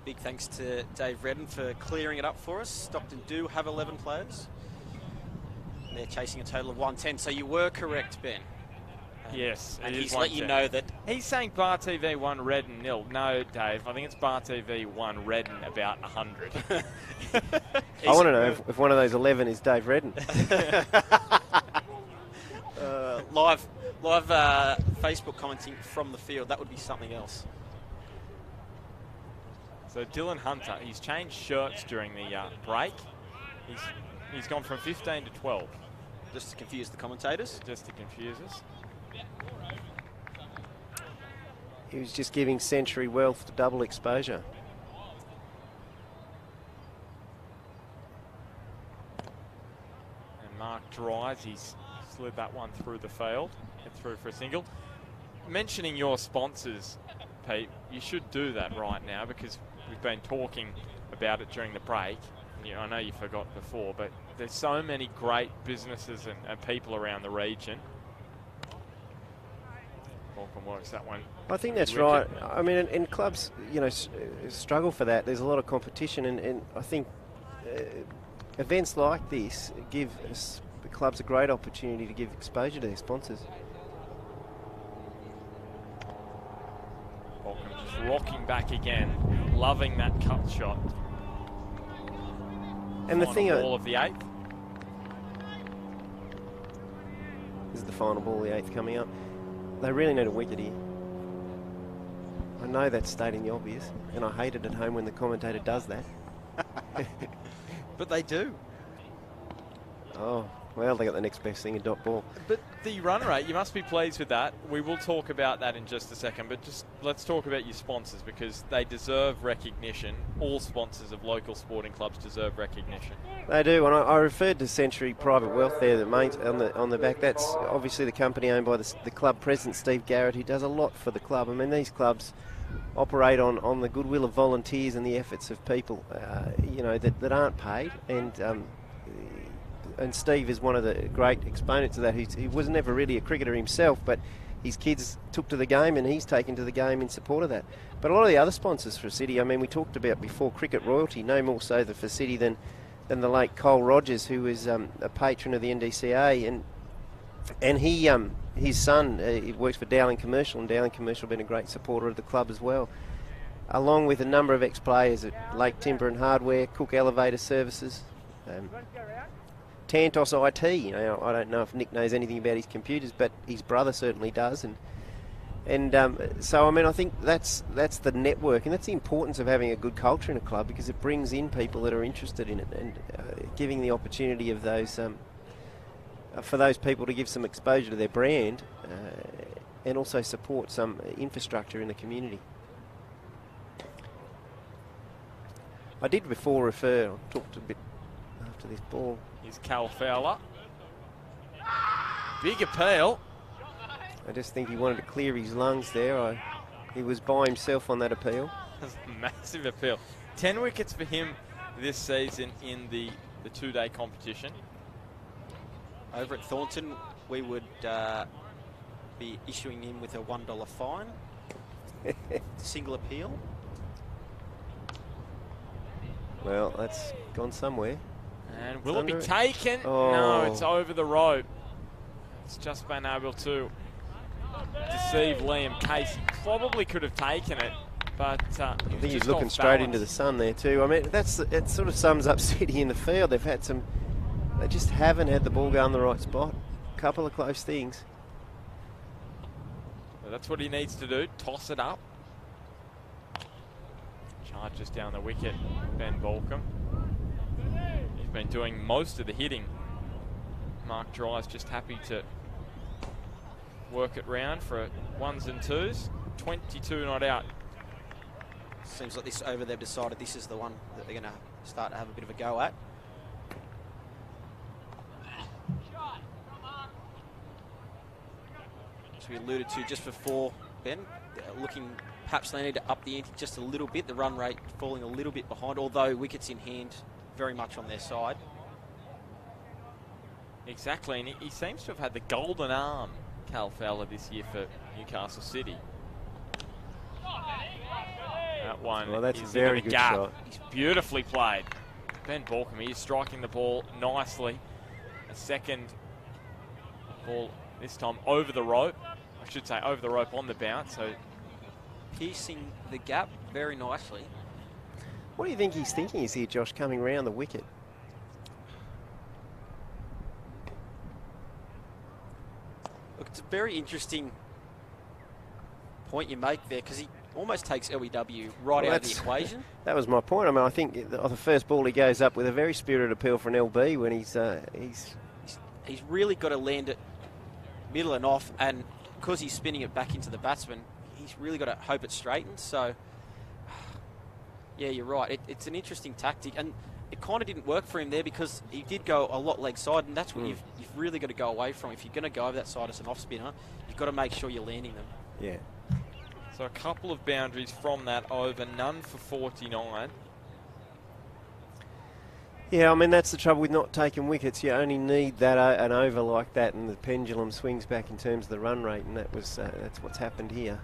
Big thanks to Dave Redden for clearing it up for us. Stockton do have 11 players. They're chasing a total of 110, so you were correct, Ben. Yes, and he's let you know that he's saying Bar TV 1 Redden nil. No, Dave, I think it's Bar TV 1 Redden about 100. I want to know if one of those 11 is Dave Redden. Live Facebook commenting from the field, that would be something else. So Dylan Hunter, he's changed shirts during the break. He's gone from 15 to 12. Just to confuse the commentators? Just to confuse us. He was just giving Century Wealth double exposure. And Mark Dries, he's slid that one through the field, get through for a single. Mentioning your sponsors, Pete, you should do that right now, because we've been talking about it during the break. I know you forgot before, but there's so many great businesses and people around the region. Malcolm works that one. I think that's right. I mean, and clubs, struggle for that. There's a lot of competition, and I think events like this give the clubs a great opportunity to give exposure to their sponsors. Malcolm just rocking back again, loving that cut shot. And the thing, ball of the 8th. This is the final ball of the 8th coming up. They really need a wicket here. I know that's stating the obvious, and I hate it at home when the commentator does that. But they do. Oh, well, they got the next best thing, a dot ball. But the run rate, you must be pleased with that. We will talk about that in just a second, but just let's talk about your sponsors, because they deserve recognition. All sponsors of local sporting clubs deserve recognition. They do, and I referred to Century Private Wealth there, the main, on the back. That's obviously the company owned by the club president, Steve Garrett, who does a lot for the club. I mean, these clubs operate on the goodwill of volunteers and the efforts of people, that aren't paid, and Steve is one of the great exponents of that. He was never really a cricketer himself, but his kids took to the game, and he's taken to the game in support of that. But a lot of the other sponsors for City, I mean, we talked about before cricket royalty, no more so for City than the late Cole Rogers, who was a patron of the NDCA, and he his son he works for Dowling Commercial, and Dowling Commercial have been a great supporter of the club as well, along with a number of ex-players at Lake Timber and Hardware, Cook Elevator Services, Tantos IT. I don't know if Nick knows anything about his computers, but his brother certainly does, so I mean, I think that's the network, and that's the importance of having a good culture in a club, because it brings in people that are interested in it, and giving the opportunity of those for those people to give some exposure to their brand, and also support some infrastructure in the community. I did before refer. I talked a bit after this ball. Here's Cal Fowler. Big appeal. I just think he wanted to clear his lungs there. He was by himself on that appeal. That's a massive appeal. 10 wickets for him this season in the two-day competition. Over at Thornton, we would be issuing him with a $1 fine. Single appeal. Well, that's gone somewhere. And it's will it be under taken? Oh. No, it's over the rope. It's just been able to deceive Liam Case. He probably could have taken it, but I think he's looking straight into the sun there too. I mean, it sort of sums up City in the field. They've had they just haven't had the ball go in the right spot. A couple of close things. Well, that's what he needs to do. Toss it up. Charges down the wicket, Ben Balcombe. He's been doing most of the hitting. Mark Dry's just happy to work it round for ones and twos. 22 not out. Seems like this over they've decided this is the one that they're going to start to have a bit of a go at. As we alluded to just before, Ben, looking perhaps they need to up the ante just a little bit. The run rate falling a little bit behind, although wickets in hand very much on their side. Exactly, and he seems to have had the golden arm, Cal Fowler, this year for Newcastle City. That one that's is a very into the good gap. shot. He's beautifully played. Ben Balcombe, he is striking the ball nicely. A second ball, this time over the rope. I should say over the rope on the bounce. So piercing the gap very nicely. What do you think he's thinking is here, Josh, coming round the wicket? Look, it's a very interesting point you make there, because he almost takes LBW right out of the equation. That was my point. I mean, I think the first ball he goes up with a very spirited appeal for an LB when he's really got to land it middle and off, and because he's spinning it back into the batsman, he's really got to hope it straightens. So, yeah, you're right. It's an interesting tactic, and it kind of didn't work for him there because he did go a lot leg side, and that's what you've really got to go away from. If you're going to go over that side as an off spinner, you've got to make sure you're landing them. Yeah. So a couple of boundaries from that over, none for 49. Yeah, I mean, that's the trouble with not taking wickets. You only need that an over like that, and the pendulum swings back in terms of the run rate, and that's what's happened here.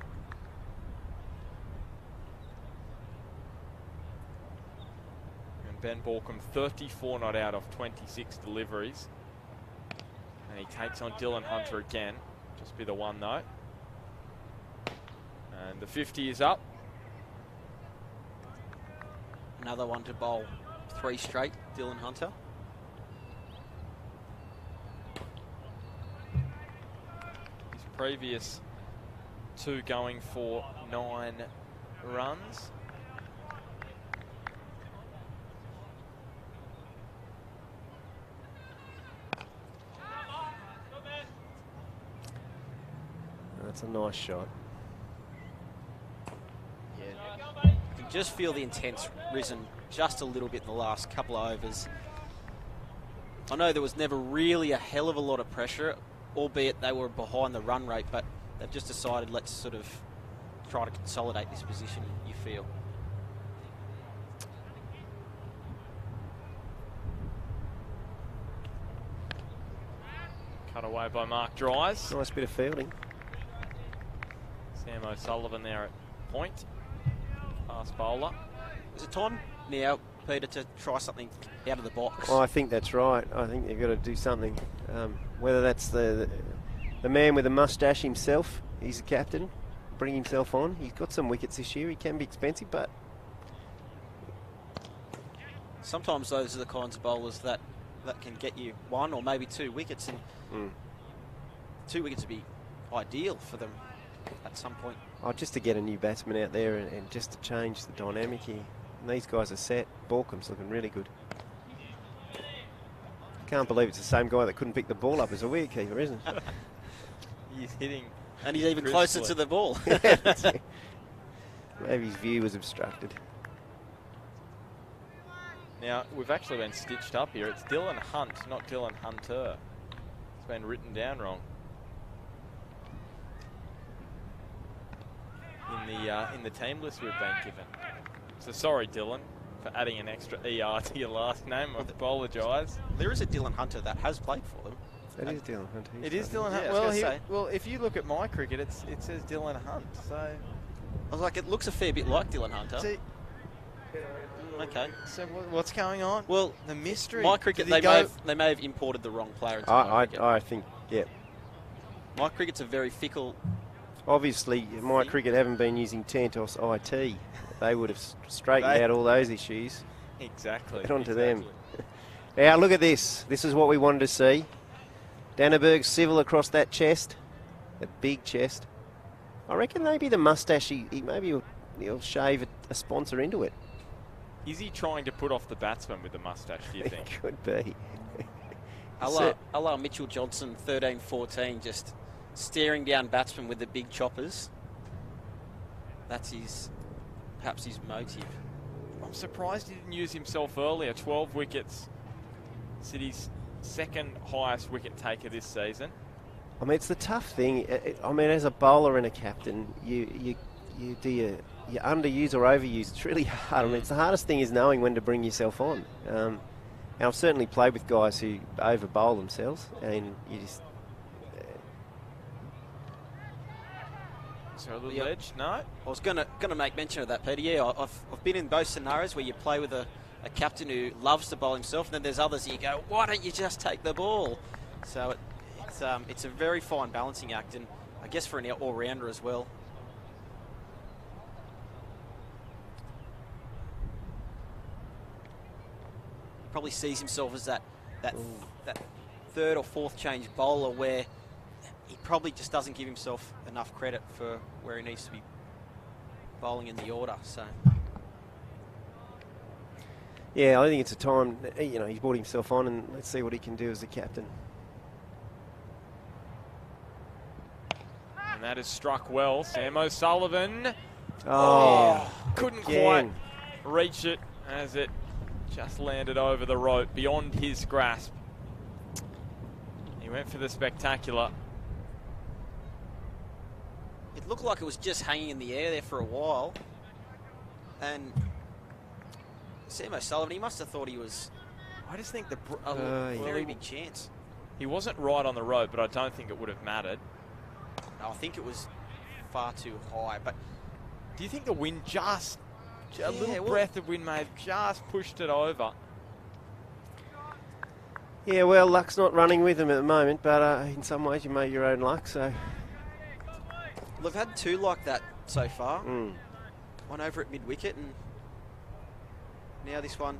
And Ben Balcombe, 34 not out of 26 deliveries. And he takes on Dylan Hunter again. Just be the one, though. And the 50 is up. Another one to bowl 3 straight, Dylan Hunter. His previous 2 going for 9 runs. That's a nice shot. You can just feel the intent's risen just a little bit in the last couple of overs. I know there was never really a hell of a lot of pressure, albeit they were behind the run rate, but they've just decided let's sort of try to consolidate this position, you feel. Cut away by Mark Dries. Nice bit of fielding. Sam O'Sullivan there at point. Fast bowler. Is it time now, Peter, to try something out of the box? Oh, I think that's right. I think you've got to do something. Whether that's the man with the moustache himself, he's the captain, bring himself on. He's got some wickets this year. He can be expensive, but sometimes those are the kinds of bowlers that can get you 1 or maybe 2 wickets, and 2 wickets would be ideal for them at some point. Oh, just to get a new batsman out there and just to change the dynamic here. And these guys are set. Balcombe's looking really good. Can't believe it's the same guy that couldn't pick the ball up as a wicketkeeper, isn't it? He's hitting. And he's even closer to the ball. Maybe his view was obstructed. Now, we've actually been stitched up here. It's Dylan Hunt, not Dylan Hunter. It's been written down wrong. In the team list we've been given. So sorry, Dylan, for adding an extra ER to your last name. I apologise. There is a Dylan Hunter that has played for them. That is Dylan Hunt. It is Dylan Hunt. Yeah, well, if you look at my cricket, it says Dylan Hunt. So I was like, it looks a fair bit like Dylan Hunter. See, okay. So what's going on? Well, the mystery. My cricket, they may have imported the wrong player into my cricket. I think, yeah. My cricket's a very fickle Obviously, my cricket haven't been using Tantos IT. They would have straightened out all those issues. Exactly. Get on to them. Now, look at this. This is what we wanted to see. Danneberg civil across that chest. A big chest. I reckon maybe the moustache, maybe he'll shave a sponsor into it. Is he trying to put off the batsman with the moustache, do you think? It could be. A la Mitchell Johnson, 13-14, just staring down batsmen with the big choppers. That's perhaps his motive. I'm surprised he didn't use himself earlier. 12 wickets. City's second highest wicket taker this season. I mean, it's the tough thing. I mean, as a bowler and a captain, you underuse or overuse. It's really hard. I mean, it's the hardest thing is knowing when to bring yourself on. And I've certainly played with guys who over bowl themselves, and you just. Is there a little edge? No. I was gonna make mention of that, Peter. Yeah, I've been in both scenarios where you play with a captain who loves to bowl himself, and then there's others you go, why don't you just take the ball? So it's a very fine balancing act, and I guess for an all-rounder as well. He probably sees himself as that third or fourth change bowler where he probably just doesn't give himself enough credit for where he needs to be bowling in the order. So. Yeah, I think it's a time, he's brought himself on, and let's see what he can do as a captain. And that is struck well. Sam O'Sullivan. Couldn't quite reach it as it just landed over the rope beyond his grasp. He went for the spectacular. It looked like it was just hanging in the air there for a while. And Sam O'Sullivan, he must have thought he was, I just think a very big chance. He wasn't right on the rope, but I don't think it would have mattered. No, I think it was far too high. But do you think the wind a little breath of wind may have just pushed it over? Yeah, well, luck's not running with him at the moment, but in some ways you make your own luck, so. Well, they've had two like that so far. One over at mid-wicket, and now this one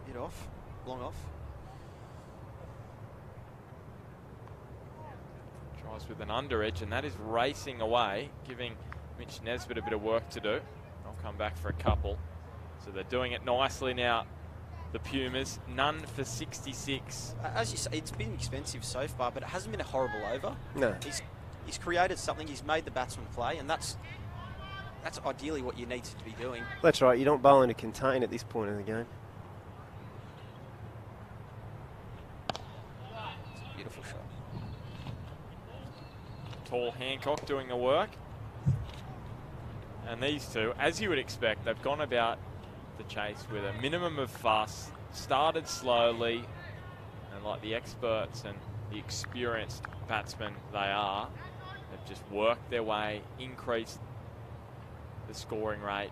hit off, long off. Tries with an under edge, and that is racing away, giving Mitch Nesbitt a bit of work to do. I'll come back for a couple. So they're doing it nicely now, the Pumas. None for 66. As you say, it's been expensive so far, but it hasn't been a horrible over. No. He's created something. He's made the batsman play, and that's ideally what you need to be doing. That's right. You don't bowl into contain at this point in the game. It's a beautiful shot. Tall Hancock doing the work. And these two, as you would expect, they've gone about the chase with a minimum of fuss, started slowly, and like the experts and the experienced batsmen they are, they've just worked their way, increased the scoring rate.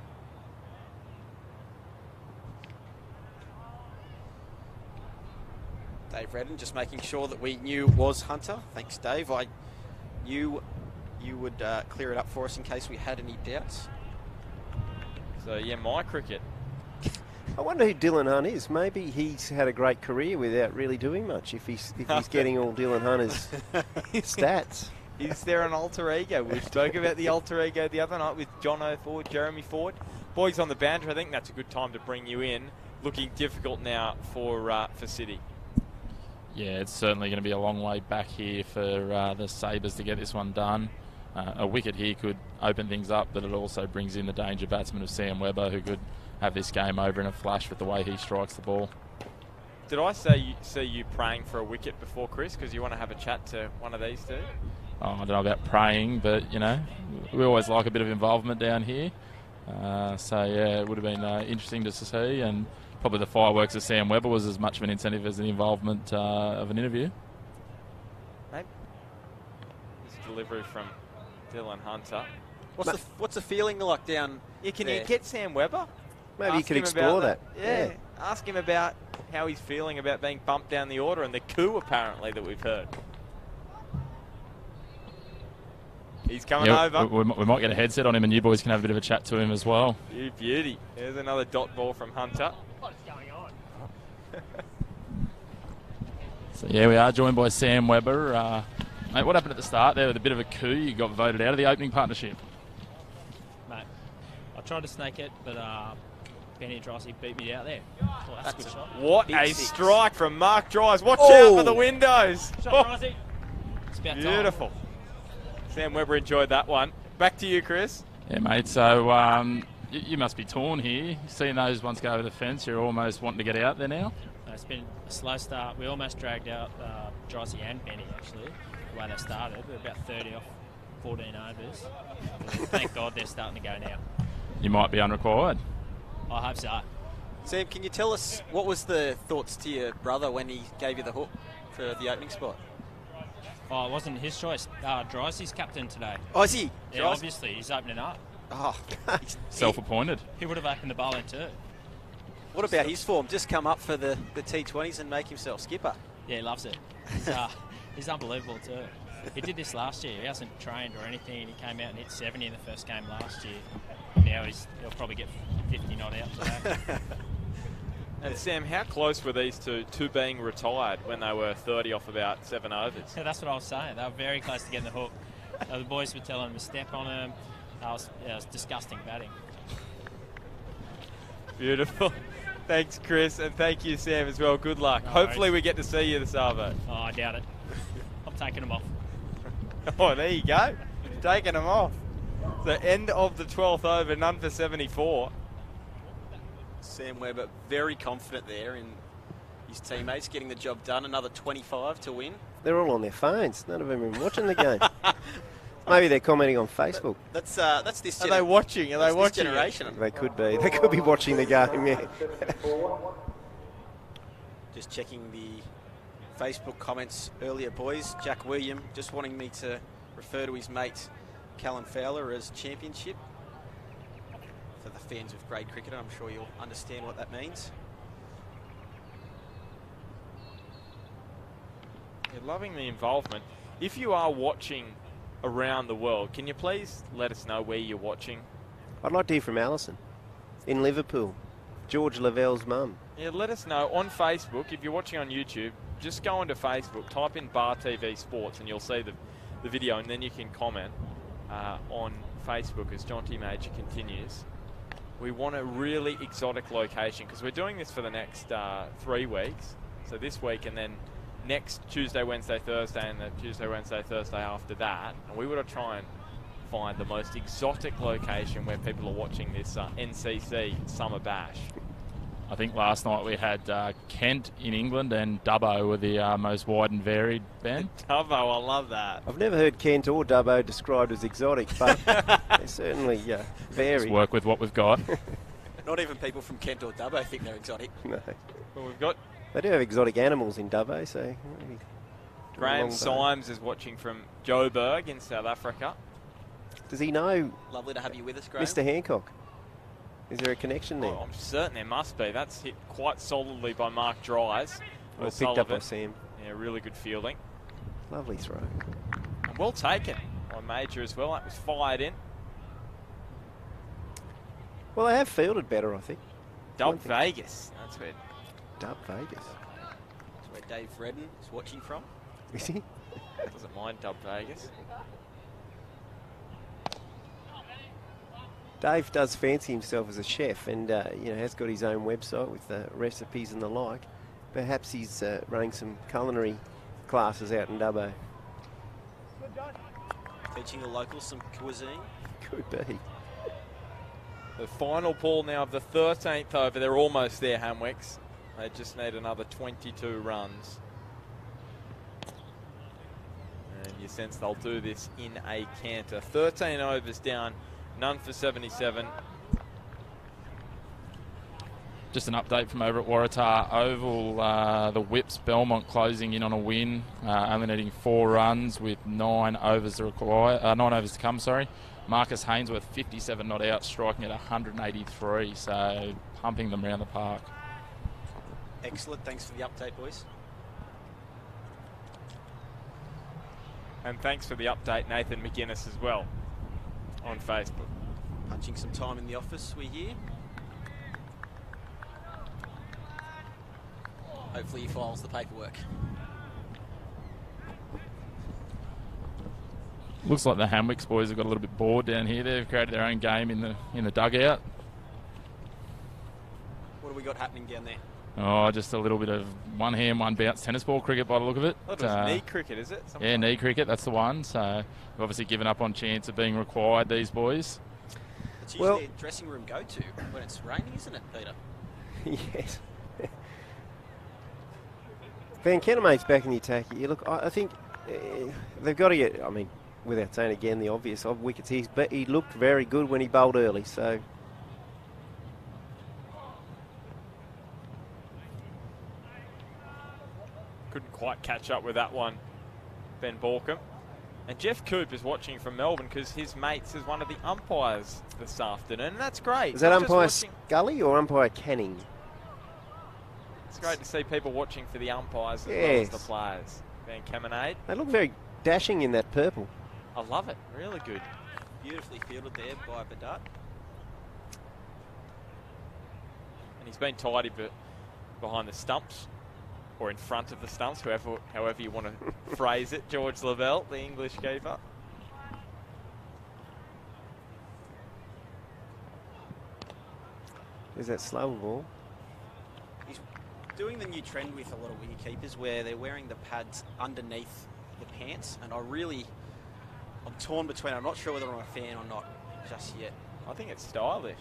Dave Redden just making sure that we knew it was Hunter. Thanks, Dave. I knew you would clear it up for us in case we had any doubts. So, yeah, my cricket. I wonder who Dylan Hunt is. Maybe he's had a great career without really doing much if he's getting all Dylan Hunter's stats. Is there an alter ego? We spoke about the alter ego the other night with John O'Ford, Jeremy Ford. Boys on the boundary, I think that's a good time to bring you in. Looking difficult now for City. Yeah, it's certainly going to be a long way back here for the Sabres to get this one done. A wicket here could open things up, but it also brings in the danger batsman of Sam Webber, who could have this game over in a flash with the way he strikes the ball. Did I see you praying for a wicket before, Chris, because you want to have a chat to one of these two? I don't know about praying, but, we always like a bit of involvement down here. So, yeah, it would have been interesting to see, and probably the fireworks of Sam Webber was as much of an incentive as the involvement of an interview. Maybe. This delivery from Dylan Hunter. What's the feeling like down? Yeah, can there? you get Sam Webber? Maybe you could explore that. Yeah, ask him about how he's feeling about being bumped down the order and the coup apparently that we've heard. He's coming over. We might get a headset on him, and you boys can have a bit of a chat to him as well. You beauty. There's another dot ball from Hunter. What's going on? So, yeah, we are joined by Sam Webber. Mate, what happened at the start there with a bit of a coup? You got voted out of the opening partnership. Mate, I tried to snake it, but Benny Drosy beat me out there. Oh, that's a good shot. What Big a six. strike from Mark Dries. Watch out for the windows. Shot, Drosy. It's about time. Beautiful. Sam Webber enjoyed that one. Back to you, Chris. Yeah, mate, so you must be torn here. Seeing those ones go over the fence, you're almost wanting to get out there now? It's been a slow start. We almost dragged out Drosy and Benny, actually, the way they started. We're about 30 off 14 overs. Thank God they're starting to go now. You might be unrequired. I hope so. Sam, can you tell us what was the thoughts to your brother when he gave you the hook for the opening spot? Oh, it wasn't his choice. Drysy's captain today. Oh, is he? Yeah, obviously, he's opening up. Oh, Self-appointed. He would have opened the bowling too. What about his form? Just come up for the T20s and make himself skipper. Yeah, he loves it. He's unbelievable too. He did this last year. He hasn't trained or anything. He came out and hit 70 in the first game last year. Now he'll probably get 50 not out today. And Sam, how close were these two to being retired when they were 30 off about 7 overs? Yeah, that's what I was saying. They were very close to getting the hook. The boys were telling him to step on him. It was disgusting batting. Beautiful. Thanks, Chris, and thank you, Sam, as well. Good luck. No Hopefully worries. we get to see you this Arvo. Oh, I doubt it. I'm taking them off. Oh, there you go. Taking them off. The end of the 12th over, none for 74. Sam Webber very confident there in his teammates getting the job done. Another 25 to win. They're all on their phones. None of them are even watching the game. Maybe they're commenting on Facebook. That's this. Are they watching? Are they watching? Generation. They could be. They could be watching the game, yeah. Just checking the Facebook comments earlier, boys. Jack William just wanting me to refer to his mate Callum Fowler as championship. For the fans of grade cricket, I'm sure you'll understand what that means. You're loving the involvement. If you are watching around the world, can you please let us know where you're watching? I'd like to hear from Alison in Liverpool, George Lavelle's mum. Yeah, let us know on Facebook. If you're watching on YouTube, just go onto Facebook, type in Bar TV Sports, and you'll see the video, and then you can comment on Facebook as John T. Major continues. We want a really exotic location because we're doing this for the next 3 weeks. So this week and then next Tuesday, Wednesday, Thursday, and the Tuesday, Wednesday, Thursday after that. And we want to try and find the most exotic location where people are watching this NCC Summer Bash. I think last night we had Kent in England and Dubbo were the most wide and varied, Ben. Dubbo, I love that. I've never heard Kent or Dubbo described as exotic, but they certainly vary. Let's work with what we've got. Not even people from Kent or Dubbo think they're exotic. No. Well, we've got They do have exotic animals in Dubbo, so maybe Graham Symes is watching from Joburg in South Africa. Does he know Lovely to have you with us, Graham. Mr. Hancock? Is there a connection there? Oh, I'm certain there must be. That's hit quite solidly by Mark Dries. Well picked up by Sam. Yeah, really good fielding. Lovely throw. And well taken by Major as well. That was fired in. Well, they have fielded better, I think. Dub Vegas. That's where. Dub Vegas. That's where Dave Redden is watching from. Is he? Doesn't mind Dub Vegas. Dave does fancy himself as a chef and has got his own website with recipes and the like. Perhaps he's running some culinary classes out in Dubbo. Teaching the locals some cuisine. Could be. The final ball now of the 13th over. They're almost there, Hamwicks. They just need another 22 runs. And you sense they'll do this in a canter. 13 overs down. None for 77. Just an update from over at Waratah Oval. The Whips Belmont closing in on a win, only needing 4 runs with 9 overs to come. Marcus Hainsworth 57 not out, striking at 183. So pumping them around the park. Excellent. Thanks for the update, boys. And thanks for the update, Nathan McGuinness, as well on Facebook. Punching some time in the office, we hear. Hopefully he files the paperwork. Looks like the Hamwicks boys have got a little bit bored down here. They've created their own game in the dugout. What have we got happening down there? Oh, just a little bit of one hand, one bounce tennis ball cricket by the look of it. That was knee cricket, is it? Yeah, knee cricket, that's the one. So they've obviously given up on chance of being required, these boys. It's usually a dressing room go-to when it's raining, isn't it, Peter? Yes. Van Kenemate's back in the attack here. Look, I think they've got to get, I mean, without saying again the obvious, of wickets, he looked very good when he bowled early, so... Couldn't quite catch up with that one, Ben Borkham. And Jeff Coop is watching from Melbourne because his mates is one of the umpires this afternoon, and that's great. Is that umpire Scully or umpire Canning? It's great to see people watching for the umpires as well as the players. Van Kemenade. They look very dashing in that purple. I love it. Really good. Beautifully fielded there by Badat. And he's been tidy behind the stumps, or in front of the stumps, however you want to phrase it. George Lavelle, the English keeper. Is that slower ball? He's doing the new trend with a lot of wicketkeepers where they're wearing the pads underneath the pants, and I'm torn between. I'm not sure whether I'm a fan or not just yet. I think it's stylish.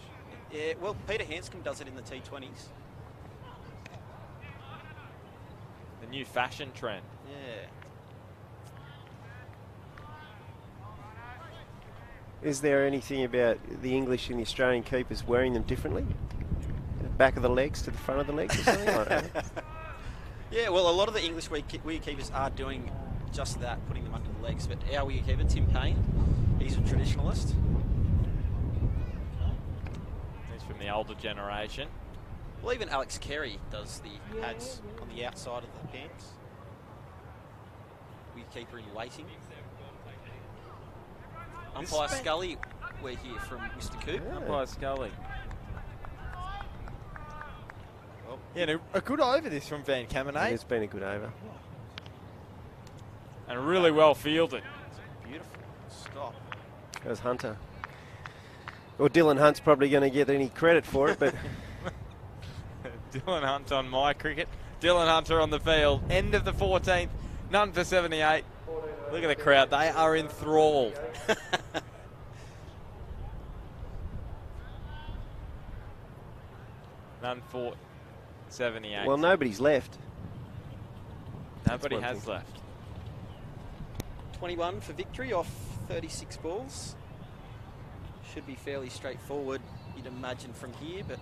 Yeah, well, Peter Hanscom does it in the T20s. The new fashion trend. Yeah. Is there anything about the English and the Australian keepers wearing them differently? Back of the legs to the front of the legs or something? I don't know. Yeah, well, a lot of the English wicketkeepers are doing just that, putting them under the legs. But our wicketkeeper, Tim Payne, he's a traditionalist. He's from the older generation. Well, even Alex Carey does the pads on the outside of the pants. Wicketkeeper in waiting. Umpire Scully, we're here from Mr. Coop. Yeah. Umpire Scully. Well, yeah, a good over this from Van Kemenade. It's been a good over. And really well fielded. Beautiful stop. Goes Hunter. Well, Dylan Hunt's probably going to get any credit for it, but... Dylan Hunt on my cricket. Dylan Hunter on the field. End of the 14th. None for 78. Look at the crowd. They are enthralled. None for 78. Well, nobody's left. Nobody has left. 21 for victory off 36 balls. Should be fairly straightforward, you'd imagine, from here, but...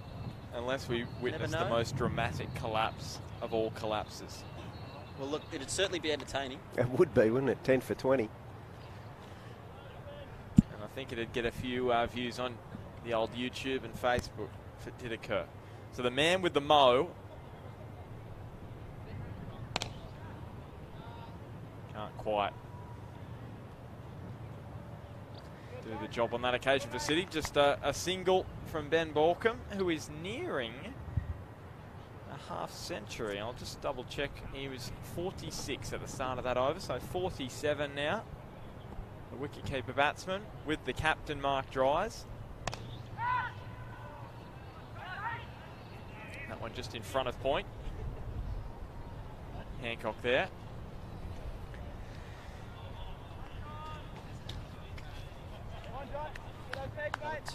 Unless we witness the most dramatic collapse of all collapses. Well, look, it'd certainly be entertaining. It would be, wouldn't it? 10 for 20. And I think it'd get a few views on the old YouTube and Facebook if it did occur. So the man with the mo. Can't quite do the job on that occasion for City. Just a single from Ben Borkham, who is nearing a half century. I'll just double check. He was 46 at the start of that over, so 47 now. The wicketkeeper batsman with the captain, Mark Dries. That one just in front of point. Hancock there.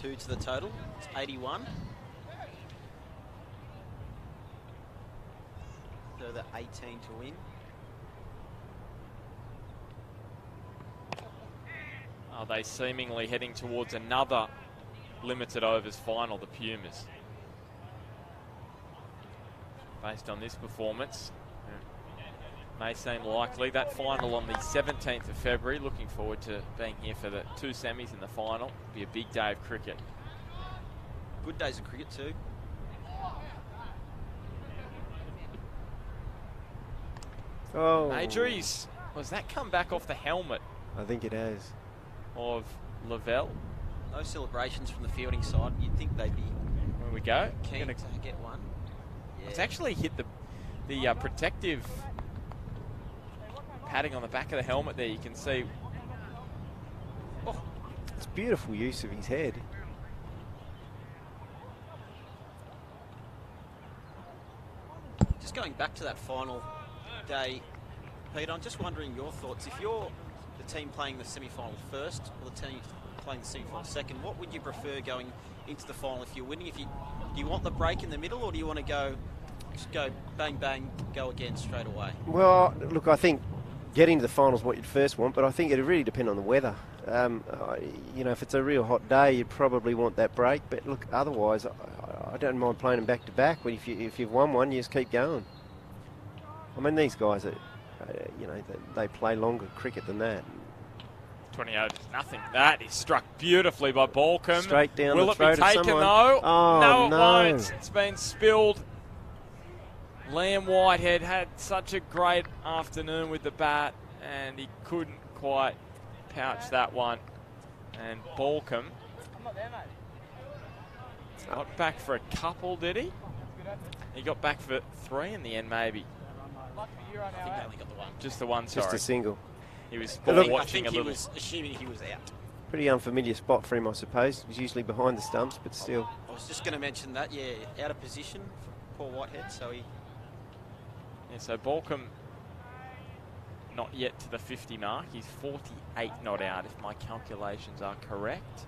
Two to the total. It's 81. Further 18 to win. Are they seemingly heading towards another limited overs final, the Pumas? Based on this performance, may seem likely. That final on the 17th of February. Looking forward to being here for the two semis in the final. Be a big day of cricket. Good days of cricket too. Oh. Majors, was that come back off the helmet I think it has. Of Lavelle. Those celebrations from the fielding side, you'd think they'd be There we go. keen to get one. Yeah. It's actually hit the protective padding on the back of the helmet there. You can see. Oh, it's beautiful use of his head. Just going back to that final day, Peter, I'm just wondering your thoughts. If you're the team playing the semi-final first or the team playing the semi-final second, what would you prefer going into the final if you're winning? Do you want the break in the middle, or do you want to just go bang, bang, go again straight away? Well, look, I think getting to the final is what you'd first want, but I think it'd really depend on the weather. If it's a real hot day, you'd probably want that break. But look, otherwise, I don't mind playing them back to back. But if you've won one, you just keep going. I mean, these guys are, they play longer cricket than that. 20 overs, nothing. That is struck beautifully by Balcombe. Straight down Will the it throat be of taken someone. though? Oh, no, it no. won't. It's been spilled. Liam Whitehead had such a great afternoon with the bat, and he couldn't quite pouch that one. And Balcombe got back for a couple, did he? He got back for 3 in the end, maybe. I think they only got the one. Just the one, sorry. Just a single. He was Look, watching I think a he little. was assuming he was out. Pretty unfamiliar spot for him, I suppose. He was usually behind the stumps, but still. I was just going to mention that, yeah, out of position for poor Whitehead, so he... Yeah, so Balcombe not yet to the 50 mark. He's 48 not out, if my calculations are correct.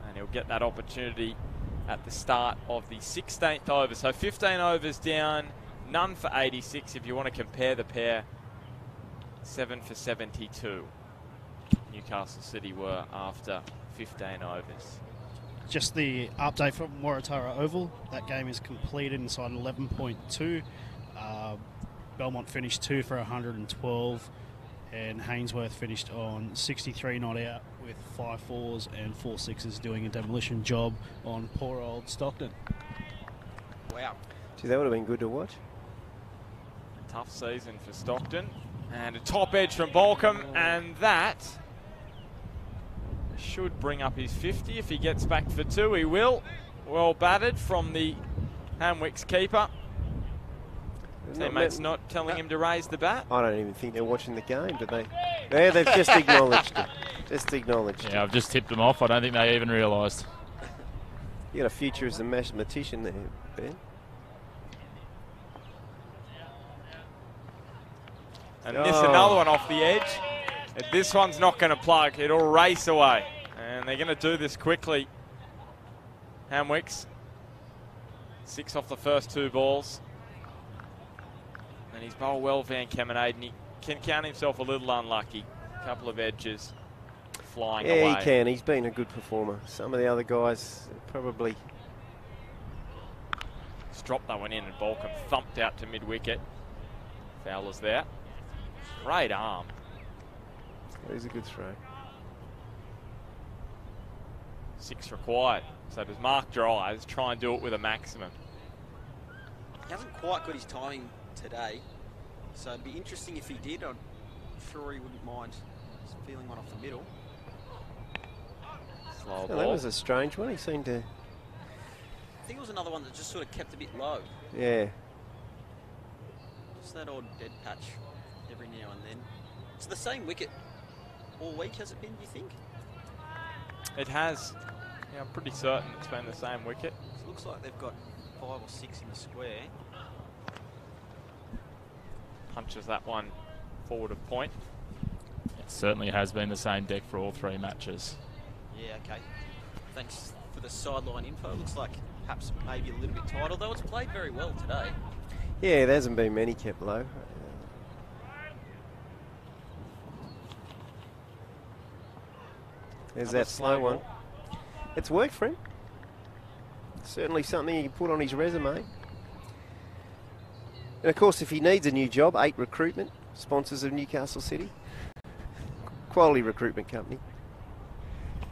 And he'll get that opportunity at the start of the 16th over. So 15 overs down, none for 86 if you want to compare the pair. 7 for 72. Newcastle City were after 15 overs. Just the update from Waratara Oval. That game is completed inside 11.2. Belmont finished 2 for 112, and Hainsworth finished on 63 not out with 5 fours and 4 sixes, doing a demolition job on poor old Stockton. Wow. Gee, that would have been good to watch. Tough season for Stockton. And a top edge from Balcombe, and that should bring up his 50 if he gets back for 2. He will. Well batted from the Hamwicks keeper. Teammates not telling him to raise the bat. I don't even think they're watching the game, do they? Yeah, they've just acknowledged it. Just acknowledged it. Yeah, I've just tipped them off. I don't think they even realised. You got a future as a mathematician there, Ben. And miss another one off the edge. And this one's not going to plug. It'll race away. And they're going to do this quickly. Hamwicks. 6 off the first 2 balls. And he's bowled well, Van Kemenade, and he can count himself a little unlucky. A couple of edges flying away. Yeah, he can. He's been a good performer. Some of the other guys probably... He's dropped that one in, and Balcombe thumped out to mid-wicket. Fowler's there. Great arm. He's a good throw. 6 required. So does Mark Dries try and do it with a maximum. He hasn't quite got his timing today, so it'd be interesting if he did. I'm sure he wouldn't mind just feeling one off the middle. Slow That ball. was a strange one. He seemed to... I think it was another one that just sort of kept a bit low. Yeah. Just that odd dead patch every now and then. It's the same wicket all week, has it been, do you think? It has. Yeah, I'm pretty certain it's been the same wicket. It looks like they've got 5 or 6 in the square. Punches that one forward of point. It certainly has been the same deck for all 3 matches. Yeah, okay. Thanks for the sideline info. Looks like perhaps maybe a little bit tight, although it's played very well today. Yeah, there hasn't been many kept low. There's Another that slow one. ball. It's worked for him. Certainly something he can put on his resume. And of course, if he needs a new job, 8 Recruitment, sponsors of Newcastle City. Quality recruitment company.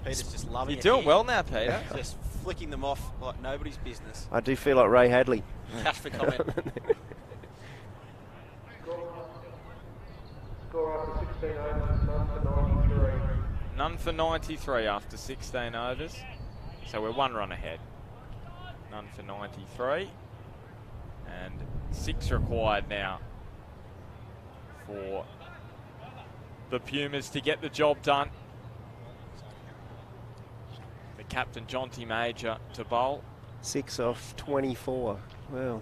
Peter's just loving You're it. doing here. well now, Peter. Just flicking them off like nobody's business. I do feel like Ray Hadley. Cash for comment. Score after 16 overs, none for 90. None for 93 after 16 overs. So we're 1 run ahead. None for 93. And 6 required now for the Pumas to get the job done. The captain, Jonty Major, to bowl. 6 off 24. Well,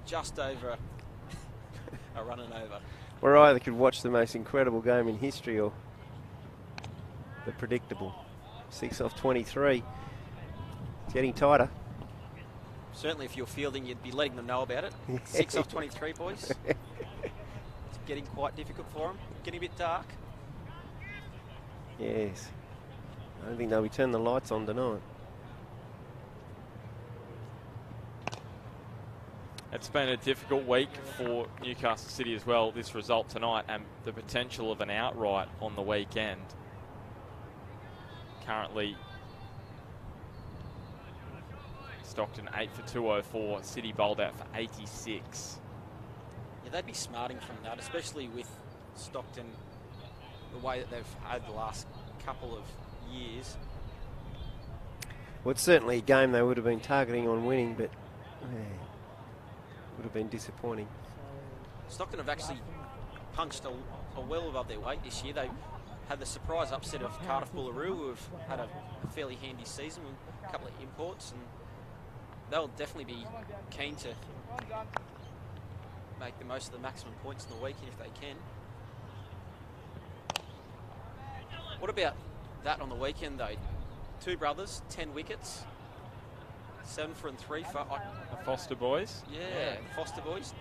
Just over a run and over. we either could watch the most incredible game in history or the predictable. 6 off 23. It's getting tighter. Certainly if you're fielding, you'd be letting them know about it. 6 off 23, boys. It's getting quite difficult for them. Getting a bit dark. Yes. I don't think they'll be turning the lights on tonight. It's been a difficult week for Newcastle City as well, this result tonight, and the potential of an outright on the weekend. Currently, Stockton 8 for 204, City bowled out for 86. Yeah, they'd be smarting from that, especially with Stockton, the way that they've had the last couple of years. Well, it's certainly a game they would have been targeting on winning, but would have been disappointing. Stockton have actually punched a well above their weight this year. They had the surprise upset of Cardiff Boolaroo, who have had a fairly handy season with a couple of imports, and they'll definitely be keen to make the most of the maximum points in the weekend if they can. What about that on the weekend though? 2 brothers, 10 wickets, 7 for and 3 for The Foster boys. yeah, the Foster boys.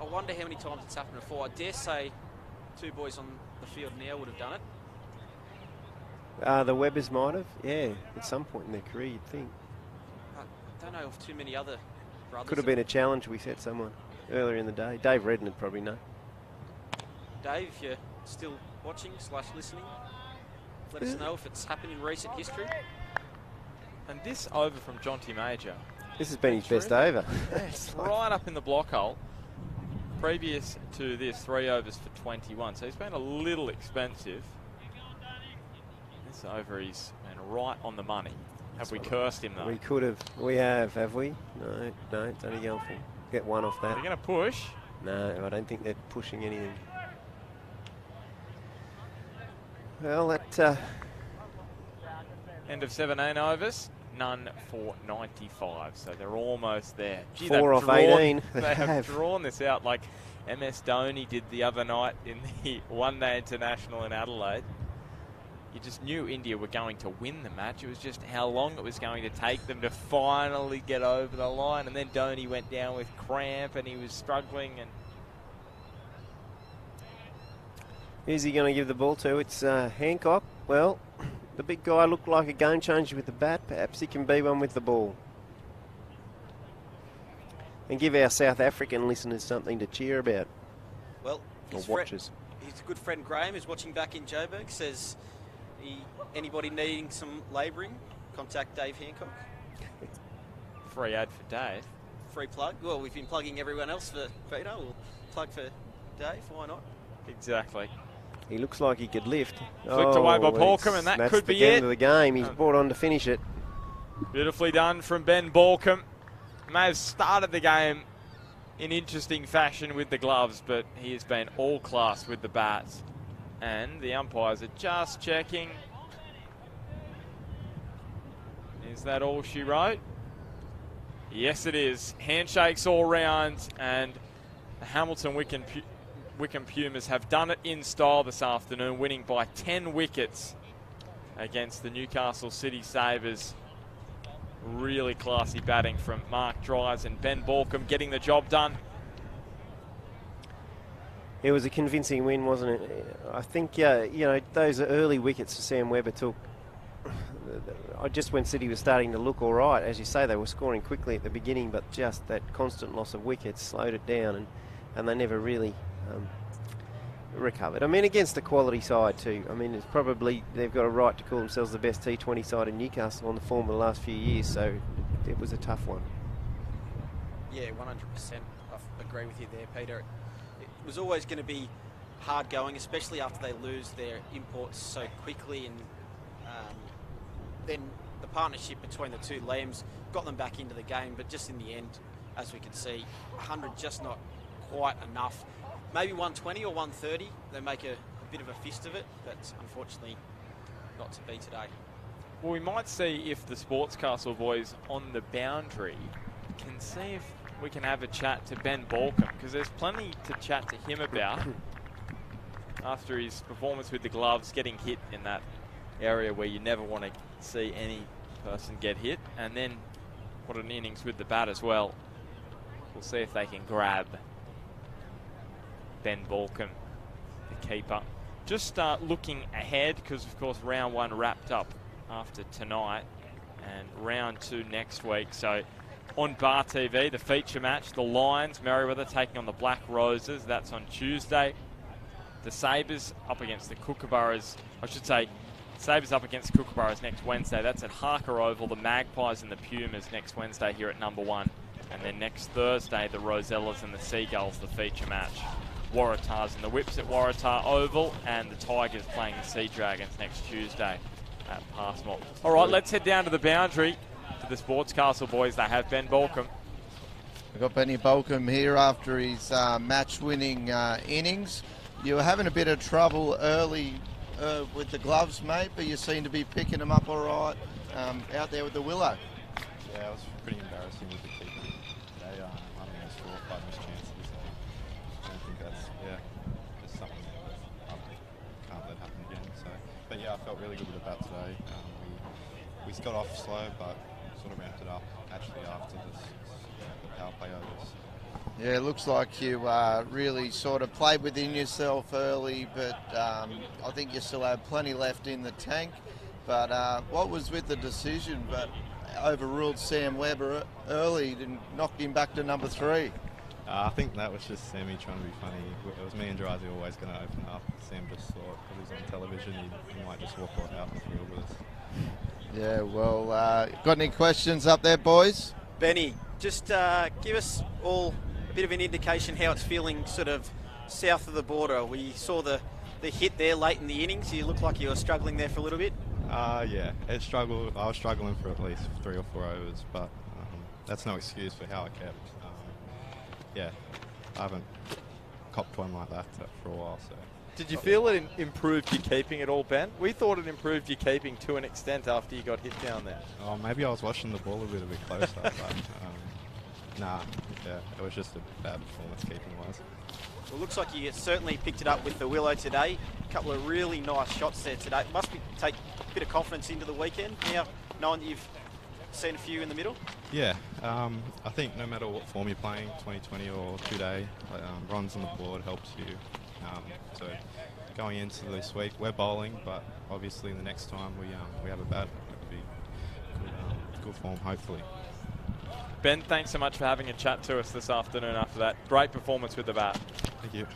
I wonder how many times it's happened before. I dare say 2 boys on the field now would have done it. The Webbers might have, yeah, at some point in their career, you'd think. I don't know of too many other brothers. Could have been a challenge we set someone earlier in the day. Dave Redden would probably know. Dave, if you're still watching / listening, let us know if it's happened in recent history. And this over from Jonty Major. This has been his best over. It's right up in the block hole. Previous to this, 3 overs for 21. So he's been a little expensive. This over, he's been right on the money. Have we cursed him though? We could have. We have we? No, it's only going for get 1 off that. They're going to push. No, I don't think they're pushing anything. Well, that... End of 17 overs. None for 95, so they're almost there. Gee, 4 off 18. They have drawn this out like MS Dhoni did the other night in the one-day international in Adelaide. You just knew India were going to win the match. It was just how long it was going to take them to finally get over the line. And then Dhoni went down with cramp and he was struggling. And who's he going to give the ball to? It's Hancock. Well, the big guy looked like a game changer with the bat. Perhaps he can be one with the ball. And give our South African listeners something to cheer about. Well, or watchers. His good friend Graham is watching back in Joburg. Says, anybody needing some labouring, contact Dave Hancock. Free ad for Dave. Free plug. Well, we've been plugging everyone else for Peter. We'll plug for Dave. Why not? Exactly. He looks like he could lift. Flicked away by Balcombe, and that could be it. That's the end of the game. He's brought on to finish it. Beautifully done from Ben Balcombe. May have started the game in interesting fashion with the gloves, but he has been all class with the bats. And the umpires are just checking. Is that all she wrote? Yes, it is. Handshakes all round, and the Hamilton Wickham Pumas have done it in style this afternoon, winning by 10 wickets against the Newcastle City Sabres. Really classy batting from Mark Dries and Ben Balcombe getting the job done. It was a convincing win, wasn't it? I think, you know, those early wickets that Sam Webber took, just when City was starting to look all right, as you say, they were scoring quickly at the beginning, but just that constant loss of wickets slowed it down, and they never really recovered. I mean, against the quality side too. I mean, it's probably, they've got a right to call themselves the best T20 side in Newcastle on the form of the last few years, so it was a tough one. Yeah, 100%. I agree with you there, Peter. It was always going to be hard going, especially after they lose their imports so quickly, and then the partnership between the two Liams got them back into the game, but just in the end, as we can see, 100 just not quite enough. Maybe 120 or 130, they make a bit of a fist of it, but unfortunately not to be today. Well, we might see if the Sportscastle boys on the boundary can see if we can have a chat to Ben Balcombe, because there's plenty to chat to him about after his performance with the gloves, getting hit in that area where you never want to see any person get hit, and then what an innings with the bat as well. We'll see if they can grab Ben Balcombe, the keeper. Just looking ahead, because of course round 1 wrapped up after tonight, and round 2 next week. So on Bar TV, the feature match, the Lions, Merriweather taking on the Black Roses. That's on Tuesday. The Sabres up against the Kookaburras. I should say, Sabres up against the Kookaburras next Wednesday. That's at Harker Oval. The Magpies and the Pumas next Wednesday here at number 1. And then next Thursday, the Rosellas and the Seagulls, the feature match. Waratahs and the Whips at Waratah Oval, and the Tigers playing the Sea Dragons next Tuesday at Passmore. All right, let's head down to the boundary to the Sportscastle boys. They have Ben Balcombe. We've got Benny Balcombe here after his match-winning innings. You were having a bit of trouble early with the gloves, mate, but you seem to be picking them up all right out there with the willow. Yeah, it was pretty embarrassing with the keeper today. I think it was 4 or 5 missed chances. I don't think that's, just something I can't let happen again. So, but yeah, I felt really good with the bat today. We got off slow, but sort of ramped it up actually after the power play overs. Yeah, it looks like you really sort of played within yourself early, but I think you still have plenty left in the tank. But what was with the decision? But overruled Sam Webber early and knocked him back to number 3. I think that was just Sammy trying to be funny. It was me and Drizzy always going to open up. Sam just thought because he's on television, he might just walk out in the field with us. Yeah, well, got any questions up there, boys? Benny, just give us all a bit of an indication how it's feeling sort of south of the border. We saw the hit there late in the innings. You looked like you were struggling there for a little bit. Yeah, I was struggling for at least 3 or 4 overs, but that's no excuse for how I kept. Yeah, I haven't copped one like that for a while. So. Did you feel it improved your keeping at all, Ben? We thought it improved your keeping to an extent after you got hit down there. Oh, maybe I was watching the ball a bit closer, but nah, yeah, it was just a bad performance keeping-wise. Well, it looks like you certainly picked it up with the willow today. A couple of really nice shots there today. Must take a bit of confidence into the weekend now, knowing that you've seen a few in the middle. Yeah, I think no matter what form you're playing, 2020 or 2-day, runs on the board helps you. So going into this week, we're bowling, but obviously the next time we have a bat, it'll be good form, hopefully. Ben, thanks so much for having a chat to us this afternoon after that great performance with the bat. Thank you.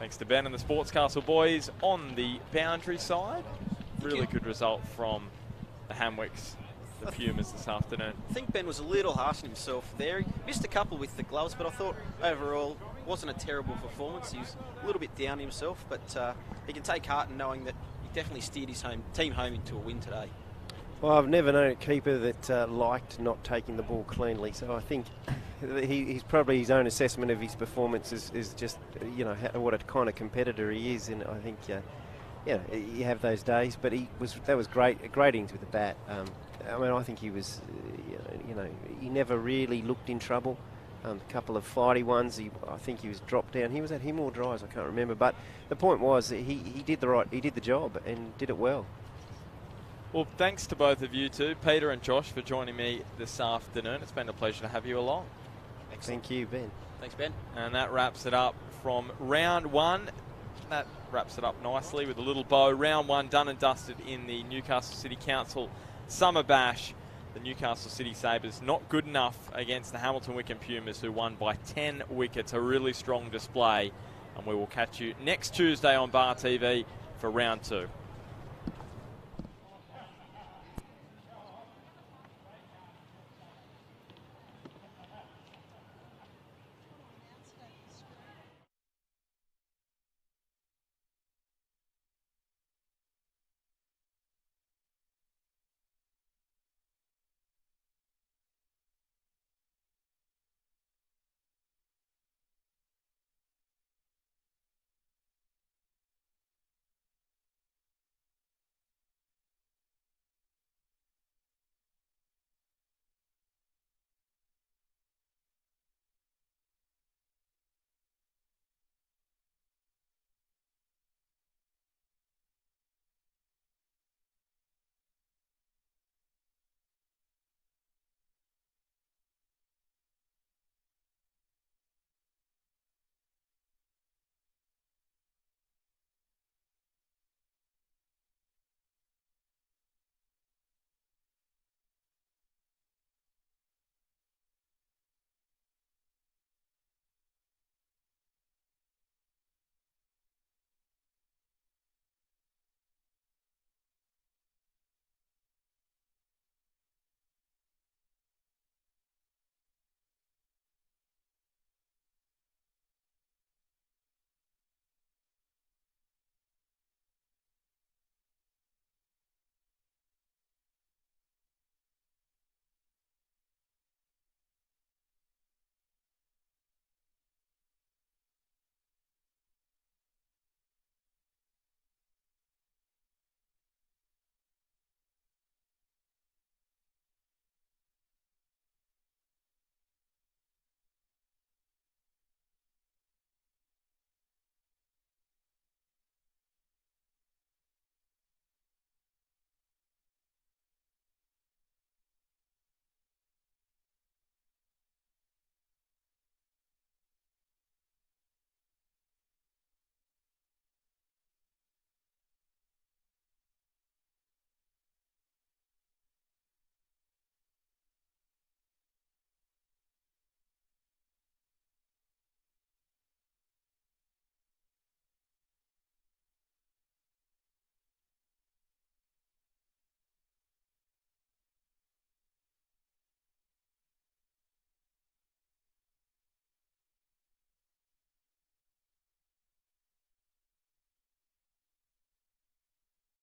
Thanks to Ben and the Sportscastle boys on the boundary side. Really good result from the Hamwicks, the Pumas this afternoon. I think Ben was a little harsh on himself there. He missed a couple with the gloves, but I thought overall wasn't a terrible performance. He was a little bit down himself, but he can take heart in knowing that he definitely steered his team home into a win today. Well, I've never known a keeper that liked not taking the ball cleanly, so I think he's probably his own assessment of his performance is just, what a kind of competitor he is, and I think, you have those days, but that was great innings with the bat. I think he was, he never really looked in trouble. A couple of flighty ones, I think he was dropped down. He was at him or dries, I can't remember, but the point was that he did the job and did it well. Well, thanks to both of you two, Peter and Josh, for joining me this afternoon. It's been a pleasure to have you along. Excellent. Thank you, Ben. Thanks, Ben. And that wraps it up from round 1. That wraps it up nicely with a little bow. Round 1 done and dusted in the Newcastle City Council Summer Bash. The Newcastle City Sabres not good enough against the Hamilton Wickham Pumas, who won by 10 wickets. A really strong display. And we will catch you next Tuesday on Bar TV for round 2.